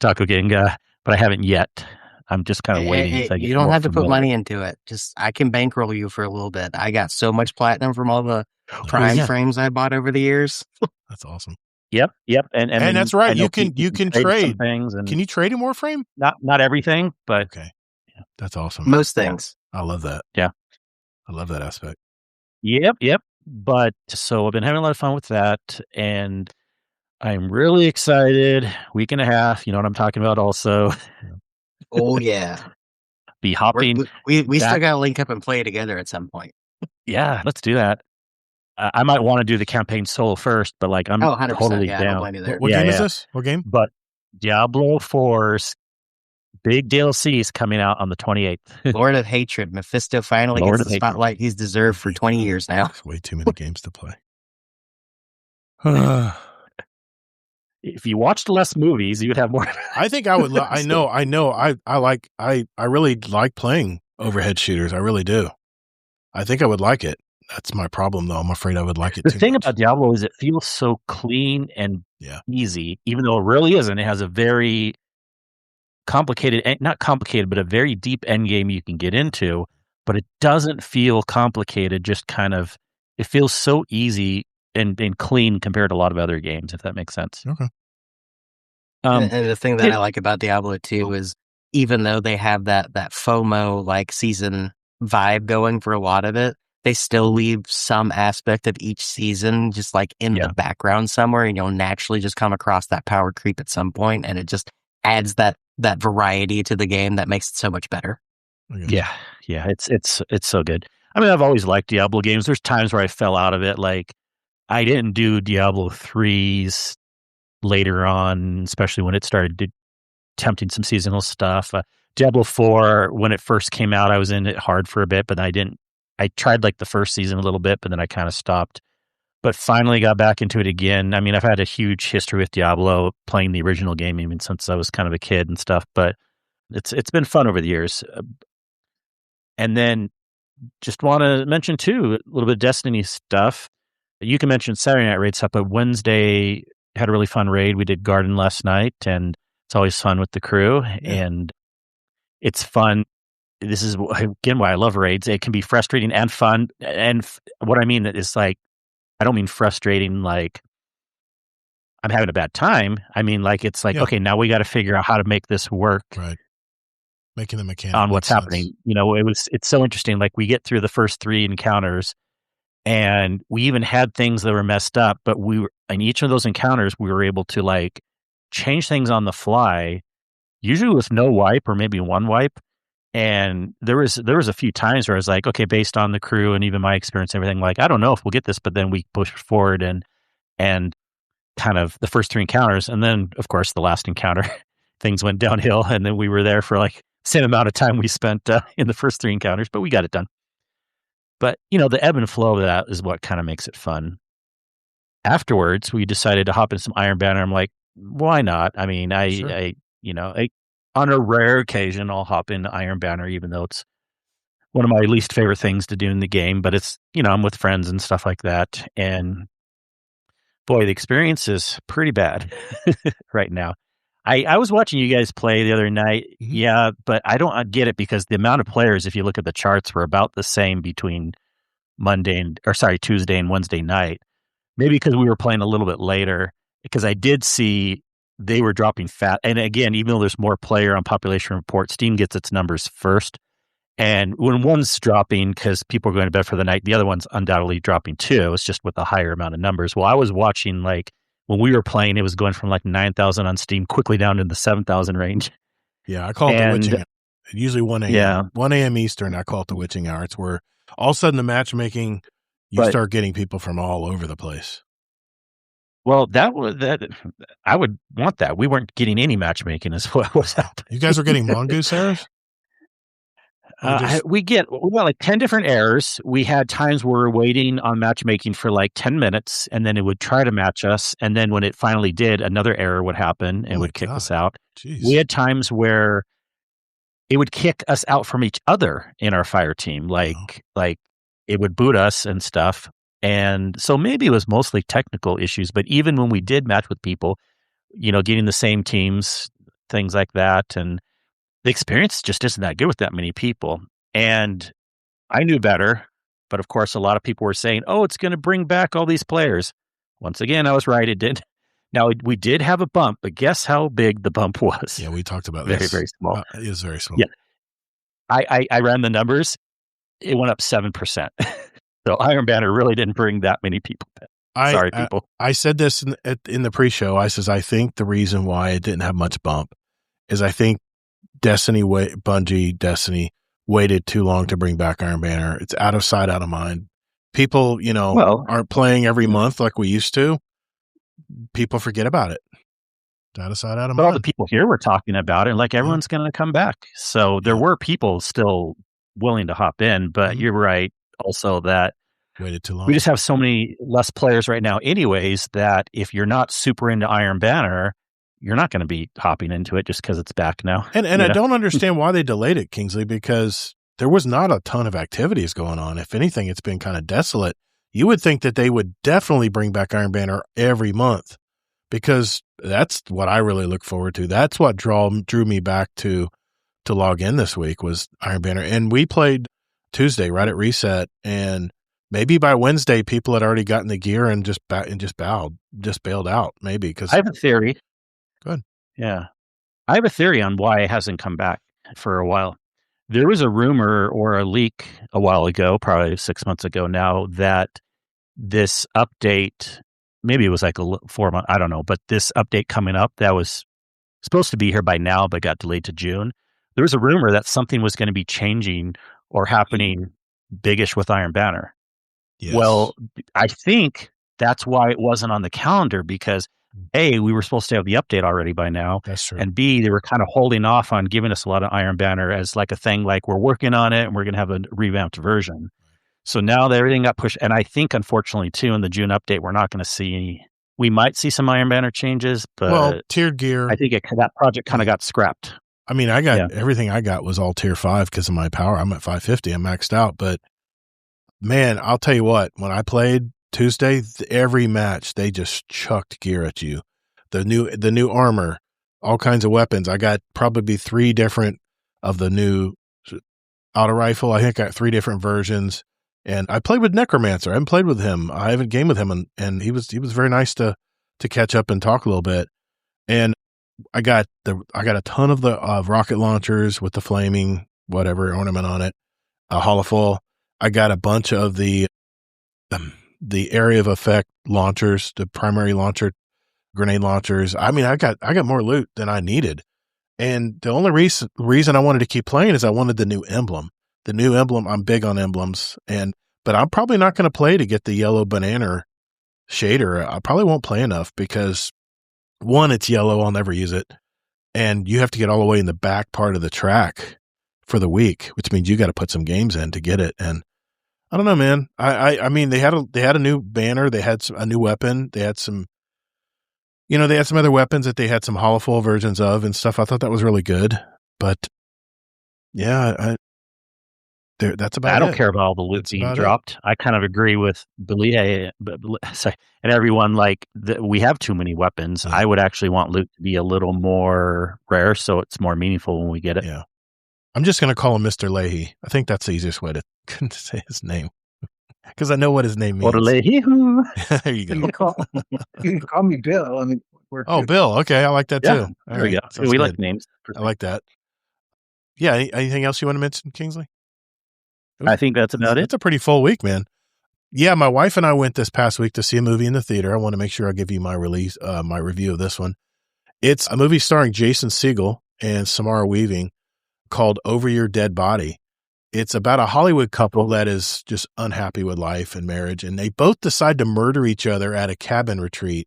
Taco King, but I haven't yet. I'm just kind of waiting. You don't have to put money into it. Just I can bankroll you for a little bit. I got so much platinum from all the Prime frames I bought over the years. That's awesome. Yep. And that's right. You can trade things. And can you trade in Warframe? Not everything, but okay. Yeah, that's awesome. Most things. I love that. Yeah. I love that aspect. Yep. But so I've been having a lot of fun with that, and I'm really excited. Week and a half, you know what I'm talking about also. Oh yeah. Be hopping. We still got to link up and play together at some point. Yeah, let's do that. I might want to do the campaign solo first, but like I'm 100%, down. What game is this? What game? But Diablo 4's big DLC is coming out on the 28th. Lord of Hatred. Mephisto finally gets the spotlight he's deserved for 20 years now. That's way too many games to play. If you watched less movies, you would have more. I think I would. I know. I really like playing overhead shooters. I really do. I think I would like it. That's my problem, though. I'm afraid I would like it too much. The thing about Diablo is it feels so clean and easy, even though it really isn't. It has a very complicated, not complicated, but a very deep end game you can get into, but it doesn't feel complicated. Just kind of, it feels so easy and clean compared to a lot of other games, if that makes sense. Okay. And the thing that I like about Diablo 2 is even though they have that FOMO like season vibe going for a lot of it, they still leave some aspect of each season just like in the background somewhere, and you'll naturally just come across that power creep at some point, and it just adds that variety to the game that makes it so much better. Yeah, it's so good. I mean, I've always liked Diablo games. There's times where I fell out of it, like I didn't do Diablo 3s later on, especially when it started attempting some seasonal stuff. Diablo 4, when it first came out, I was in it hard for a bit, but I tried like the first season a little bit, but then I kind of stopped. But finally got back into it again. I mean, I've had a huge history with Diablo, playing the original game even since I was kind of a kid and stuff, but it's been fun over the years. And then just want to mention too, a little bit of Destiny stuff. You can mention Saturday Night Raid stuff, but Wednesday had a really fun raid. We did Garden last night, and it's always fun with the crew, and it's fun. This is, again, why I love raids. It can be frustrating and fun. And what I mean is, like, I don't mean frustrating like I'm having a bad time. I mean, like, it's like, okay, now we got to figure out how to make this work. Right. Making the mechanic on what's happening. You know, it's so interesting. Like, we get through the first 3 encounters, and we even had things that were messed up, but in each of those encounters, we were able to like change things on the fly, usually with no wipe or maybe one wipe. And there was a few times where I was like, okay, based on the crew and even my experience and everything, like, I don't know if we'll get this, but then we pushed forward and kind of the first 3 encounters. And then, of course, the last encounter, things went downhill, and then we were there for like the same amount of time we spent in the first 3 encounters, but we got it done. But, you know, the ebb and flow of that is what kind of makes it fun. Afterwards, we decided to hop in some Iron Banner. I'm like, why not? I mean, on a rare occasion, I'll hop into Iron Banner, even though it's one of my least favorite things to do in the game. But it's, you know, I'm with friends and stuff like that. And boy, the experience is pretty bad right now. I was watching you guys play the other night. Mm-hmm. Yeah, but I don't get it, because the amount of players, if you look at the charts, were about the same between Tuesday and Wednesday night. Maybe because we were playing a little bit later, because I did see they were dropping fat. And again, even though there's more player on population report, Steam gets its numbers first. And when one's dropping because people are going to bed for the night, the other one's undoubtedly dropping too. It's just with a higher amount of numbers. Well, I was watching, like, when we were playing, it was going from like 9,000 on Steam quickly down to the 7,000 range. Yeah, I call it the witching hour. Usually 1 a.m. Yeah. 1 a.m. Eastern, I call it the witching hour. It's where all of a sudden the matchmaking, start getting people from all over the place. Well, I would want that. We weren't getting any matchmaking is what was happening. You guys were getting mongoose errors? We got like 10 different errors. We had times where we were waiting on matchmaking for like 10 minutes, and then it would try to match us. And then when it finally did, another error would happen and would kick us out. Jeez. We had times where it would kick us out from each other in our fire team. Like it would boot us and stuff. And so maybe it was mostly technical issues, but even when we did match with people, you know, getting the same teams, things like that. And the experience just isn't that good with that many people. And I knew better, but of course, a lot of people were saying, oh, it's going to bring back all these players. Once again, I was right. It did. Now, we did have a bump, but guess how big the bump was? Yeah, we talked about this. Very, very small. It is very small. Yeah. I ran the numbers. It went up 7%. So Iron Banner really didn't bring that many people back. Sorry, people. I said this in the pre-show. I says, I think the reason why it didn't have much bump is I think Bungie Destiny waited too long to bring back Iron Banner. It's out of sight, out of mind. People, you know, aren't playing every month like we used to. People forget about it. It's out of sight, out of mind. But all the people here were talking about it, like everyone's going to come back. So there were people still willing to hop in, but you're right also that waited too long. We just have so many less players right now anyways, that if you're not super into Iron Banner, you're not going to be hopping into it just because it's back now. And I don't understand why they delayed it, Kingsley, because there was not a ton of activities going on. If anything, it's been kind of desolate. You would think that they would definitely bring back Iron Banner every month, because that's what I really look forward to. That's what drew me back to log in this week was Iron Banner. And we played Tuesday right at reset, and maybe by Wednesday people had already gotten the gear and just bailed out. Maybe because I have a theory. Good. Yeah, I have a theory on why it hasn't come back for a while. There was a rumor or a leak a while ago, probably 6 months ago now, that this update, maybe it was like 4 months, I don't know, but this update coming up that was supposed to be here by now, but got delayed to June. There was a rumor that something was going to be changing or happening biggish with Iron Banner. Yes. Well, I think that's why it wasn't on the calendar, because A, we were supposed to have the update already by now. That's true. And B, they were kind of holding off on giving us a lot of Iron Banner as like a thing, like we're working on it and we're going to have a revamped version. So now that everything got pushed, and I think unfortunately too, in the June update, we're not going to see any. We might see some Iron Banner changes, but tiered gear. I think that project kind of got scrapped. I mean, I got everything I got was all tier 5 because of my power. I'm at 550. I'm maxed out. But man, I'll tell you what, when I played Tuesday, every match, they just chucked gear at you. The new armor, all kinds of weapons. I got probably 3 different of the new auto rifle. I think I got 3 different versions. And I played with Necromancer. I haven't played with him. I haven't gamed with him, and he was very nice to catch up and talk a little bit. And I got a ton of the rocket launchers with the flaming whatever ornament on it, a holofoil. I got a bunch of the area of effect launchers, the primary launcher, grenade launchers. I mean, I got more loot than I needed, and the only reason I wanted to keep playing is I wanted the new emblem. The new emblem. I'm big on emblems, but I'm probably not going to play to get the yellow banana shader. I probably won't play enough because, one, it's yellow. I'll never use it. And you have to get all the way in the back part of the track for the week, which means you got to put some games in to get it. And I don't know, man. I mean, they had a new banner. They had a new weapon. They had some, they had some other weapons that they had some holofoil versions of and stuff. I thought that was really good. But yeah, that's about it. I don't care about all the loot being dropped. I kind of agree with Billy and everyone. Like, we have too many weapons. I would actually want loot to be a little more rare, so it's more meaningful when we get it. Yeah, I'm just going to call him Mr. Leahy. I think that's the easiest way to say his name because I know what his name means. Leahy. There you go. You can call me Bill. I mean, Bill. Okay, I like that too. There we go. We like names. I like that. Yeah. Anything else you want to mention, Kingsley? I think that's about it. It's a pretty full week, man. Yeah, my wife and I went this past week to see a movie in the theater. I want to make sure I give you my review of this one. It's a movie starring Jason Segel and Samara Weaving called Over Your Dead Body. It's about a Hollywood couple that is just unhappy with life and marriage, and they both decide to murder each other at a cabin retreat,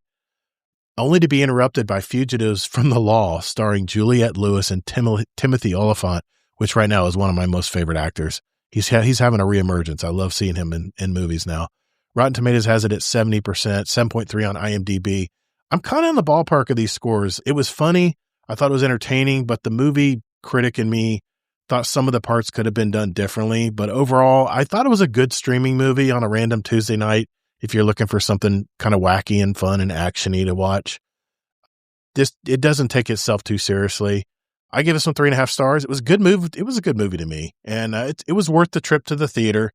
only to be interrupted by fugitives from the law, starring Juliette Lewis and Timothy Olyphant, which right now is one of my most favorite actors. He's having a reemergence. I love seeing him in movies now. Rotten Tomatoes has it at 70%, 7.3 on IMDb. I'm kind of in the ballpark of these scores. It was funny. I thought it was entertaining, but the movie critic in me thought some of the parts could have been done differently. But overall, I thought it was a good streaming movie on a random Tuesday night if you're looking for something kind of wacky and fun and action-y to watch. It doesn't take itself too seriously. I give it some 3.5 stars. It was a good movie. It was a good movie to me, and it was worth the trip to the theater.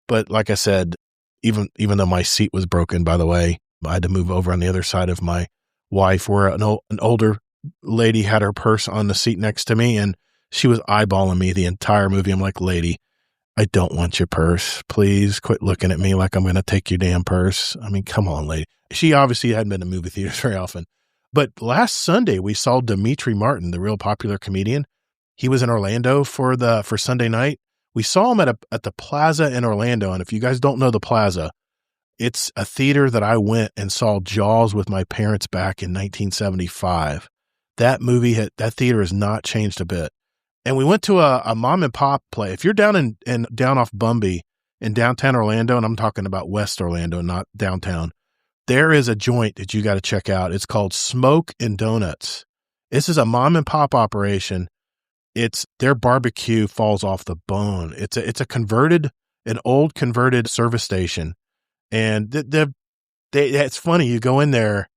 But like I said, even though my seat was broken, by the way, I had to move over on the other side of my wife, where an older lady had her purse on the seat next to me, and she was eyeballing me the entire movie. I'm like, lady, I don't want your purse. Please quit looking at me like I'm going to take your damn purse. I mean, come on, lady. She obviously hadn't been to movie theaters very often. But last Sunday, we saw Demetri Martin, the real popular comedian. He was in Orlando for Sunday night. We saw him at the Plaza in Orlando. And if you guys don't know the Plaza, it's a theater that I went and saw Jaws with my parents back in 1975. That theater has not changed a bit. And we went to a mom and pop play. If you're down down off Bumby in downtown Orlando, and I'm talking about West Orlando, not downtown, there is a joint that you got to check out. It's called Smoke and Donuts. This is a mom and pop operation. Their barbecue falls off the bone. It's an old converted service station. And it's funny. You go in there,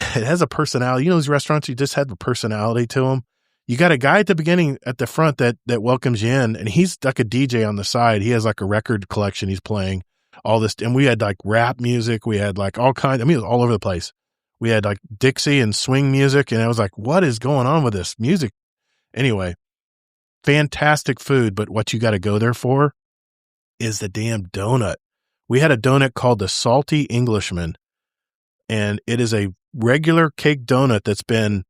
it has a personality. You know, those restaurants, you just have a personality to them. You got a guy at the beginning at the front that welcomes you in, and he's like a DJ on the side. He has like a record collection he's playing. All this, and we had like rap music, we had like all kinds. I mean, it was all over the place. We had like Dixie and swing music, and I was like, what is going on with this music? Anyway, fantastic food, but what you got to go there for is the damn donut. We had a donut called the Salty Englishman, and it is a regular cake donut that's been,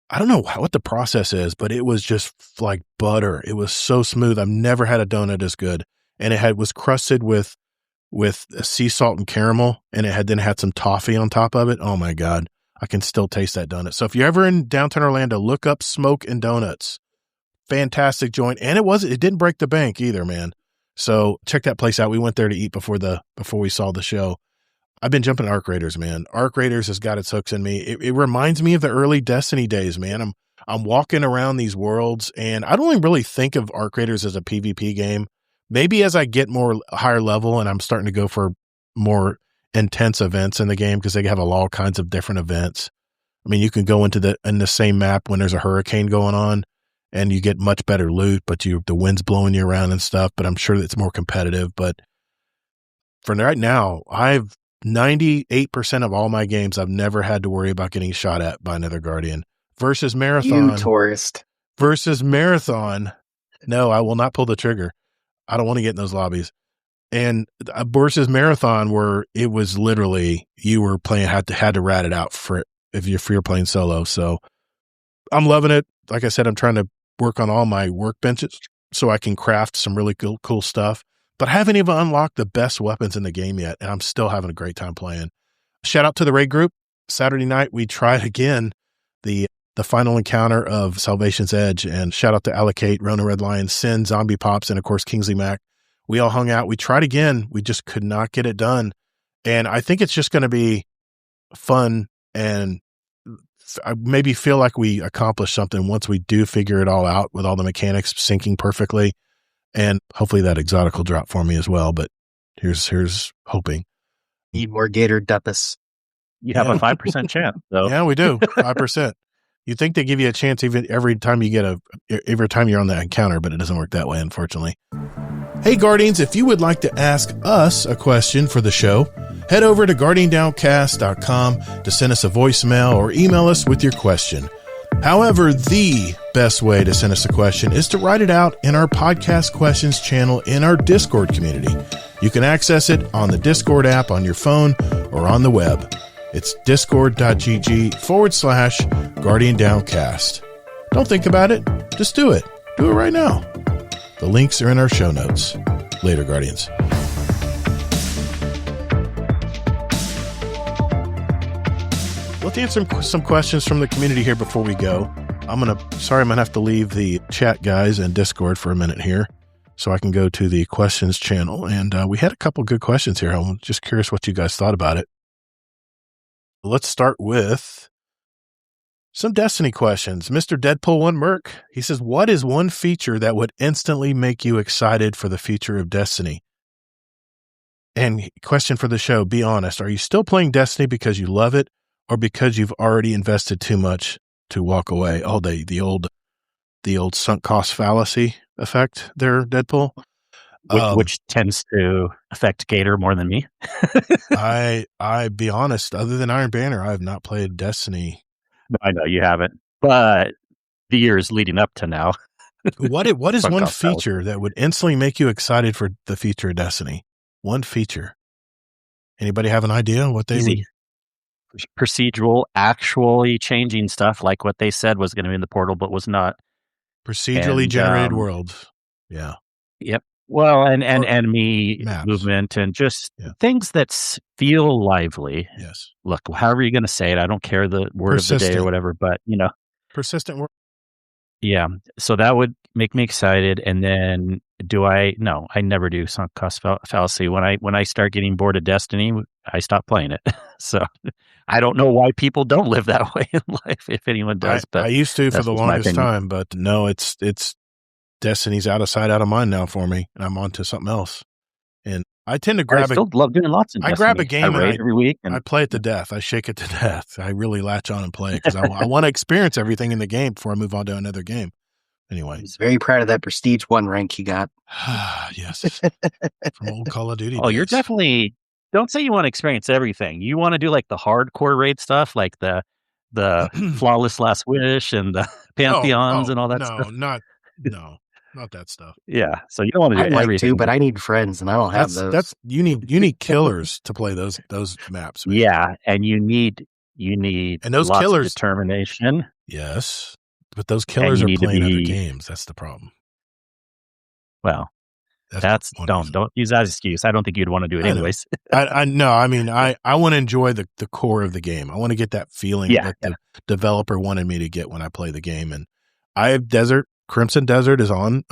I don't know what the process is, but it was just like butter. It was so smooth. I've never had a donut as good. And it was crusted with sea salt and caramel, and it had some toffee on top of it. Oh my God. I can still taste that donut. So if you're ever in downtown Orlando, look up Smoke and Donuts. Fantastic joint. And it didn't break the bank either, man. So check that place out. We went there to eat before we saw the show. I've been jumping Arc Raiders, man. Arc Raiders has got its hooks in me. It reminds me of the early Destiny days, man. I'm walking around these worlds, and I don't really think of Arc Raiders as a PvP game. Maybe as I get more higher level and I'm starting to go for more intense events in the game, because they have all kinds of different events. I mean, you can go in the same map when there's a hurricane going on, and you get much better loot, but the wind's blowing you around and stuff. But I'm sure it's more competitive. But for right now, 98% of all my games, I've never had to worry about getting shot at by another Guardian. Versus Marathon. You tourist. Versus Marathon. No, I will not pull the trigger. I don't want to get in those lobbies. And versus Marathon, where it was literally you were playing, had to rat it out if you're playing solo. So I'm loving it. Like I said, I'm trying to work on all my workbenches so I can craft some really cool stuff. But I haven't even unlocked the best weapons in the game yet, and I'm still having a great time playing. Shout out to the raid group. Saturday night, we tried again the final encounter of Salvation's Edge, and shout out to Allocate, Rona Red Lion, Sin, Zombie Pops, and of course, Kingsley Mac. We all hung out. We tried again. We just could not get it done. And I think it's just going to be fun, and I maybe feel like we accomplished something once we do figure it all out with all the mechanics syncing perfectly. And hopefully that exotic will drop for me as well. But here's hoping. Need more Gator Duppus. You have a 5% chance, though. Yeah, we do. 5%. You think they give you a chance every time you're on that encounter, but it doesn't work that way, unfortunately. Hey, Guardians, if you would like to ask us a question for the show, head over to guardiandowncast.com to send us a voicemail or email us with your question. However, the best way to send us a question is to write it out in our podcast questions channel in our Discord community. You can access it on the Discord app on your phone or on the web. It's discord.gg/Guardian Downcast. Don't think about it. Just do it. Do it right now. The links are in our show notes. Later, Guardians. Let's answer some questions from the community here before we go. I'm going to have to leave the chat guys and Discord for a minute here so I can go to the questions channel. And we had a couple good questions here. I'm just curious what you guys thought about it. Let's start with some Destiny questions. Mr. Deadpool 1 Merc, he says, what is one feature that would instantly make you excited for the future of Destiny? And question for the show, be honest. Are you still playing Destiny because you love it or because you've already invested too much to walk away? Oh, the old sunk cost fallacy effect there, Deadpool. Which tends to affect Gator more than me. I be honest, other than Iron Banner, I have not played Destiny. No, I know you haven't, but the years leading up to now. What is one feature that would instantly make you excited for the future of Destiny? One feature. Anybody have an idea what they would? Procedural, actually changing stuff like what they said was going to be in the portal, but was not. Procedurally generated worlds. Yeah. Yep. Well, and enemy maps. Movement and just things that feel lively. Yes. Look, however you're going to say it, I don't care the word of the day or whatever, but persistent work. Yeah. So that would make me excited. And then no, I never do sunk cost fallacy. When I start getting bored of Destiny, I stop playing it. So I don't know why people don't live that way in life, if anyone does. But I used to for the longest time, but no, it's Destiny's out of sight, out of mind now for me, and I'm on to something else. And I tend to grab. I still love doing lots of Destiny. I grab a game every week, and I play it to death. I shake it to death. I really latch on and play it because I want to experience everything in the game before I move on to another game. Anyway, he's very proud of that Prestige 1 rank he got. Yes, from old Call of Duty. Oh, you're definitely don't say you want to experience everything. You want to do like the hardcore raid stuff, like the flawless last wish and the pantheons and all that stuff. Not that stuff. Yeah, so you don't want to do I'd like everything. to, but I need friends, and I don't have those. That's you need killers to play those maps. With. Yeah, and you need and those lots killers of determination. Yes, but those killers are playing other games. That's the problem. Well, don't use that as an excuse. I don't think you'd want to do it anyways. I know. I mean, I want to enjoy the core of the game. I want to get that feeling that the developer wanted me to get when I play the game. And I have Crimson Desert is on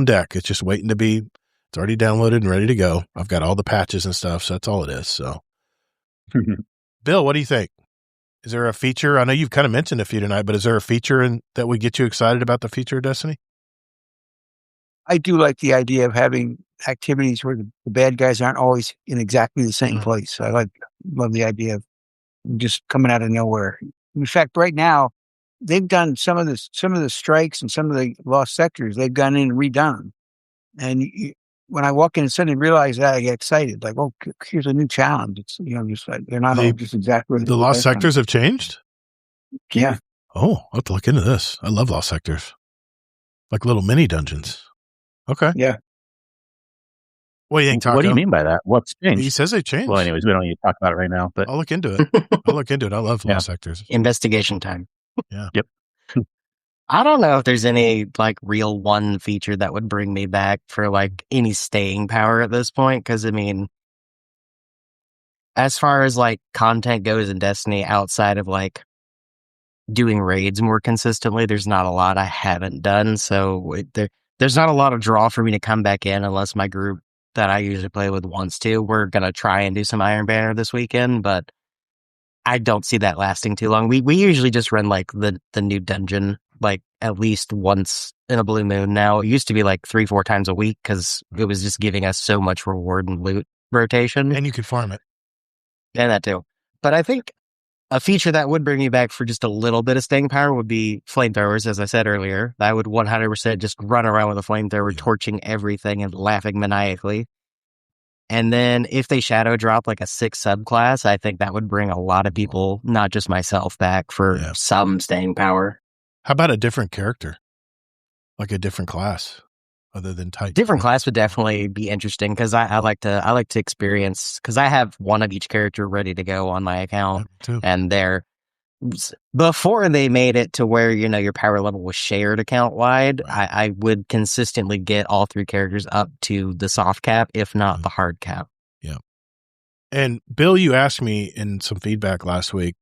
deck. It's just waiting to be. It's already downloaded and ready to go. I've got all the patches and stuff, so that's all it is. So, Bill, what do you think? Is there a feature? I know you've kind of mentioned a few tonight, but is there a feature that would get you excited about the future of Destiny? I do like the idea of having activities where the bad guys aren't always in exactly the same place. I love the idea of just coming out of nowhere. In fact, right now, they've done some of the strikes and some of the lost sectors. They've gone in and redone. And when I walk in and suddenly realize that, I get excited. Like, oh, here's a new challenge. It's just like they're not all just exactly the lost sectors have changed. Yeah. Oh, I'll have to look into this. I love lost sectors, like little mini dungeons. Okay. Yeah. What do you think, Taco? What do you mean by that? What's changed? He says they changed. Well, anyways, we don't need to talk about it right now, but I'll look into it. I love lost sectors. Investigation time. Yeah. Yep. I don't know if there's any like real one feature that would bring me back for like any staying power at this point. Cause I mean, as far as like content goes in Destiny outside of like doing raids more consistently, there's not a lot I haven't done. So there's not a lot of draw for me to come back in unless my group that I usually play with wants to. We're going to try and do some Iron Banner this weekend, but I don't see that lasting too long. We usually just run like the new dungeon, like at least once in a blue moon now. It used to be like 3-4 times a week because it was just giving us so much reward and loot rotation. And you could farm it. And that too. But I think a feature that would bring me back for just a little bit of staying power would be flamethrowers, as I said earlier. I would 100% just run around with a flamethrower, torching everything and laughing maniacally. And then if they shadow drop like a 6 subclass, I think that would bring a lot of people, not just myself, back for some staying power. How about a different character? Like a different class other than Titan? Different class would definitely be interesting because I like to experience, because I have one of each character ready to go on my account. And before they made it to where, your power level was shared account wide, I would consistently get all 3 characters up to the soft cap, if not the hard cap. Yeah. And Bill, you asked me in some feedback last week,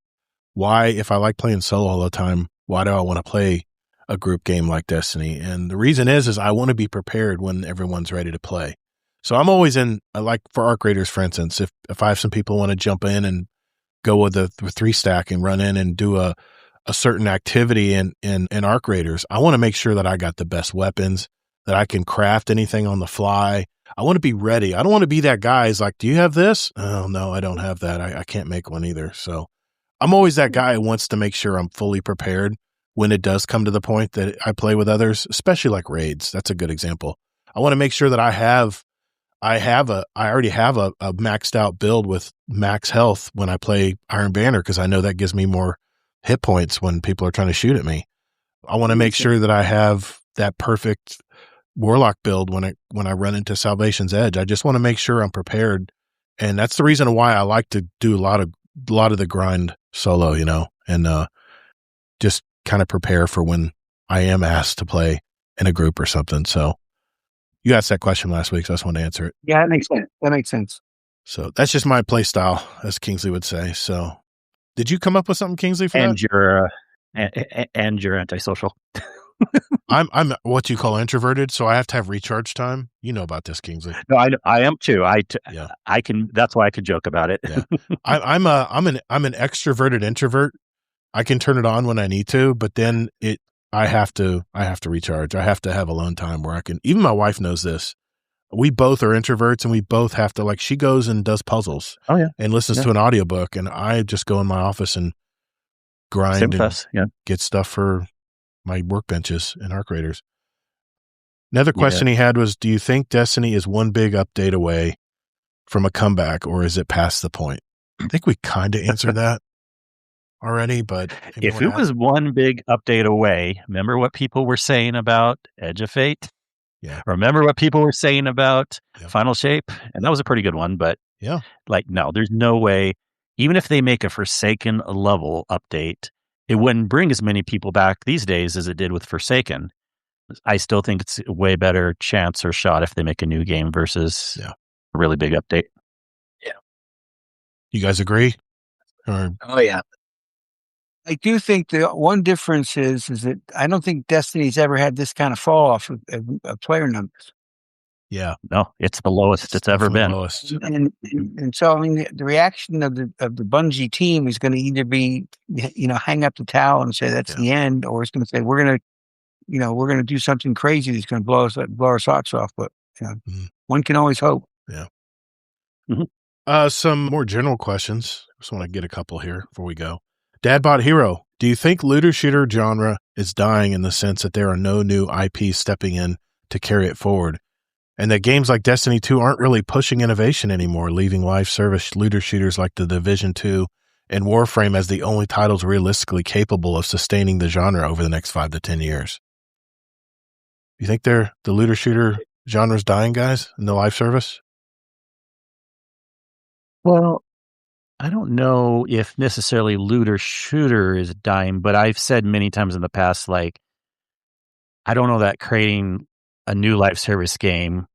why, if I like playing solo all the time, why do I want to play a group game like Destiny? And the reason is I want to be prepared when everyone's ready to play. So I'm always like for Arc Raiders, for instance, if I have some people want to jump in and go with the 3 stack and run in and do a certain activity in Arc Raiders, I want to make sure that I got the best weapons, that I can craft anything on the fly. I want to be ready. I don't want to be that guy who's like, do you have this? Oh, no, I don't have that. I can't make one either. So I'm always that guy who wants to make sure I'm fully prepared when it does come to the point that I play with others, especially like raids. That's a good example. I want to make sure that I already have a maxed out build with max health when I play Iron Banner, because I know that gives me more hit points when people are trying to shoot at me. I want to make sure that I have that perfect Warlock build when I run into Salvation's Edge. I just want to make sure I'm prepared, and that's the reason why I like to do a lot of the grind solo, and just kind of prepare for when I am asked to play in a group or something. So you asked that question last week, so I just want to answer it. Yeah, that makes sense. So that's just my play style, as Kingsley would say. So did you come up with something, Kingsley, for that? And you're antisocial. I'm what you call introverted, so I have to have recharge time. You know about this, Kingsley. No, I am too. I can. That's why I could joke about it. Yeah. I'm an extroverted introvert. I can turn it on when I need to, but then I have to recharge. I have to have alone time where I can. Even my wife knows this. We both are introverts, and we both have to, like, she goes and does puzzles. Oh yeah, and listens to an audiobook, and I just go in my office and grind and get stuff for my workbenches and Arc Raiders. Another question he had was, do you think Destiny is one big update away from a comeback, or is it past the point? I think we kind of answered that already, but if it was one big update away, remember what people were saying about Edge of Fate? Yeah. Remember what people were saying about Final Shape? And that was a pretty good one, but no, there's no way, even if they make a Forsaken level update, it wouldn't bring as many people back these days as it did with Forsaken. I still think it's a way better chance or shot if they make a new game versus a really big update. Yeah. You guys agree? Or... Oh, yeah. I do think the one difference is that I don't think Destiny's ever had this kind of fall off of player numbers. Yeah. No, it's the lowest it's ever been. Lowest. And so, I mean, the reaction of the Bungie team is going to either be, hang up the towel and say that's the end, or it's going to say, we're going to do something crazy that's going to blow our socks off. But one can always hope. Yeah. Mm-hmm. Some more general questions. Just want to get a couple here before we go. Dadbot Hero, do you think looter shooter genre is dying in the sense that there are no new IP stepping in to carry it forward, and that games like Destiny 2 aren't really pushing innovation anymore, leaving live service looter shooters like the Division 2 and Warframe as the only titles realistically capable of sustaining the genre over the next 5 to 10 years? You think the looter shooter genre is dying, guys, in the live service? Well, I don't know if necessarily looter shooter is dying, but I've said many times in the past, like, I don't know that creating a new live service game,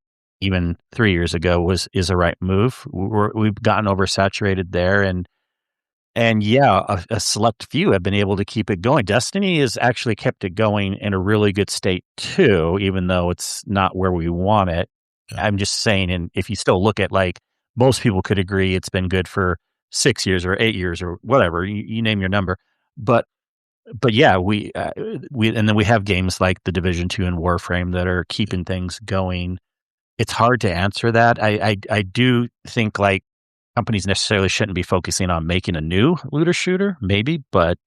even 3 years ago, is a right move. We've gotten oversaturated there, and a select few have been able to keep it going. Destiny has actually kept it going in a really good state too, even though it's not where we want it. Yeah. I'm just saying, and if you still look at, like, most people could agree it's been good for 6 years or 8 years or whatever, you name your number. But yeah, we and then we have games like the Division 2 and Warframe that are keeping things going. It's hard to answer that. I do think, like, companies necessarily shouldn't be focusing on making a new looter shooter, maybe, but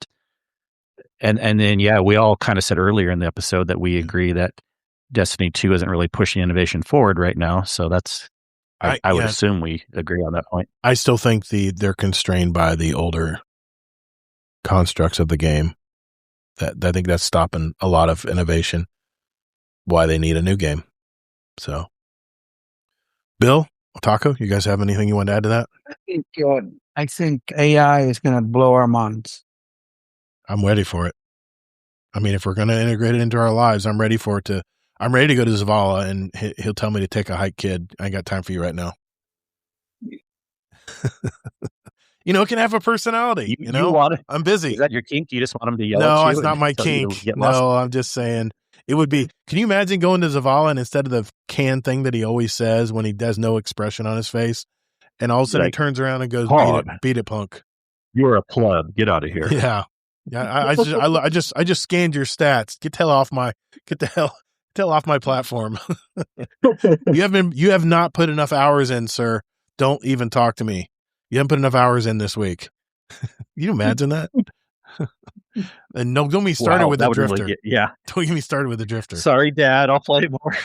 and then we all kind of said earlier in the episode that we agree that Destiny 2 isn't really pushing innovation forward right now. So that's I would assume we agree on that point. I still think they're constrained by the older constructs of the game. That I think that's stopping a lot of innovation. Why they need a new game. So, Bill, Taco, you guys have anything you want to add to that? I think AI is going to blow our minds. I'm ready for it. I mean, if we're going to integrate it into our lives, I'm ready for it to. I'm ready to go to Zavala and he'll tell me to take a hike, kid. I ain't got time for you right now. It can have a personality. I'm busy. Is that your kink? You just want him to yell at you? No, it's not my kink. No, I'm just saying it would be. Can you imagine going to Zavala and instead of the canned thing that he always says when he does no expression on his face, and all of a sudden he turns around and goes, beat it, punk. You're a pleb. Get out of here. Yeah. I just scanned your stats. Get the hell off my platform. You have not put enough hours in, sir. Don't even talk to me. You haven't put enough hours in this week. You imagine that? And don't get me started with the Drifter. Really Don't get me started with the Drifter. Sorry, Dad. I'll play more.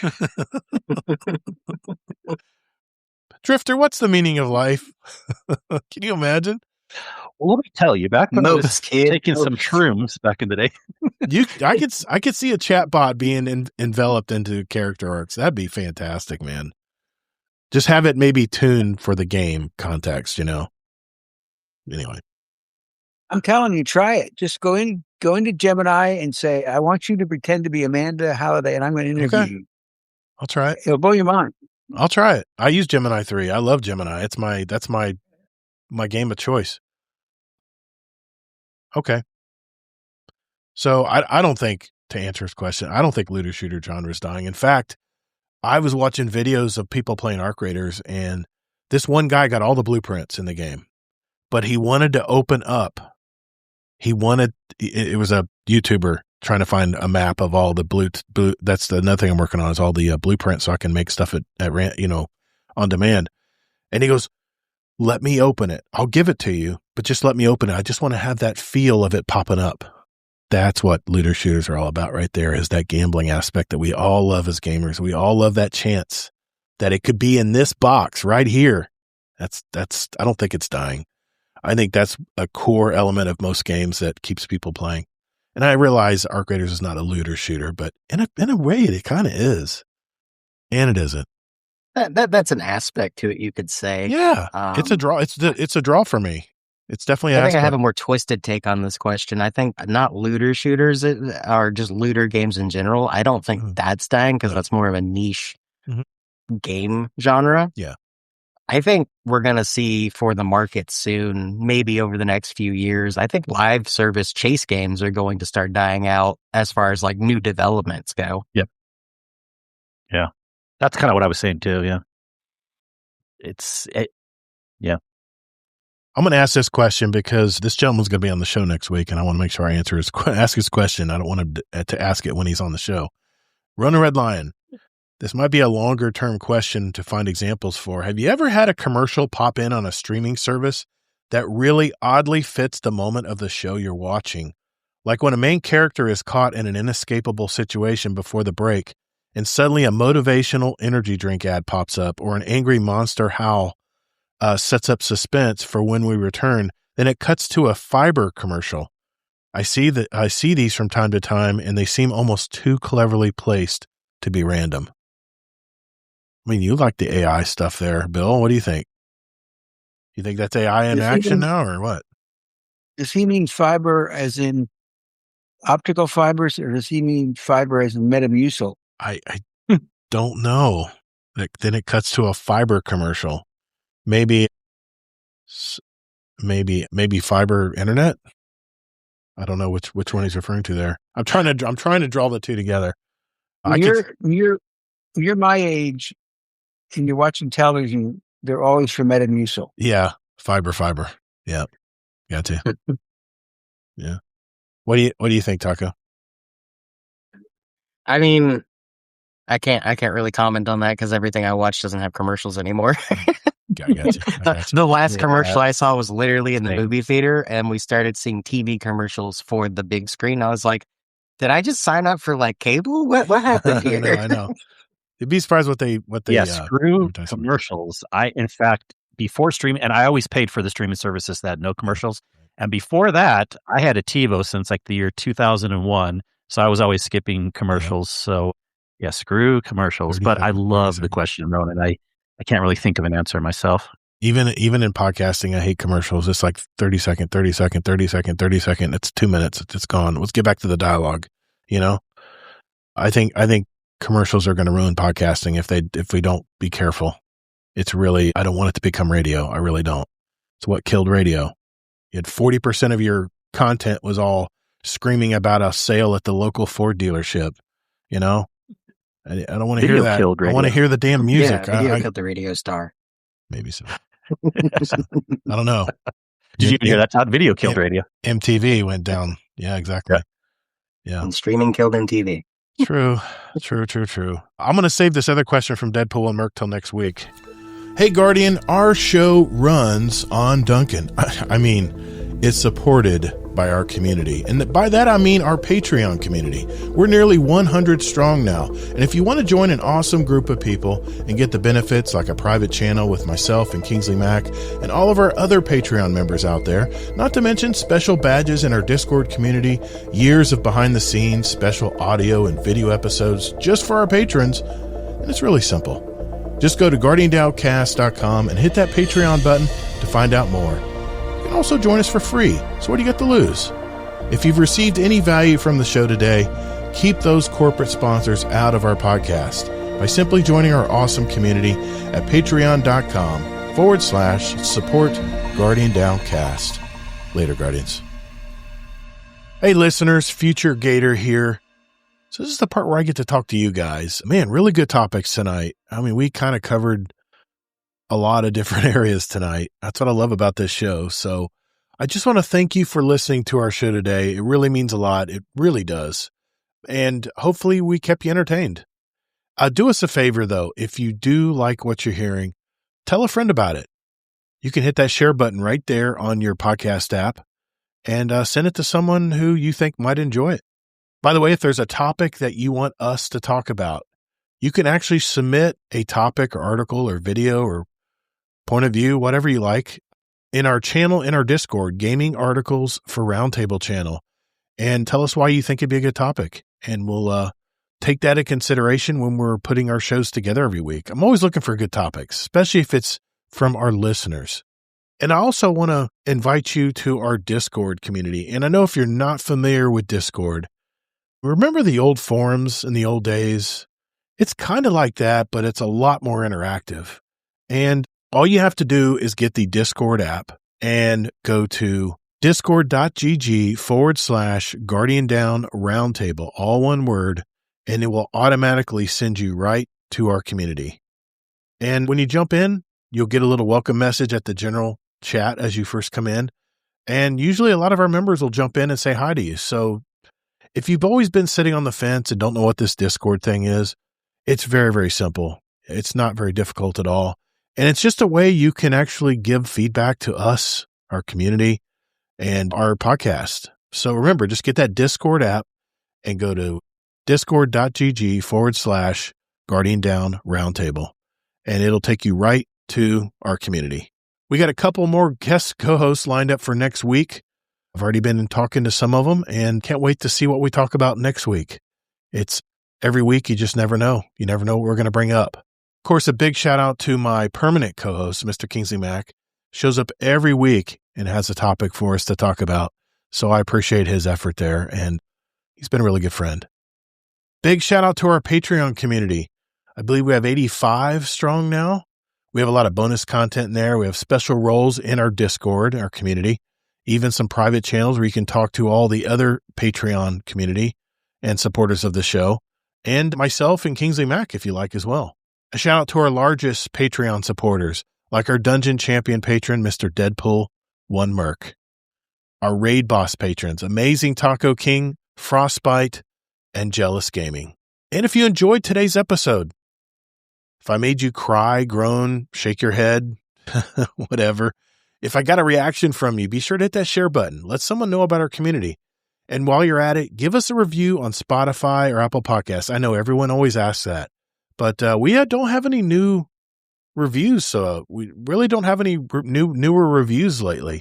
Drifter, what's the meaning of life? Can you imagine? Well, let me tell you, back when I was taking some shrooms back in the day. I could see a chat bot being enveloped into character arcs. That'd be fantastic, man. Just have it maybe tuned for the game context, Anyway. I'm telling you, try it. Just go into Gemini and say, I want you to pretend to be Amanda Halliday, and I'm going to interview you. I'll try it. It'll blow your mind. I'll try it. I use Gemini 3. I love Gemini. That's my game of choice. Okay. So I don't think, to answer his question, I don't think looter shooter genre is dying. In fact, I was watching videos of people playing Arc Raiders, and this one guy got all the blueprints in the game, but he wanted to open up. It was a YouTuber trying to find a map of all the blue. That's another thing I'm working on, is all the blueprints so I can make stuff on demand. And he goes, let me open it. I'll give it to you, but just let me open it. I just want to have that feel of it popping up. That's what looter shooters are all about right there, is that gambling aspect that we all love as gamers. We all love that chance that it could be in this box right here. That's I don't think it's dying. I think that's a core element of most games that keeps people playing. And I realize Arc Raiders is not a looter shooter, but in a way it kind of is. And it isn't. That's an aspect to it, you could say. Yeah. It's a draw. It's a draw for me. It's definitely an I think I aspect. have a more twisted take on this question. I think not looter shooters are just looter games in general. I don't think that's dying because that's more of a niche game genre. Yeah. I think we're going to see for the market soon, maybe over the next few years, I think live service chase games are going to start dying out as far as like new developments go. Yep. Yeah. That's kind of what I was saying too. Yeah. Yeah. I'm going to ask this question because this gentleman's going to be on the show next week, and I want to make sure I ask his question. I don't want him to ask it when he's on the show. Running Red Lion. This might be a longer term question to find examples for. Have you ever had a commercial pop in on a streaming service that really oddly fits the moment of the show you're watching? Like when a main character is caught in an inescapable situation before the break, and suddenly a motivational energy drink ad pops up, or an angry monster howl sets up suspense for when we return, then it cuts to a fiber commercial. I see these from time to time, and they seem almost too cleverly placed to be random. I mean, you like the AI stuff there, Bill. What do you think? You think that's AI in action now, or what? Does he mean fiber as in optical fibers, or does he mean fiber as in Metamucil? I don't know. Then it cuts to a fiber commercial. Maybe fiber internet. I don't know which one he's referring to there. I'm trying to draw the two together. You're my age, and you're watching television. They're always for Metamucil. Yeah, fiber. Yeah, got to. Yeah. What do you think, Taco? I mean, I can't really comment on that because everything I watch doesn't have commercials anymore. I got you. The last commercial I saw was literally in the movie theater, and we started seeing TV commercials for the big screen. I was like, did I just sign up for like cable? What happened here? I know. You'd be surprised what they screw commercials. In fact, before streaming, and I always paid for the streaming services that had no commercials. And before that, I had a TiVo since like the year 2001. So I was always skipping commercials. Yeah. So yeah, screw commercials. But I love the question, Ronan. I can't really think of an answer myself. Even in podcasting, I hate commercials. It's like 30 second. It's 2 minutes. It's gone. Let's get back to the dialogue. You know, I think commercials are going to ruin podcasting if we don't be careful. It's really, I don't want it to become radio. I really don't. It's what killed radio. You had 40% of your content was all screaming about a sale at the local Ford delership. You know, I don't want to hear that. I want to hear the damn music. Yeah, video killed the radio star. Maybe so. I don't know. Did you hear that? Todd? Video killed radio. MTV went down. Yeah, exactly. Yeah. And streaming killed MTV. True. I'm going to save this other question from Deadpool and Merc till next week. Hey, Guardian, our show runs on Duncan. I mean, it's supported by our community. And by that, I mean our Patreon community. We're nearly 100 strong now. And if you want to join an awesome group of people and get the benefits like a private channel with myself and Kingsley Mack and all of our other Patreon members out there, not to mention special badges in our Discord community, years of behind the scenes, special audio and video episodes just for our patrons, and it's really simple. Just go to GuardianDownCast.com and hit that Patreon button to find out more. You can also join us for free, so what do you got to lose? If you've received any value from the show today, keep those corporate sponsors out of our podcast by simply joining our awesome community at patreon.com/support Guardian Downcast. Later, Guardians. Hey, listeners, Future Gator here. So this is the part where I get to talk to you guys. Man, really good topics tonight. I mean, we kind of covered a lot of different areas tonight. That's what I love about this show. So I just want to thank you for listening to our show today. It really means a lot. It really does. And hopefully we kept you entertained. Do us a favor, though. If you do like what you're hearing, tell a friend about it. You can hit that share button right there on your podcast app and send it to someone who you think might enjoy it. By the way, if there's a topic that you want us to talk about, you can actually submit a topic or article or video or point of view, whatever you like, in our channel, in our Discord, Gaming Articles for Roundtable channel, and tell us why you think it'd be a good topic. And we'll take that into consideration when we're putting our shows together every week. I'm always looking for good topics, especially if it's from our listeners. And I also want to invite you to our Discord community. And I know if you're not familiar with Discord, remember the old forums in the old days? It's kind of like that, but it's a lot more interactive. And all you have to do is get the Discord app and go to discord.gg/Guardian Down Roundtable, all one word, and it will automatically send you right to our community. And when you jump in, you'll get a little welcome message at the general chat as you first come in. And usually a lot of our members will jump in and say hi to you. So if you've always been sitting on the fence and don't know what this Discord thing is, it's very, very simple. It's not very difficult at all. And it's just a way you can actually give feedback to us, our community, and our podcast. So remember, just get that Discord app and go to discord.gg/Guardian Down Roundtable, and it'll take you right to our community. We got a couple more guest co-hosts lined up for next week. I've already been talking to some of them and can't wait to see what we talk about next week. It's every week, you just never know. You never know what we're going to bring up. Of course, a big shout out to my permanent co-host, Mr. Kingsley Mack. Shows up every week and has a topic for us to talk about. So I appreciate his effort there, and he's been a really good friend. Big shout out to our Patreon community. I believe we have 85 strong now. We have a lot of bonus content in there. We have special roles in our Discord, our community, even some private channels where you can talk to all the other Patreon community and supporters of the show, and myself and Kingsley Mack, if you like as well. A shout out to our largest Patreon supporters, like our Dungeon Champion patron, Mr. Deadpool 1 Merc. Our Raid Boss patrons, Amazing Taco King, Frostbite, and Jealous Gaming. And if you enjoyed today's episode, if I made you cry, groan, shake your head, whatever, if I got a reaction from you, be sure to hit that share button. Let someone know about our community. And while you're at it, give us a review on Spotify or Apple Podcasts. I know everyone always asks that, but we don't have any new reviews, so we really don't have any newer reviews lately.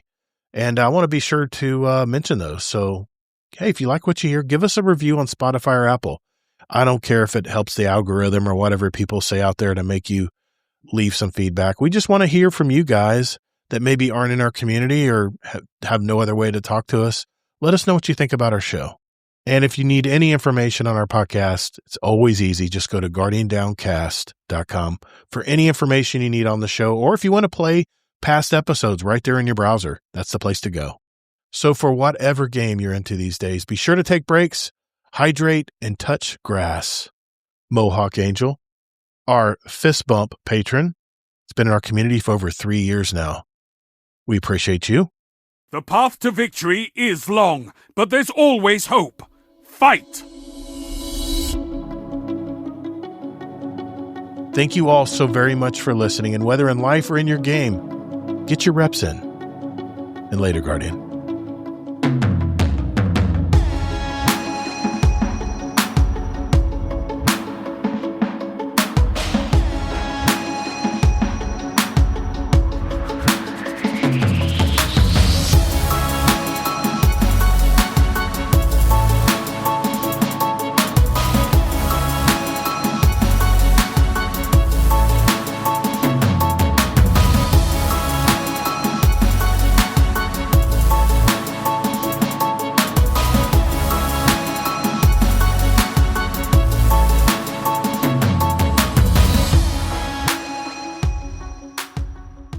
And I want to be sure to mention those. So, hey, if you like what you hear, give us a review on Spotify or Apple. I don't care if it helps the algorithm or whatever people say out there to make you leave some feedback. We just want to hear from you guys that maybe aren't in our community or have no other way to talk to us. Let us know what you think about our show. And if you need any information on our podcast, it's always easy. Just go to guardiandowncast.com for any information you need on the show. Or if you want to play past episodes right there in your browser, that's the place to go. So for whatever game you're into these days, be sure to take breaks, hydrate, and touch grass. Mohawk Angel, our fist bump patron, has been in our community for over 3 years now. We appreciate you. The path to victory is long, but there's always hope. Fight! Thank you all so very much for listening, and whether in life or in your game, get your reps in. And later, Guardian.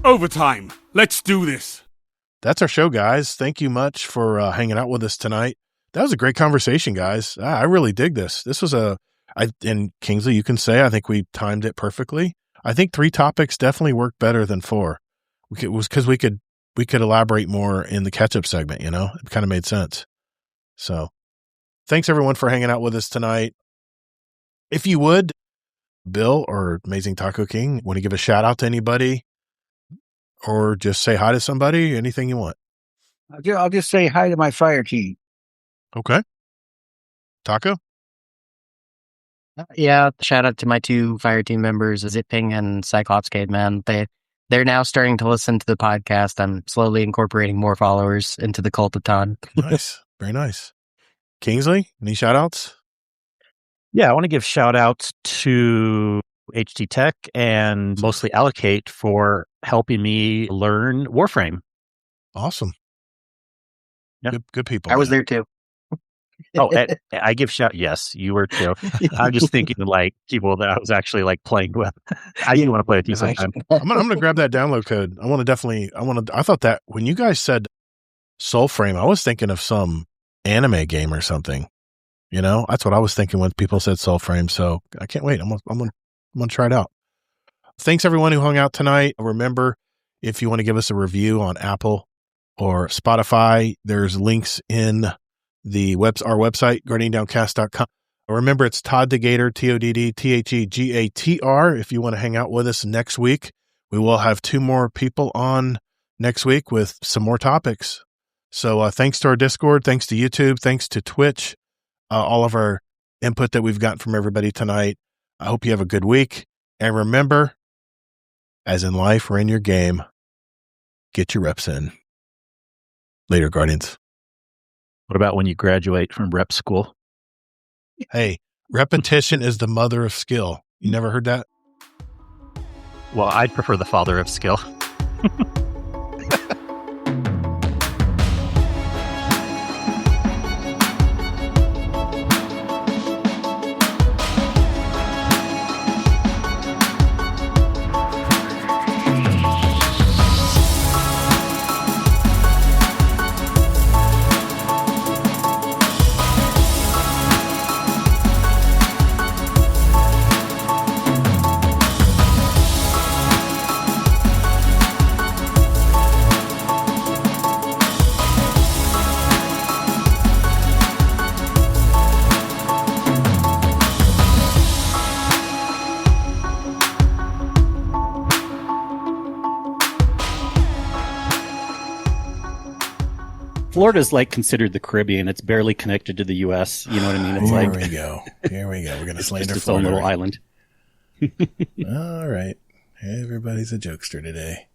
Overtime. Let's do this. That's our show, guys. Thank you much for hanging out with us tonight. That was a great conversation, guys. I really dig this. This was and Kingsley, you can say, I think we timed it perfectly. I think 3 topics definitely worked better than 4. It was because we could elaborate more in the catch-up segment, you know? It kind of made sense. So thanks, everyone, for hanging out with us tonight. If you would, Bill or Amazing Taco King, want to give a shout-out to anybody? Or just say hi to somebody, anything you want. I'll just say hi to my fire team. Okay. Taco? Yeah, shout out to my 2 fire team members, Ziping and Cyclops Caveman. They they're now starting to listen to the podcast. I'm slowly incorporating more followers into the cult of Todd. Nice. Very nice. Kingsley, any shout outs? Yeah, I want to give shout outs to HT Tech and mostly Allocate for helping me learn Warframe. Awesome. Yeah. Good people. I was there too. Oh, I give shout. Yes, you were too. I'm just thinking like people that I was actually like playing with. I didn't want to play with you sometime. I'm gonna grab that download code. I thought that when you guys said Soulframe, I was thinking of some anime game or something. You know, that's what I was thinking when people said Soulframe. So I can't wait. I'm gonna try it out. Thanks everyone who hung out tonight. Remember, if you want to give us a review on Apple or Spotify, there's links in our website, guardiandowncast.com. Remember, it's Todd the Gator, TODDTHEGATR. If you want to hang out with us next week, we will have 2 more people on next week with some more topics. So thanks to our Discord, thanks to YouTube, thanks to Twitch, all of our input that we've gotten from everybody tonight. I hope you have a good week. And remember, as in life or in your game, get your reps in. Later, Guardians. What about when you graduate from rep school? Hey, repetition is the mother of skill. You never heard that? Well, I'd prefer the father of skill. Florida's like considered the Caribbean. It's barely connected to the U.S. You know what I mean? It's Here like we go. Here we go. We're going to slander it's its own Florida. little island. All right. Everybody's a jokester today.